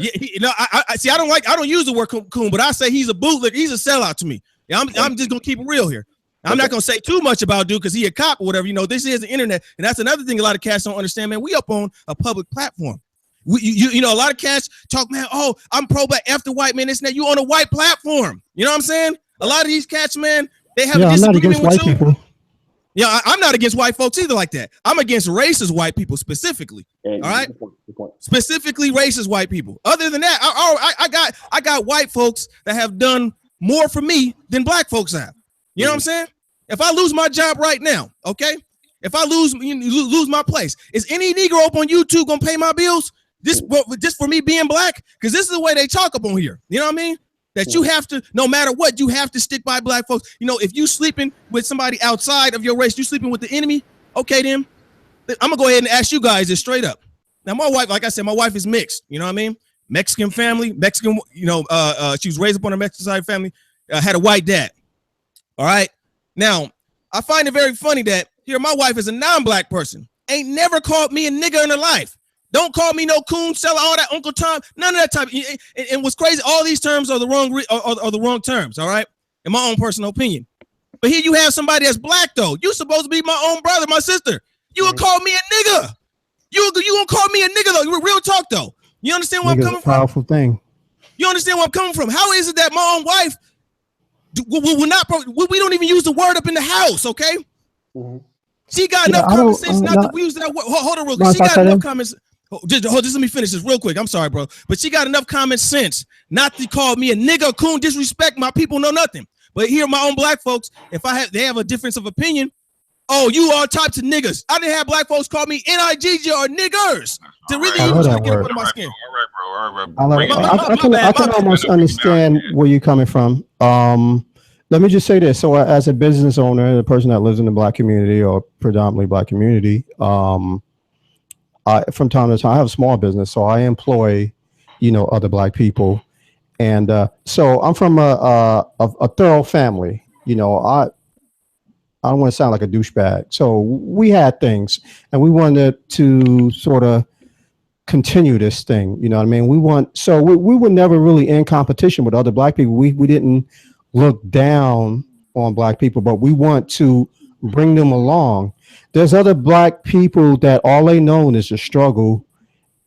I see, I don't use the word coon, but I say he's a bootlicker. He's a sellout to me. Yeah, I'm just going to keep it real here. I'm not going to say too much about dude because he a cop or whatever. This is the internet. And that's another thing a lot of cats don't understand, man. We up on a public platform. A lot of cats talk, man, oh, I'm pro-black after white, man, this and that. You on a white platform. You know what I'm saying? A lot of these cats, man, they have a disagreement with you. People. Yeah, I'm not against white folks either like that. I'm against racist white people specifically. All right? Specifically racist white people. Other than that, I got white folks that have done more for me than black folks have. You know what I'm saying? If I lose my job right now, okay? If I lose my place, is any Negro up on YouTube gonna pay my bills? Just for me being black? Because this is the way they talk up on here. You know what I mean? That you have to, no matter what, you have to stick by black folks. If you sleeping with somebody outside of your race, you sleeping with the enemy, okay then. I'm gonna go ahead and ask you guys this straight up. Now, my wife, like I said, my wife is mixed. You know what I mean? Mexican family, Mexican, she was raised up on a Mexican side family, had a white dad. All right. Now, I find it very funny that here my wife is a non-black person. Ain't never called me a nigga in her life. Don't call me no coon, seller, all that, Uncle Tom, none of that type. And what's crazy, all these terms are the wrong terms, all right? In my own personal opinion. But here you have somebody that's black, though. You supposed to be my own brother, my sister. You would call me a nigga. You gonna call me a nigga, though. Real talk, though. You understand where I'm coming from? Powerful thing. You understand where I'm coming from? How is it that my own wife, we don't even use the word up in the house, okay? Mm-hmm. She got enough common sense not to use that word. Hold on real quick. She got enough common sense. Just let me finish this real quick. I'm sorry, bro. But she got enough common sense not to call me a nigga, coon, disrespect my people, know nothing. But here, my own black folks, if they have a difference of opinion, oh, you all types of niggas. I didn't have black folks call me NIGG or niggers to really I know that get word. under my skin. All right, bro. I can almost understand where you're coming from. Let me just say this. So as a business owner, the person that lives in the black community or predominantly black community, from time to time, I have a small business, so I employ, other black people. And so I'm from a thorough family. I don't want to sound like a douchebag. So we had things, and we wanted to sort of continue this thing. You know what I mean? We were never really in competition with other black people. We didn't look down on black people, but we want to bring them along. There's other black people that all they know is the struggle,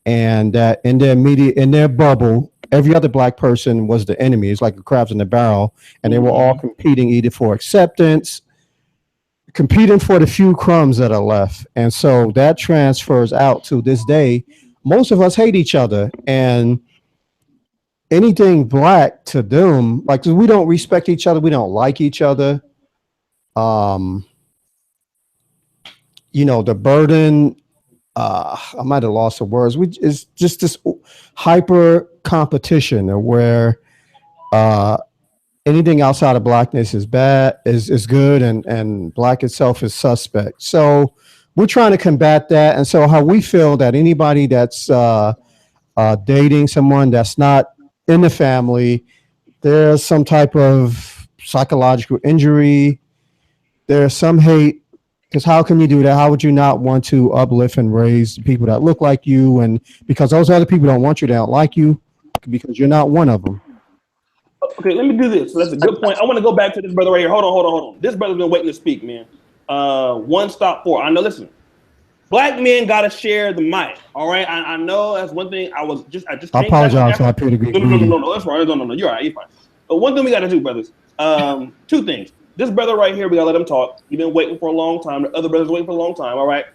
and that in their bubble, every other black person was the enemy. It's like the crabs in the barrel, and they were all competing either for acceptance, competing for the few crumbs that are left. And so that transfers out to this day. Most of us hate each other, and anything black to them, like, we don't respect each other. We don't like each other. The burden, I might have lost the words. It's just this hyper competition where anything outside of blackness is bad, is good, and black itself is suspect. So we're trying to combat that. And so how we feel that anybody that's dating someone that's not in the family, there's some type of psychological injury, there's some hate, because how can you do that? How would you not want to uplift and raise people that look like you? And because those other people don't want you, they don't like you, because you're not one of them. Okay, let me do this. So that's a good point. I want to go back to this brother right here. Hold on. This brother's been waiting to speak, man. 1 stop 4. I know, listen. Black men gotta share the mic. All right. I know that's one thing. I just I apologize for my pedigree. No, that's right. No, you're all right. You're fine. But one thing we gotta do, brothers. 2 things. This brother right here, we gotta let him talk. He's been waiting for a long time. The other brothers waiting for a long time. All right.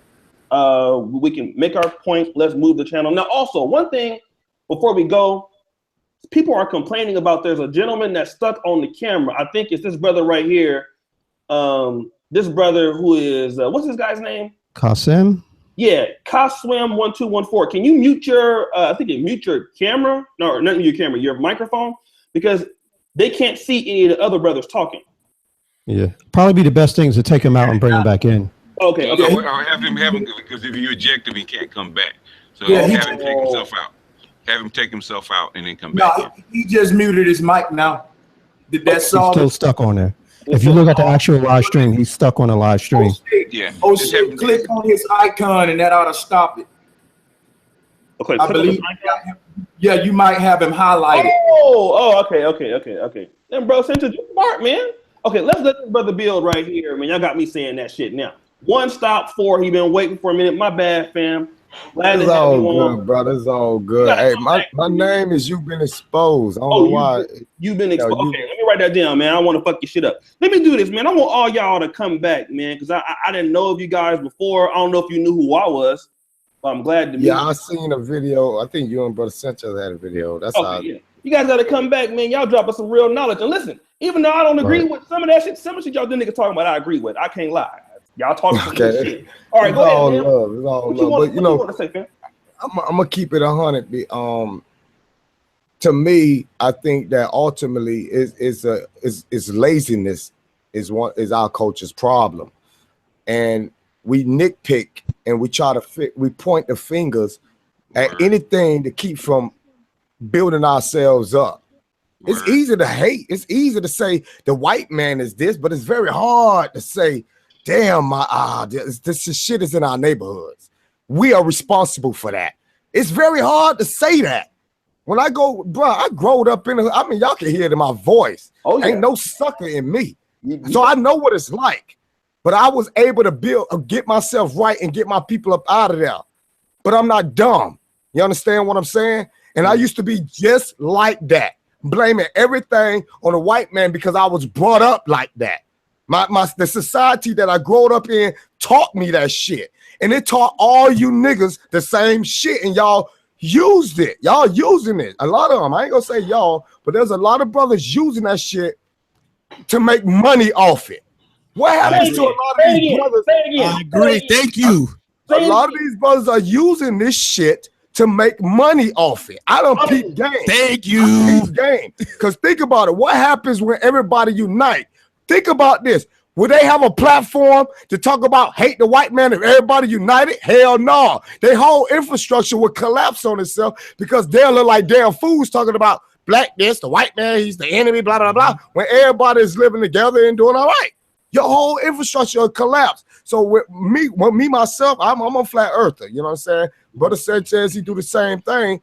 We can make our point. Let's move the channel. Now, also, one thing before we go, people are complaining about there's a gentleman that's stuck on the camera. I think it's this brother right here. This brother who is what's this guy's name? Qasim? Yeah, Kaswim1214. Can you mute your mute your camera? No, not your camera, your microphone, because they can't see any of the other brothers talking. Yeah, probably be the best thing is to take him out and bring him back in. Okay. I'll have him because if you eject him, he can't come back. So have him take himself out. Have him take himself out and then come back. No, he just muted his mic now. He's still stuck on there. If you look at the actual live stream, he's stuck on the live stream. Oshay, click on his icon and that ought to stop it. Okay, I believe. Yeah, you might have him highlighted. Okay. Then, bro, Sanchez, you smart, man. Okay, let's let this brother build right here. Man, y'all got me saying that shit now. 1 stop 4. He been waiting for a minute. My bad, fam. Glad it's all good, brother. It's all good. Hey, my name is You've Been Exposed. I don't know why. You've been exposed. Okay, let me write that down, man. I want to fuck your shit up. Let me do this, man. I want all y'all to come back, man, because I didn't know of you guys before. I don't know if you knew who I was, but I'm glad to meet you. Yeah, I seen a video. I think you and Brother Sanchez had a video. That's yeah. You guys got to come back, man. Y'all drop us some real knowledge. And listen, even though I don't agree with some of that shit, some of the shit y'all niggas talking about, I agree with. I can't lie. Y'all talking some good shit. All right, go ahead, man. Love. It's all love. But you know, what you want to say, fam? I'm gonna keep it 100. To me, I think that ultimately is laziness is our culture's problem, and we nitpick and we try to we point the fingers at anything to keep from building ourselves up. It's easy to hate. It's easy to say the white man is this, but it's very hard to say, damn, this shit is in our neighborhoods. We are responsible for that. It's very hard to say that. When I go, bro, I growed up in y'all can hear it in my voice. Oh, yeah. Ain't no sucker in me. So I know what it's like. But I was able to get myself right and get my people up out of there. But I'm not dumb. You understand what I'm saying? And I used to be just like that, blaming everything on the white man because I was brought up like that. The society that I grew up in taught me that shit. And it taught all you niggas the same shit, and y'all used it. Y'all using it. A lot of them, I ain't gonna say y'all, but there's a lot of brothers using that shit to make money off it. What happens to a lot of these brothers? I agree. Thank you. A lot of these brothers are using this shit to make money off it. I don't peep game. Thank you. Game. Because think about it. What happens when everybody unite? Think about this. Would they have a platform to talk about hate the white man if everybody united? Hell no. Their whole infrastructure would collapse on itself because they'll look like damn fools talking about black this, the white man, he's the enemy, blah, blah, blah, when everybody is living together and doing all right. Your whole infrastructure will collapse. So with me myself, I'm a flat earther. You know what I'm saying? Brother Sanchez, he do the same thing.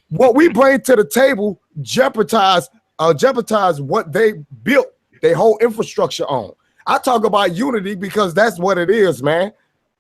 What we bring to the table jeopardize what they built their whole infrastructure on. I talk about unity because that's what it is, man.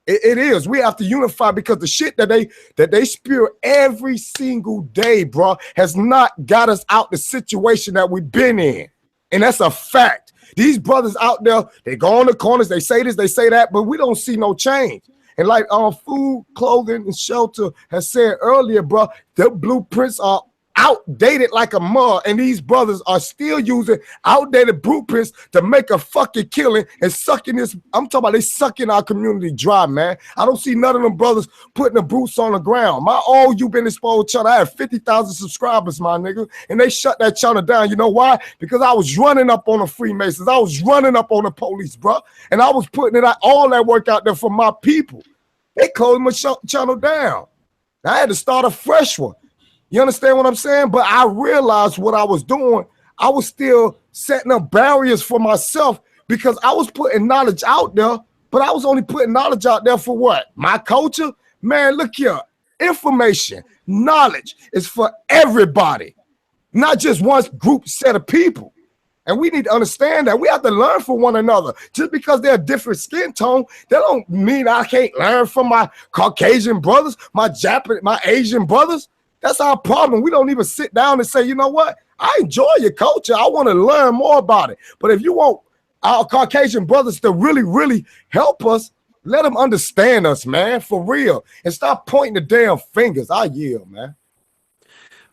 It is. We have to unify because the shit that they spew every single day, bro, has not got us out the situation that we've been in. And that's a fact. These brothers out there, they go on the corners, they say this, they say that, but we don't see no change. And like food, clothing, and shelter has said earlier, bro, the blueprints are outdated like a mud, and these brothers are still using outdated blueprints to make a fucking killing and sucking this. I'm talking about they sucking our community dry, man. I don't see none of them brothers putting the boots on the ground. My You've Been Exposed channel, I had 50,000 subscribers, my nigga, and they shut that channel down. You know why? Because I was running up on the Freemasons. I was running up on the police, bro, and I was putting it out, all that work out there for my people. They closed my channel down. I had to start a fresh one. You understand what I'm saying? But I realized what I was doing. I was still setting up barriers for myself because I was putting knowledge out there, but I was only putting knowledge out there for what? My culture? Man, look here. Information, knowledge is for everybody, not just one group set of people. And we need to understand that we have to learn from one another. Just because they're a different skin tone, that don't mean I can't learn from my Caucasian brothers, my Japanese, my Asian brothers. That's our problem. We don't even sit down and say, you know what? I enjoy your culture. I want to learn more about it. But if you want our Caucasian brothers to really, really help us, let them understand us, man, for real. And stop pointing the damn fingers. I yield, man.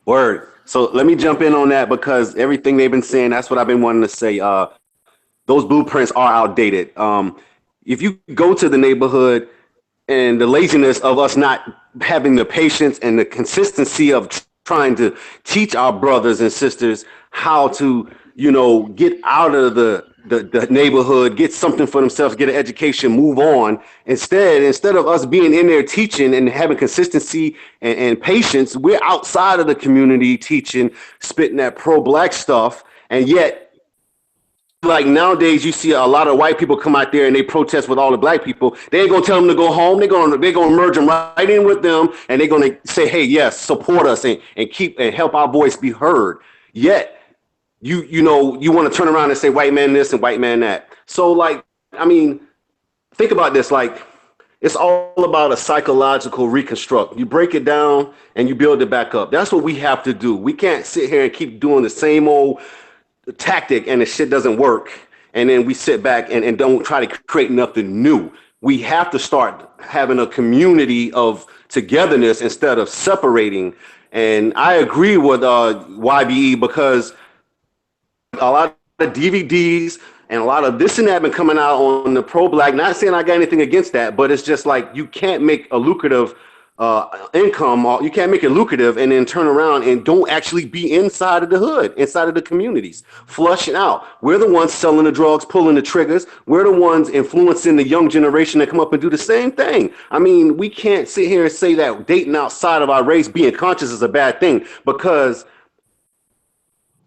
Word. So let me jump in on that because everything they've been saying, that's what I've been wanting to say. Those blueprints are outdated. If you go to the neighborhood and the laziness of us not having the patience and the consistency of trying to teach our brothers and sisters how to, you know, get out of the neighborhood, get something for themselves, get an education, move on. Instead of us being in there teaching and having consistency and patience, we're outside of the community teaching, spitting that pro-black stuff. And yet, like nowadays, you see a lot of white people come out there and they protest with all the black people. They ain't gonna tell them to go home. They're gonna merge them right in with them, and they're gonna say, "Hey, yes, support us and keep and help our voice be heard." Yet, you know, you want to turn around and say white man this and white man that. So, like, I mean, think about this. Like, it's all about a psychological reconstruct. You break it down and you build it back up. That's what we have to do. We can't sit here and keep doing the same old tactic and the shit doesn't work, and then we sit back and don't try to create nothing new. We have to start having a community of togetherness instead of separating. And I agree with YBE because a lot of DVDs and a lot of this and that been coming out on the pro-black. Not saying I got anything against that, but it's just like you can't make a lucrative income, or you can't make it lucrative and then turn around and don't actually be inside of the hood, inside of the communities, flushing out. We're the ones selling the drugs, pulling the triggers. We're the ones influencing the young generation to come up and do the same thing. I mean, we can't sit here and say that dating outside of our race, being conscious is a bad thing, because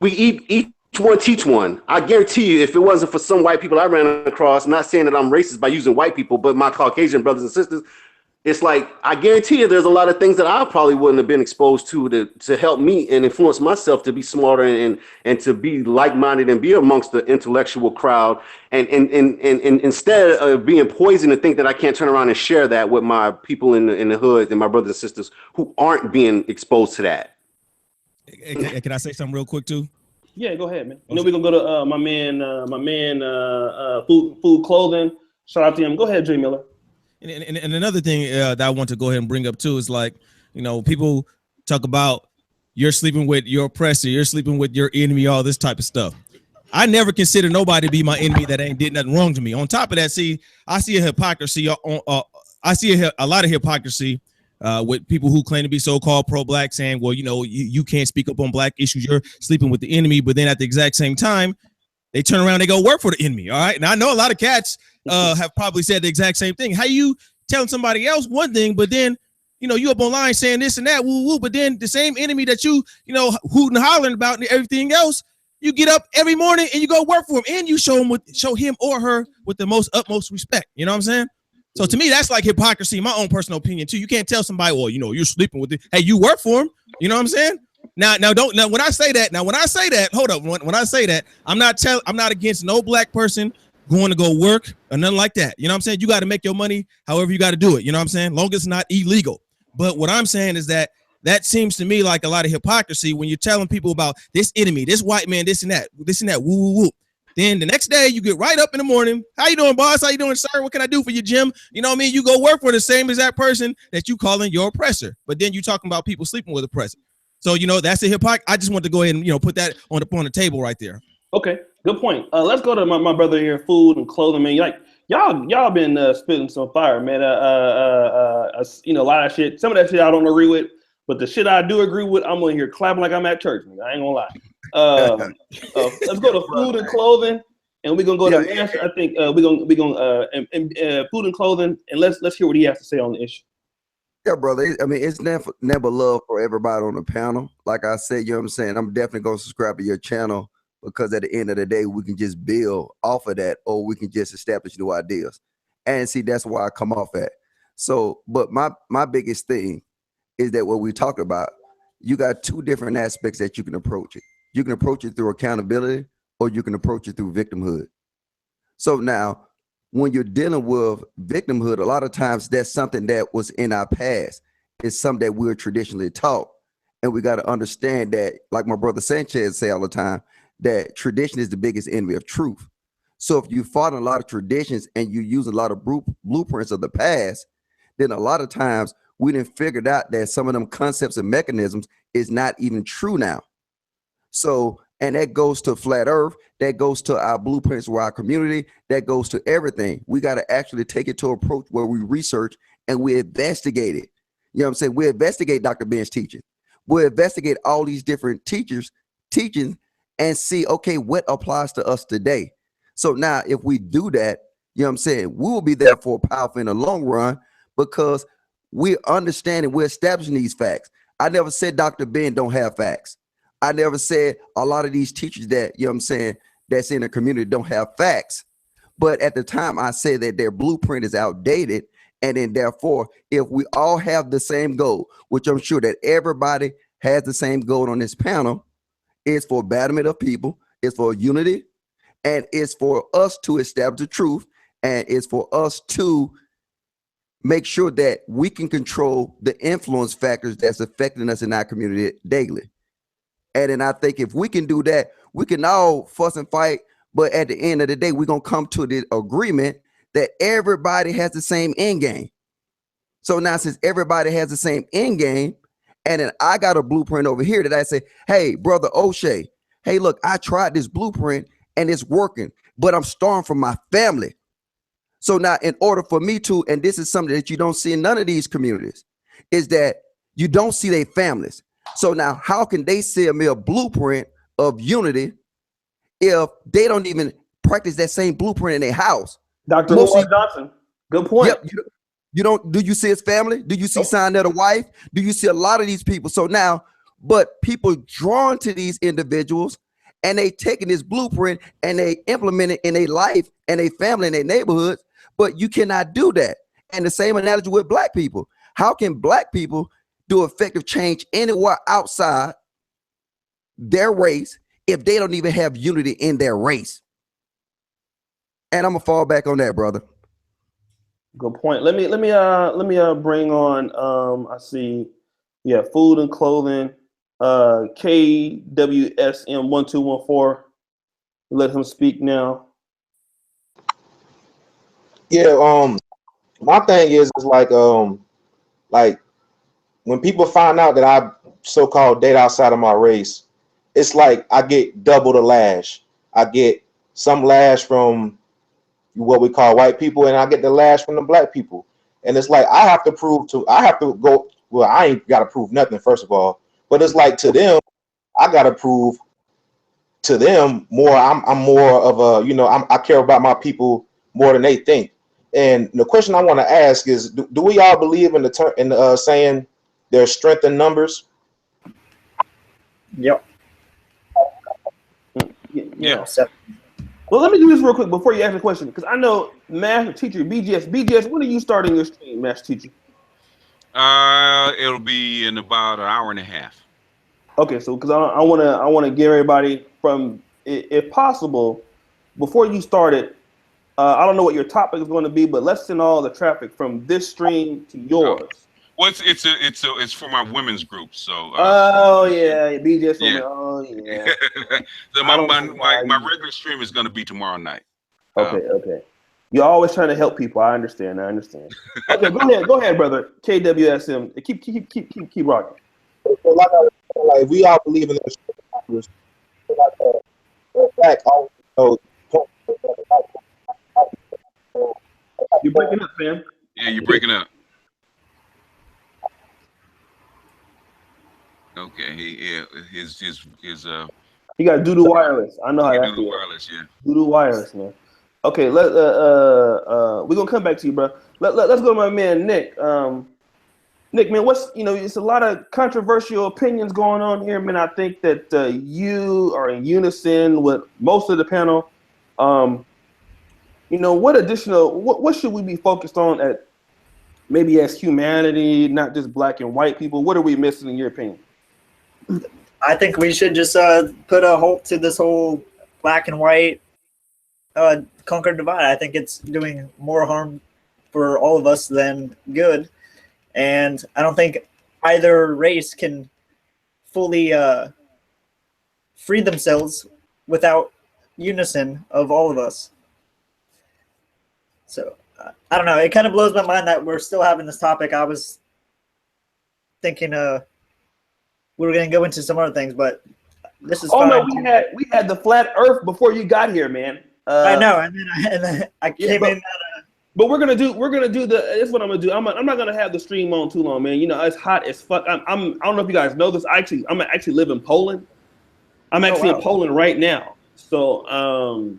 we each one teach one. I guarantee you, if it wasn't for some white people I ran across, not saying that I'm racist by using white people, but my Caucasian brothers and sisters, it's like, I guarantee you there's a lot of things that I probably wouldn't have been exposed to help me and influence myself to be smarter and to be like-minded and be amongst the intellectual crowd. And instead of being poisoned and think that I can't turn around and share that with my people in the hood and my brothers and sisters who aren't being exposed to that. Can I say something real quick too? Yeah, go ahead, man. And then we're gonna go to my man, food clothing. Shout out to him. Go ahead, Dre Miller. And another thing that I want to go ahead and bring up too is, like, you know, people talk about you're sleeping with your oppressor, you're sleeping with your enemy, all this type of stuff. I never consider nobody to be my enemy that ain't did nothing wrong to me. On top of that, see, I see a hypocrisy. I see a lot of hypocrisy with people who claim to be so-called pro-black, saying, well, you know, you can't speak up on black issues. You're sleeping with the enemy. But then at the exact same time, they turn around, they go work for the enemy. All right. Now I know a lot of cats have probably said the exact same thing. How you telling somebody else one thing, but then, you know, you up online saying this and that, woo woo, but then the same enemy that you know, hooting and hollering about and everything else, you get up every morning and you go work for him, and you show him or her with the utmost respect. You know what I'm saying? So to me, that's like hypocrisy, my own personal opinion too. You can't tell somebody, well, you know, you're sleeping with it. Hey, you work for him. You know what I'm saying? Now when I say that, hold up. When I say that, I'm not against no black person going to go work or nothing like that. You know what I'm saying? You got to make your money however you got to do it. You know what I'm saying? Long as it's not illegal. But what I'm saying is that seems to me like a lot of hypocrisy when you're telling people about this enemy, this white man, this and that, woo, woo, woo. Then the next day you get right up in the morning. How you doing, boss? How you doing, sir? What can I do for you, Jim? You know what I mean? You go work for the same exact person that you calling your oppressor. But then you talking about people sleeping with oppressor. So, you know, that's a hypocrisy. I just want to go ahead and, you know, put that on the table right there. Okay, good point. Let's go to my brother here, food and clothing, man. Like y'all been spitting some fire, man. You know, a lot of shit. Some of that shit I don't agree with, but the shit I do agree with, I'm gonna hear clapping like I'm at church. Man. I ain't gonna lie. Let's go to food and clothing, and we're gonna go to Master. I think we're gonna food and clothing, and let's hear what he has to say on the issue. Yeah, brother. I mean, it's never love for everybody on the panel. Like I said, you know what I'm saying? I'm definitely going to subscribe to your channel because at the end of the day, we can just build off of that, or we can just establish new ideas. And see, that's why I come off at. So, but my biggest thing is that what we talk about, you got two different aspects that you can approach it. You can approach it through accountability, or you can approach it through victimhood. So now, when you're dealing with victimhood, a lot of times that's something that was in our past. It's something that we're traditionally taught. And we got to understand that, like my brother Sanchez say all the time, that tradition is the biggest enemy of truth. So if you follow a lot of traditions and you use a lot of blueprints of the past, then a lot of times we didn't figure out that some of them concepts and mechanisms is not even true now. So, and that goes to flat earth, that goes to our blueprints for our community, that goes to everything. We got to actually take it to an approach where we research and we investigate it. You know what I'm saying? We investigate Dr. Ben's teaching. We'll investigate all these different teachers teaching and see, okay, what applies to us today. So now if we do that, you know what I'm saying, we will be therefore powerful in the long run because we're understanding, we're establishing these facts. I never said Dr. Ben don't have facts. I never said a lot of these teachers that, you know what I'm saying, that's in the community don't have facts. But at the time I said that their blueprint is outdated. And then therefore, if we all have the same goal, which I'm sure that everybody has the same goal on this panel, it's for betterment of people, it's for unity, and it's for us to establish the truth, and it's for us to make sure that we can control the influence factors that's affecting us in our community daily. And then I think if we can do that, we can all fuss and fight. But at the end of the day, we're going to come to the agreement that everybody has the same end game. So now since everybody has the same end game, and then I got a blueprint over here that I say, hey, brother Oshay, hey, look, I tried this blueprint and it's working, but I'm starving from my family. So now in order for me to, and this is something that you don't see in none of these communities, is that you don't see their families. So now how can they sell me a blueprint of unity if they don't even practice that same blueprint in their house? Dr. Oshay Johnson, good point. Yep, you don't, do you see his family? Do you see sign of the wife? Do you see a lot of these people? So now, but people drawn to these individuals and they taking this blueprint and they implement it in their life and their family and their neighborhoods, but you cannot do that. And the same analogy with black people. How can black people do effective change anywhere outside their race if they don't even have unity in their race? And I'm gonna fall back on that, brother. Good point. Let me bring on I see, yeah, food and clothing, KWSM1214. Let him speak now. Yeah, my thing is like when people find out that I so-called date outside of my race, it's like I get double the lash. I get some lash from what we call white people, and I get the lash from the black people. And it's like I have to go. Well, I ain't got to prove nothing, first of all. But it's like to them, I got to prove to them more. I'm more of a, I care about my people more than they think. And the question I want to ask is, do we all believe in the saying there's strength in numbers? Yep. Yeah. Well, let me do this real quick before you ask the question, because I know Master Teacher BGS, when are you starting your stream, Master Teacher? It'll be in about an hour and a half. Okay, so because I want to give everybody from, if possible, before you start it, I don't know what your topic is going to be, but let's send all the traffic from this stream to yours. Well, it's for my women's group. So. BGS. Yeah. Oh yeah. So my regular stream is going to be tomorrow night. Okay. You're always trying to help people. I understand. Okay, go ahead, brother. KWSM. Keep rocking. So like we all believe in those numbers. You're breaking up, fam. Yeah, you're breaking up. Okay, he got doo-doo wireless. I know how that doo-doo wireless, yeah. Doo-doo wireless, man. Okay, we're gonna come back to you, bro. Let's go to my man Nick. Nick, man, it's a lot of controversial opinions going on here, man. I think that you are in unison with most of the panel. What should we be focused on at maybe as humanity, not just black and white people? What are we missing in your opinion? I think we should just put a halt to this whole black and white conquer divide. I think it's doing more harm for all of us than good. And I don't think either race can fully free themselves without unison of all of us. So I don't know. It kind of blows my mind that we're still having this topic. I was thinking we were going to go into some other things, but this is fine. No, we had the flat Earth before you got here, man. I know, and then I came in. But we're gonna do this is what I'm gonna do. I'm not gonna have the stream on too long, man. It's hot as fuck. I don't know if you guys know this. I'm actually live in Poland. I'm actually in Poland right now. So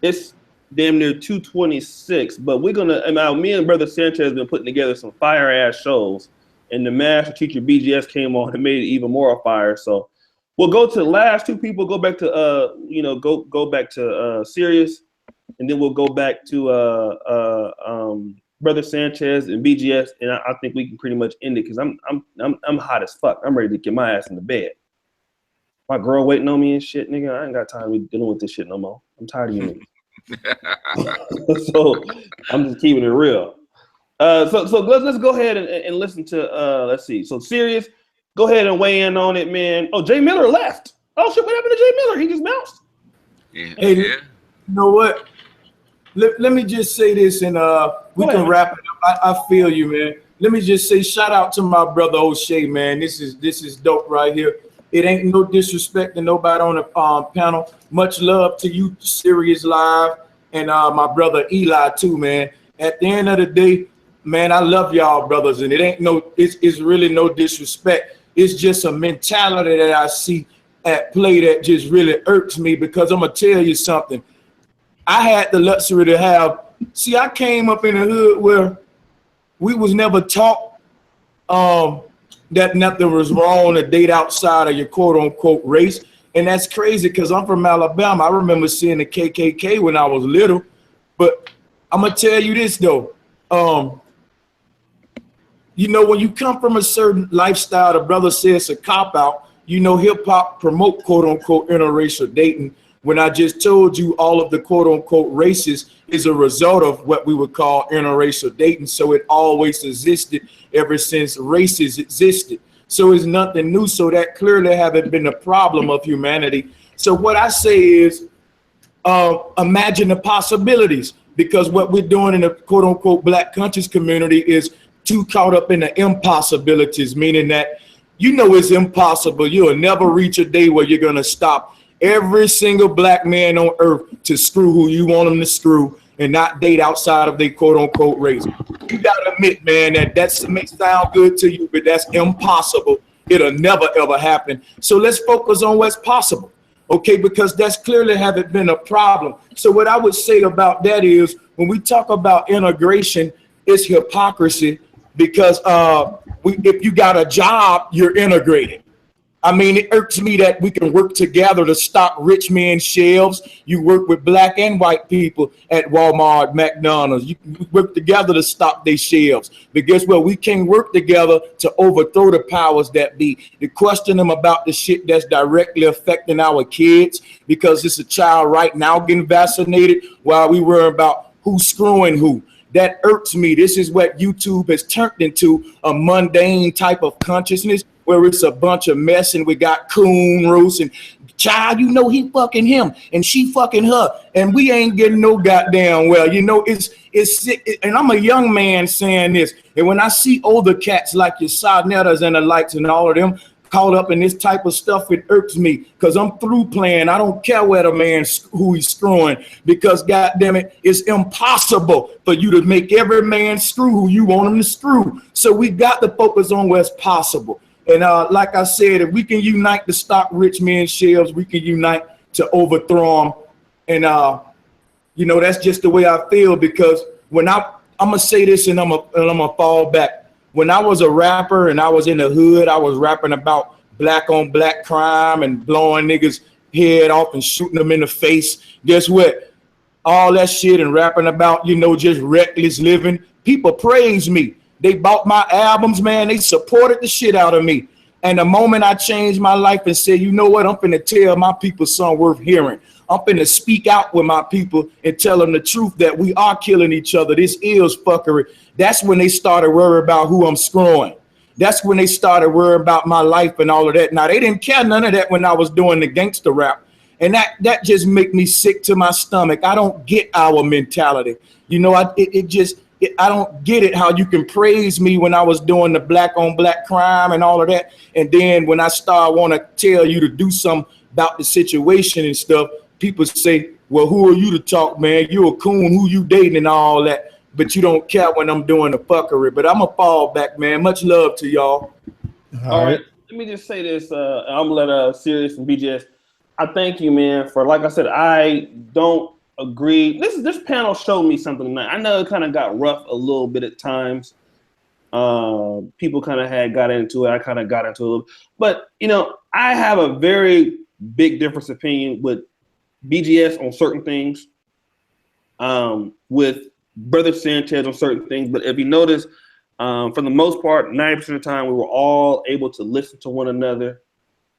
it's damn near 2:26. But we're gonna. Me and Brother Sanchez have been putting together some fire ass shows, and the Master Teacher BGS came on and made it even more fire. So we'll go to the last two people. Go back to go back to Sirius. And then we'll go back to Brother Sanchez and BGS, and I think we can pretty much end it because I'm hot as fuck. I'm ready to get my ass in the bed. My girl waiting on me and shit, nigga. I ain't got time to be dealing with this shit no more. I'm tired of you niggas. So I'm just keeping it real. So let's go ahead and listen to let's see. So Sirius, go ahead and weigh in on it, man. Oh, Jay Miller left. Oh shit, what happened to Jay Miller? He just bounced. Yeah. Hey, you know what? Let me just say this, and we can wrap it up. I feel you, man. Let me just say shout out to my brother Oshay, man. This is dope right here. It ain't no disrespect to nobody on the panel. Much love to you, Sirius Live, and my brother Eli too, man. At the end of the day, man, I love y'all brothers, and it's really no disrespect. It's just a mentality that I see at play that just really irks me, because I'm gonna tell you something. I had the luxury to I came up in a hood where we was never taught that nothing was wrong to date outside of your quote unquote race. And that's crazy because I'm from Alabama. I remember seeing the KKK when I was little. But I'm gonna tell you this though. When you come from a certain lifestyle, the brother says a cop out, hip hop promote quote unquote interracial dating. When I just told you all of the quote unquote races is a result of what we would call interracial dating. So it always existed ever since races existed. So it's nothing new. So that clearly haven't been a problem of humanity. So what I say is imagine the possibilities, because what we're doing in the quote unquote black conscious community is too caught up in the impossibilities, meaning that it's impossible. You'll never reach a day where you're going to stop every single black man on earth to screw who you want them to screw and not date outside of their quote unquote race. You gotta admit, man, that may sound good to you, but that's impossible. It'll never ever happen. So let's focus on what's possible, okay? Because that's clearly haven't been a problem. So what I would say about that is when we talk about integration, it's hypocrisy because if you got a job, you're integrated. I mean, it irks me that we can work together to stock rich men's shelves. You work with black and white people at Walmart, McDonald's. You work together to stock their shelves. But guess what? We can't work together to overthrow the powers that be. To question them about the shit that's directly affecting our kids because it's a child right now getting vaccinated while we worry about who's screwing who. That irks me. This is what YouTube has turned into, a mundane type of consciousness where it's a bunch of mess and we got coon roast and child, you know, he fucking him and she fucking her and we ain't getting no goddamn well. You know, it's sick. And I'm a young man saying this. And when I see older cats like your Sarnettas and the likes and all of them caught up in this type of stuff, it irks me because I'm through playing. I don't care where the man who he's screwing because goddamn it, it's impossible for you to make every man screw who you want him to screw. So we got to focus on what's possible. And like I said, if we can unite to stock rich men's shelves, we can unite to overthrow them. And you know, that's just the way I feel because when I'm gonna say this and I'm gonna fall back. When I was a rapper and I was in the hood, I was rapping about black on black crime and blowing niggas head off and shooting them in the face. Guess what? All that shit and rapping about, you know, just reckless living. People praise me. They bought my albums, man. They supported the shit out of me. And the moment I changed my life and said, you know what? I'm finna tell my people something worth hearing. I'm finna speak out with my people and tell them the truth that we are killing each other. This is fuckery. That's when they started worrying about who I'm screwing. That's when they started worrying about my life and all of that. Now, they didn't care none of that when I was doing the gangster rap. And that just make me sick to my stomach. I don't get our mentality. You know, I don't get it how you can praise me when I was doing the black on black crime and all of that. And then when I start want to tell you to do something about the situation and stuff, people say, well, who are you to talk, man? You a coon, who you dating and all that. But you don't care when I'm doing the fuckery. But I'm a fall back, man. Much love to y'all. All right. Let me just say this. I'm going to let Sirius and BJS. I thank you, man, for, like I said, I don't agree. This panel showed me something tonight. I know it kind of got rough a little bit at times. People kind of got into it. I kind of got into it a little. But, you know, I have a very big difference opinion with BGS on certain things, with Brother Sanchez on certain things. But if you notice, for the most part, 90% of the time, we were all able to listen to one another.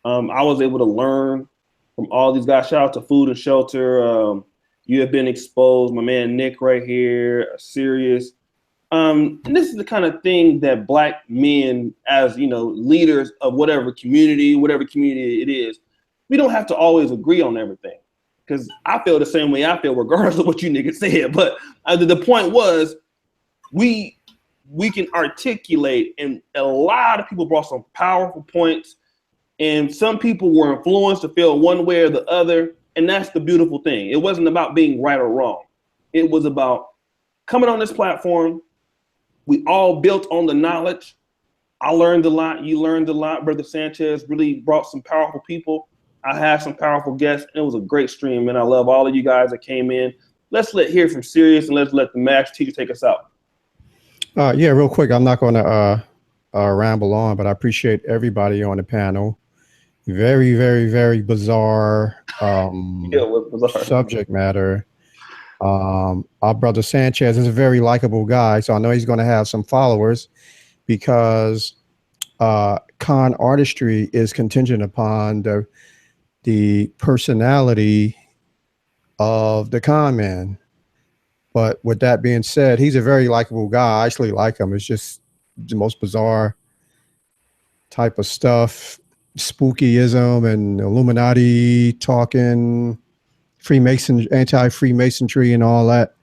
I was able to learn from all these guys. Shout out to Food and Shelter. You have been exposed. My man Nick right here, Sirius. And this is the kind of thing that black men, as you know, leaders of whatever community it is, we don't have to always agree on everything. Because I feel the same way I feel, regardless of what you niggas said. But the point was, we can articulate, and a lot of people brought some powerful points, and some people were influenced to feel one way or the other, and that's the beautiful thing. It wasn't about being right or wrong. It was about coming on this platform. We all built on the knowledge. I learned a lot. You learned a lot. Brother Sanchez really brought some powerful people. I had some powerful guests. And it was a great stream, and I love all of you guys that came in. Let's hear from Sirius, and let's let the master teacher take us out. Yeah, real quick. I'm not going to ramble on, but I appreciate everybody on the panel. Very, very, very bizarre, bizarre subject matter. Our brother Sanchez is a very likable guy, so I know he's going to have some followers because con artistry is contingent upon the personality of the con man. But with that being said, he's a very likable guy. I actually like him. It's just the most bizarre type of stuff, spookyism and Illuminati talking, anti-Freemasonry and all that.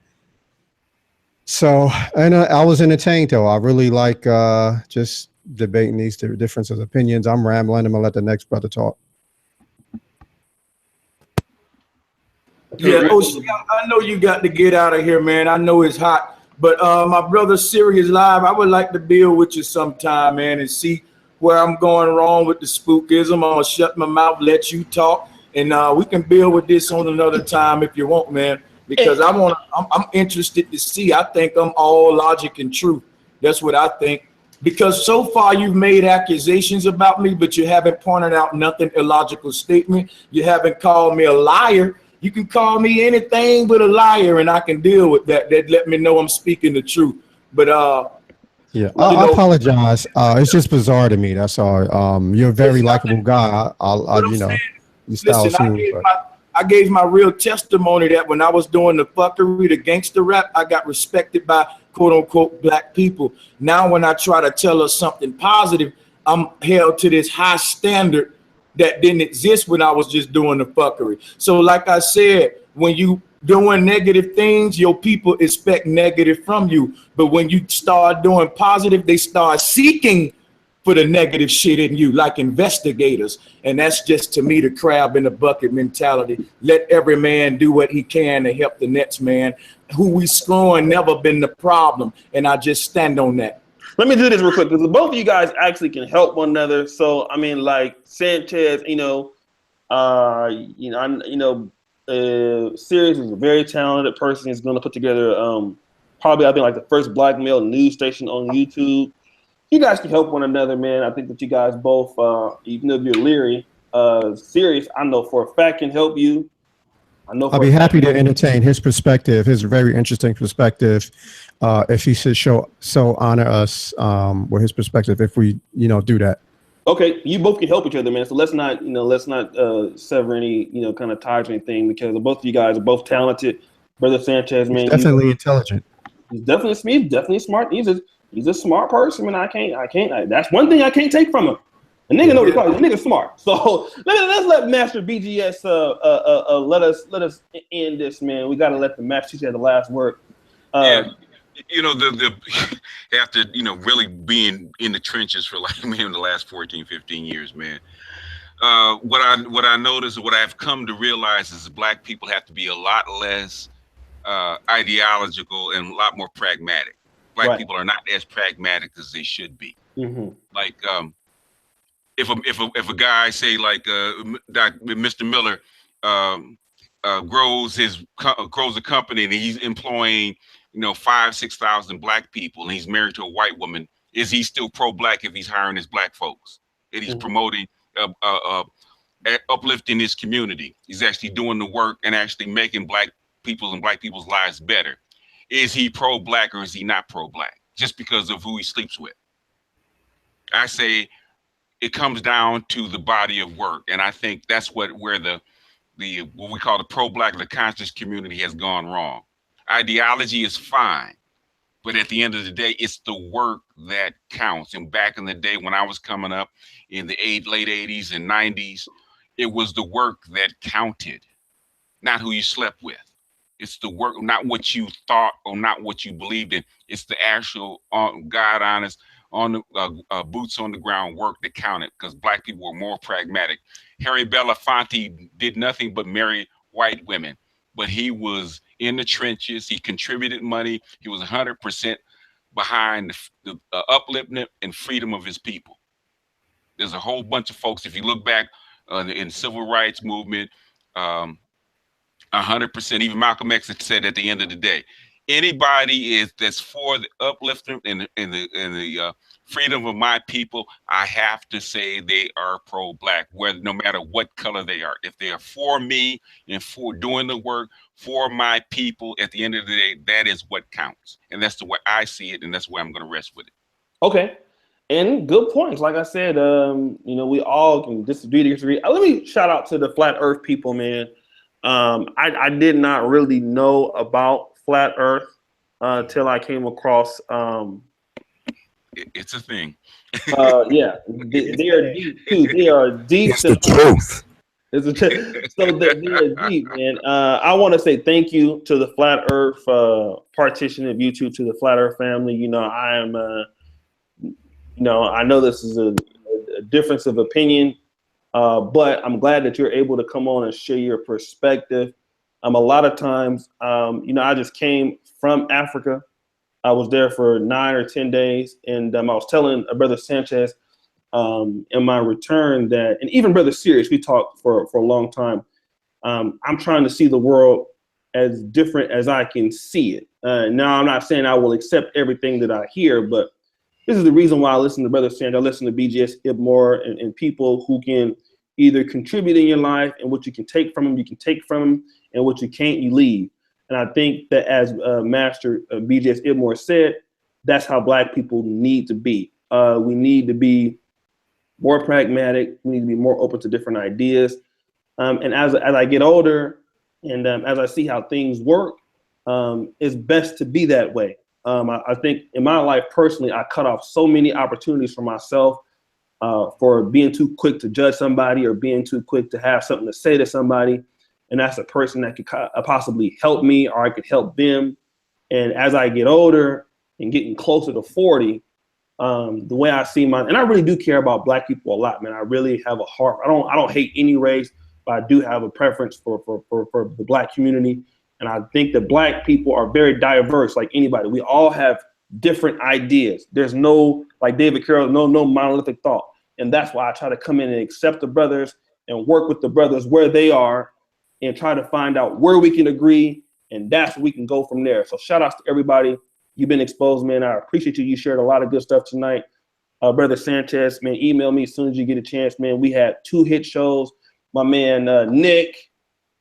So, and I was entertained though. I really like just debating these differences of opinions. I'm rambling. I'm gonna let the next brother talk. Yeah, I know you got to get out of here, man. I know it's hot, but my brother Sirius Live, I would like to build with you sometime, man, and see where I'm going wrong with the spookism. I'm gonna shut my mouth, let you talk, and we can build with this on another time if you want, man. Because I'm interested to see. I think I'm all logic and truth. That's what I think. Because so far you've made accusations about me, but you haven't pointed out nothing illogical statement. You haven't called me a liar. You can call me anything but a liar, and I can deal with that. That let me know I'm speaking the truth. But yeah, I apologize. It's just bizarre to me. That's all. You're a very likable guy. You know, your style is smooth. I gave my real testimony that when I was doing the fuckery, the gangster rap, I got respected by quote unquote black people. Now, when I try to tell us something positive, I'm held to this high standard that didn't exist when I was just doing the fuckery. So like I said, when you doing negative things, your people expect negative from you. But when you start doing positive, they start seeking for the negative shit in you, like investigators. And that's just, to me, the crab in the bucket mentality. Let every man do what he can to help the next man. Who we screwing never been the problem. And I just stand on that. Let me do this real quick, because both of you guys actually can help one another. So, I mean, like Sanchez, Sirius is a very talented person. He's going to put together probably, I think, like the first black male news station on YouTube. You guys can help one another, man. I think that you guys both, even though you're leery, Sirius, I know for a fact can help you. I'll be happy to entertain his perspective, his very interesting perspective. If he should honor us with his perspective, if we, do that. Okay, you both can help each other, man. So let's not sever any, kind of ties or anything, because both of you guys are both talented. Brother Sanchez, man, he's definitely intelligent. He's definitely smart. He's a smart person, man. I can't. That's one thing I can't take from him. A nigga know the nigga smart. So let's let Master BGS let us end this, man. We gotta let the Master teacher have the last word. The after really being in the trenches for like man the last 14, 15 years, man. What I noticed, what I've come to realize is black people have to be a lot less ideological and a lot more pragmatic. Black people are not as pragmatic as they should be. Mm-hmm. Like if a guy say like Mr. Miller grows a company and he's employing 5,000-6,000 black people and he's married to a white woman, is he still pro-black if he's hiring his black folks and he's promoting uplifting his community? He's actually doing the work and actually making black people's lives better. Is he pro-black or is he not pro-black just because of who he sleeps with? I say it comes down to the body of work, and I think that's where the what we call the pro-black, the conscious community has gone wrong. Ideology is fine, but at the end of the day, it's the work that counts. And back in the day when I was coming up in the late 80s and 90s, it was the work that counted, not who you slept with. It's the work, not what you thought or not what you believed in. It's the actual God honest, on the boots on the ground work that counted, because black people were more pragmatic. Harry Belafonte did nothing but marry white women, but he was in the trenches. He contributed money. He was 100% behind the upliftment and freedom of his people. There's a whole bunch of folks, if you look back in civil rights movement, 100%. Even Malcolm X had said at the end of the day, anybody that's for the upliftment and the freedom of my people, I have to say they are pro-black, whether no matter what color they are. If they are for me and for doing the work for my people, at the end of the day, that is what counts, and that's the way I see it, and that's where I'm going to rest with it. Okay. And good points. Like I said, we all can disagree. Let me shout out to the flat earth people, man. I did not really know about flat earth till I came across it's a thing. Yeah, they are deep too. They are deep. It's the truth. So they're deep, man. I want to say thank you to the Flat Earth partition of YouTube, to the Flat Earth family. I am, I know this is a difference of opinion, but I'm glad that you're able to come on and share your perspective. A lot of times, I just came from Africa. I was there for 9 or 10 days, and I was telling Brother Sanchez in my return that, and even Brother Sirius, we talked for a long time. I'm trying to see the world as different as I can see it. Now, I'm not saying I will accept everything that I hear, but this is the reason why I listen to Brother Sanchez, I listen to BGS Ibmore, and people who can either contribute in your life, and what you can take from them, you can take from them, and what you can't, you leave. And I think that as Master BGS Ibmore said, that's how Black people need to be. We need to be more pragmatic. We need to be more open to different ideas. And as I get older, and as I see how things work, it's best to be that way. I think in my life personally, I cut off so many opportunities for myself for being too quick to judge somebody or being too quick to have something to say to somebody. And that's a person that could possibly help me, or I could help them. And as I get older and getting closer to 40, the way I see and I really do care about Black people a lot, man. I really have a heart. I don't hate any race, but I do have a preference for the Black community. And I think that Black people are very diverse, like anybody. We all have different ideas. There's no, like David Carroll, no monolithic thought. And that's why I try to come in and accept the brothers and work with the brothers where they are and try to find out where we can agree. And that's where we can go from there. So shout outs to everybody. You've been exposed, man. I appreciate you. You shared a lot of good stuff tonight. Brother Sanchez, man, email me as soon as you get a chance, man. We had 2 hit shows. My man, Nick,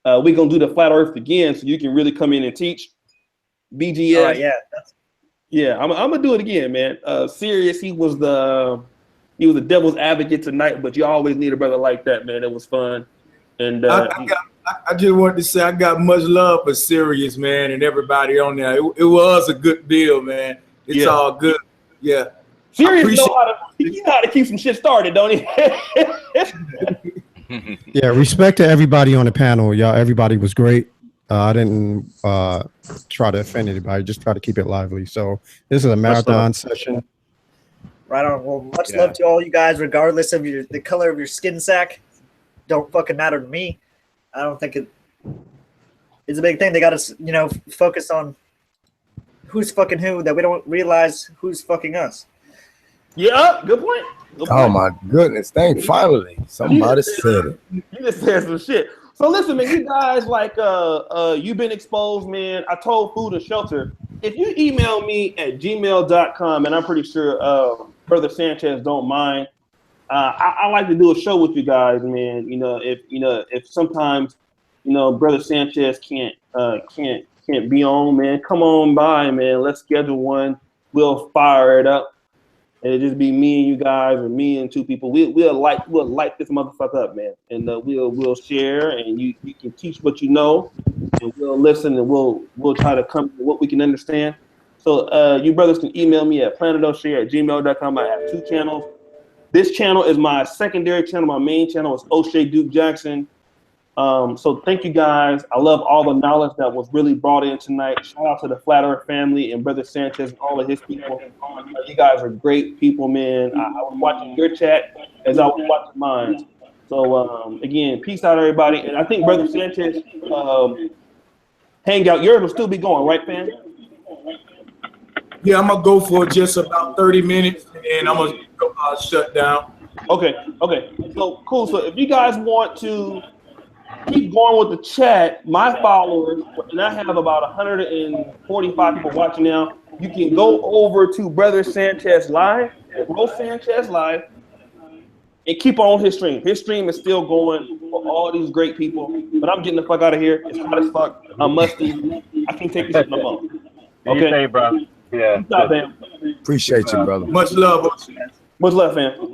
we're going to do the Flat Earth again so you can really come in and teach. BGS. Yeah, I'm going to do it again, man. Sirius, he was the devil's advocate tonight, but you always need a brother like that, man. It was fun. And I just wanted to say I got much love for Sirius, man, and everybody on there. It was a good deal, man. It's all good. Yeah. Sirius know how to keep some shit started, don't he? Yeah, respect to everybody on the panel. Y'all, everybody was great. I didn't try to offend anybody, just try to keep it lively. So this is a marathon session. Right on. Well, much love to all you guys, regardless of the color of your skin sack. Don't fucking matter to me. I don't think it's a big thing. They got to, focus on who's fucking who, that we don't realize who's fucking us. Yeah, good point. Oh my goodness! Finally somebody said it. You just said some shit. So listen, man, you guys you've been exposed, man. I told Food and Shelter, if you email me at gmail.com, and I'm pretty sure Brother Sanchez don't mind, I like to do a show with you guys, man. If sometimes Brother Sanchez can't be on, man, come on by, man. Let's schedule one. We'll fire it up. And it just be me and you guys, or me and 2 people. We'll light this motherfucker up, man. And we'll share, and you can teach what you know, and we'll listen, and we'll try to come to what we can understand. So you brothers can email me at planetoshay@gmail.com. I have 2 channels. This channel is my secondary channel. My main channel is Oshay Duke Jackson. So thank you guys. I love all the knowledge that was really brought in tonight. Shout out to the Flat Earth family and Brother Sanchez and all of his people. You guys are great people, man. I was watching your chat as I was watching mine. So again, peace out, everybody. And I think Brother Sanchez hangout, yours will still be going, right, fam? Yeah, I'm gonna go for just about 30 minutes, and I'm gonna shut down. Okay. So cool. So if you guys want to keep going with the chat, my followers, and I have about 145 people watching now. You can go over to Brother Sanchez Live, Bro Sanchez Live, and keep on his stream. His stream is still going for all these great people. But I'm getting the fuck out of here. It's hot as fuck. I'm musty. I can't take this shit no more. Okay, bro. Yeah. Stop, man. Appreciate you, brother. Much love. Much love, fam.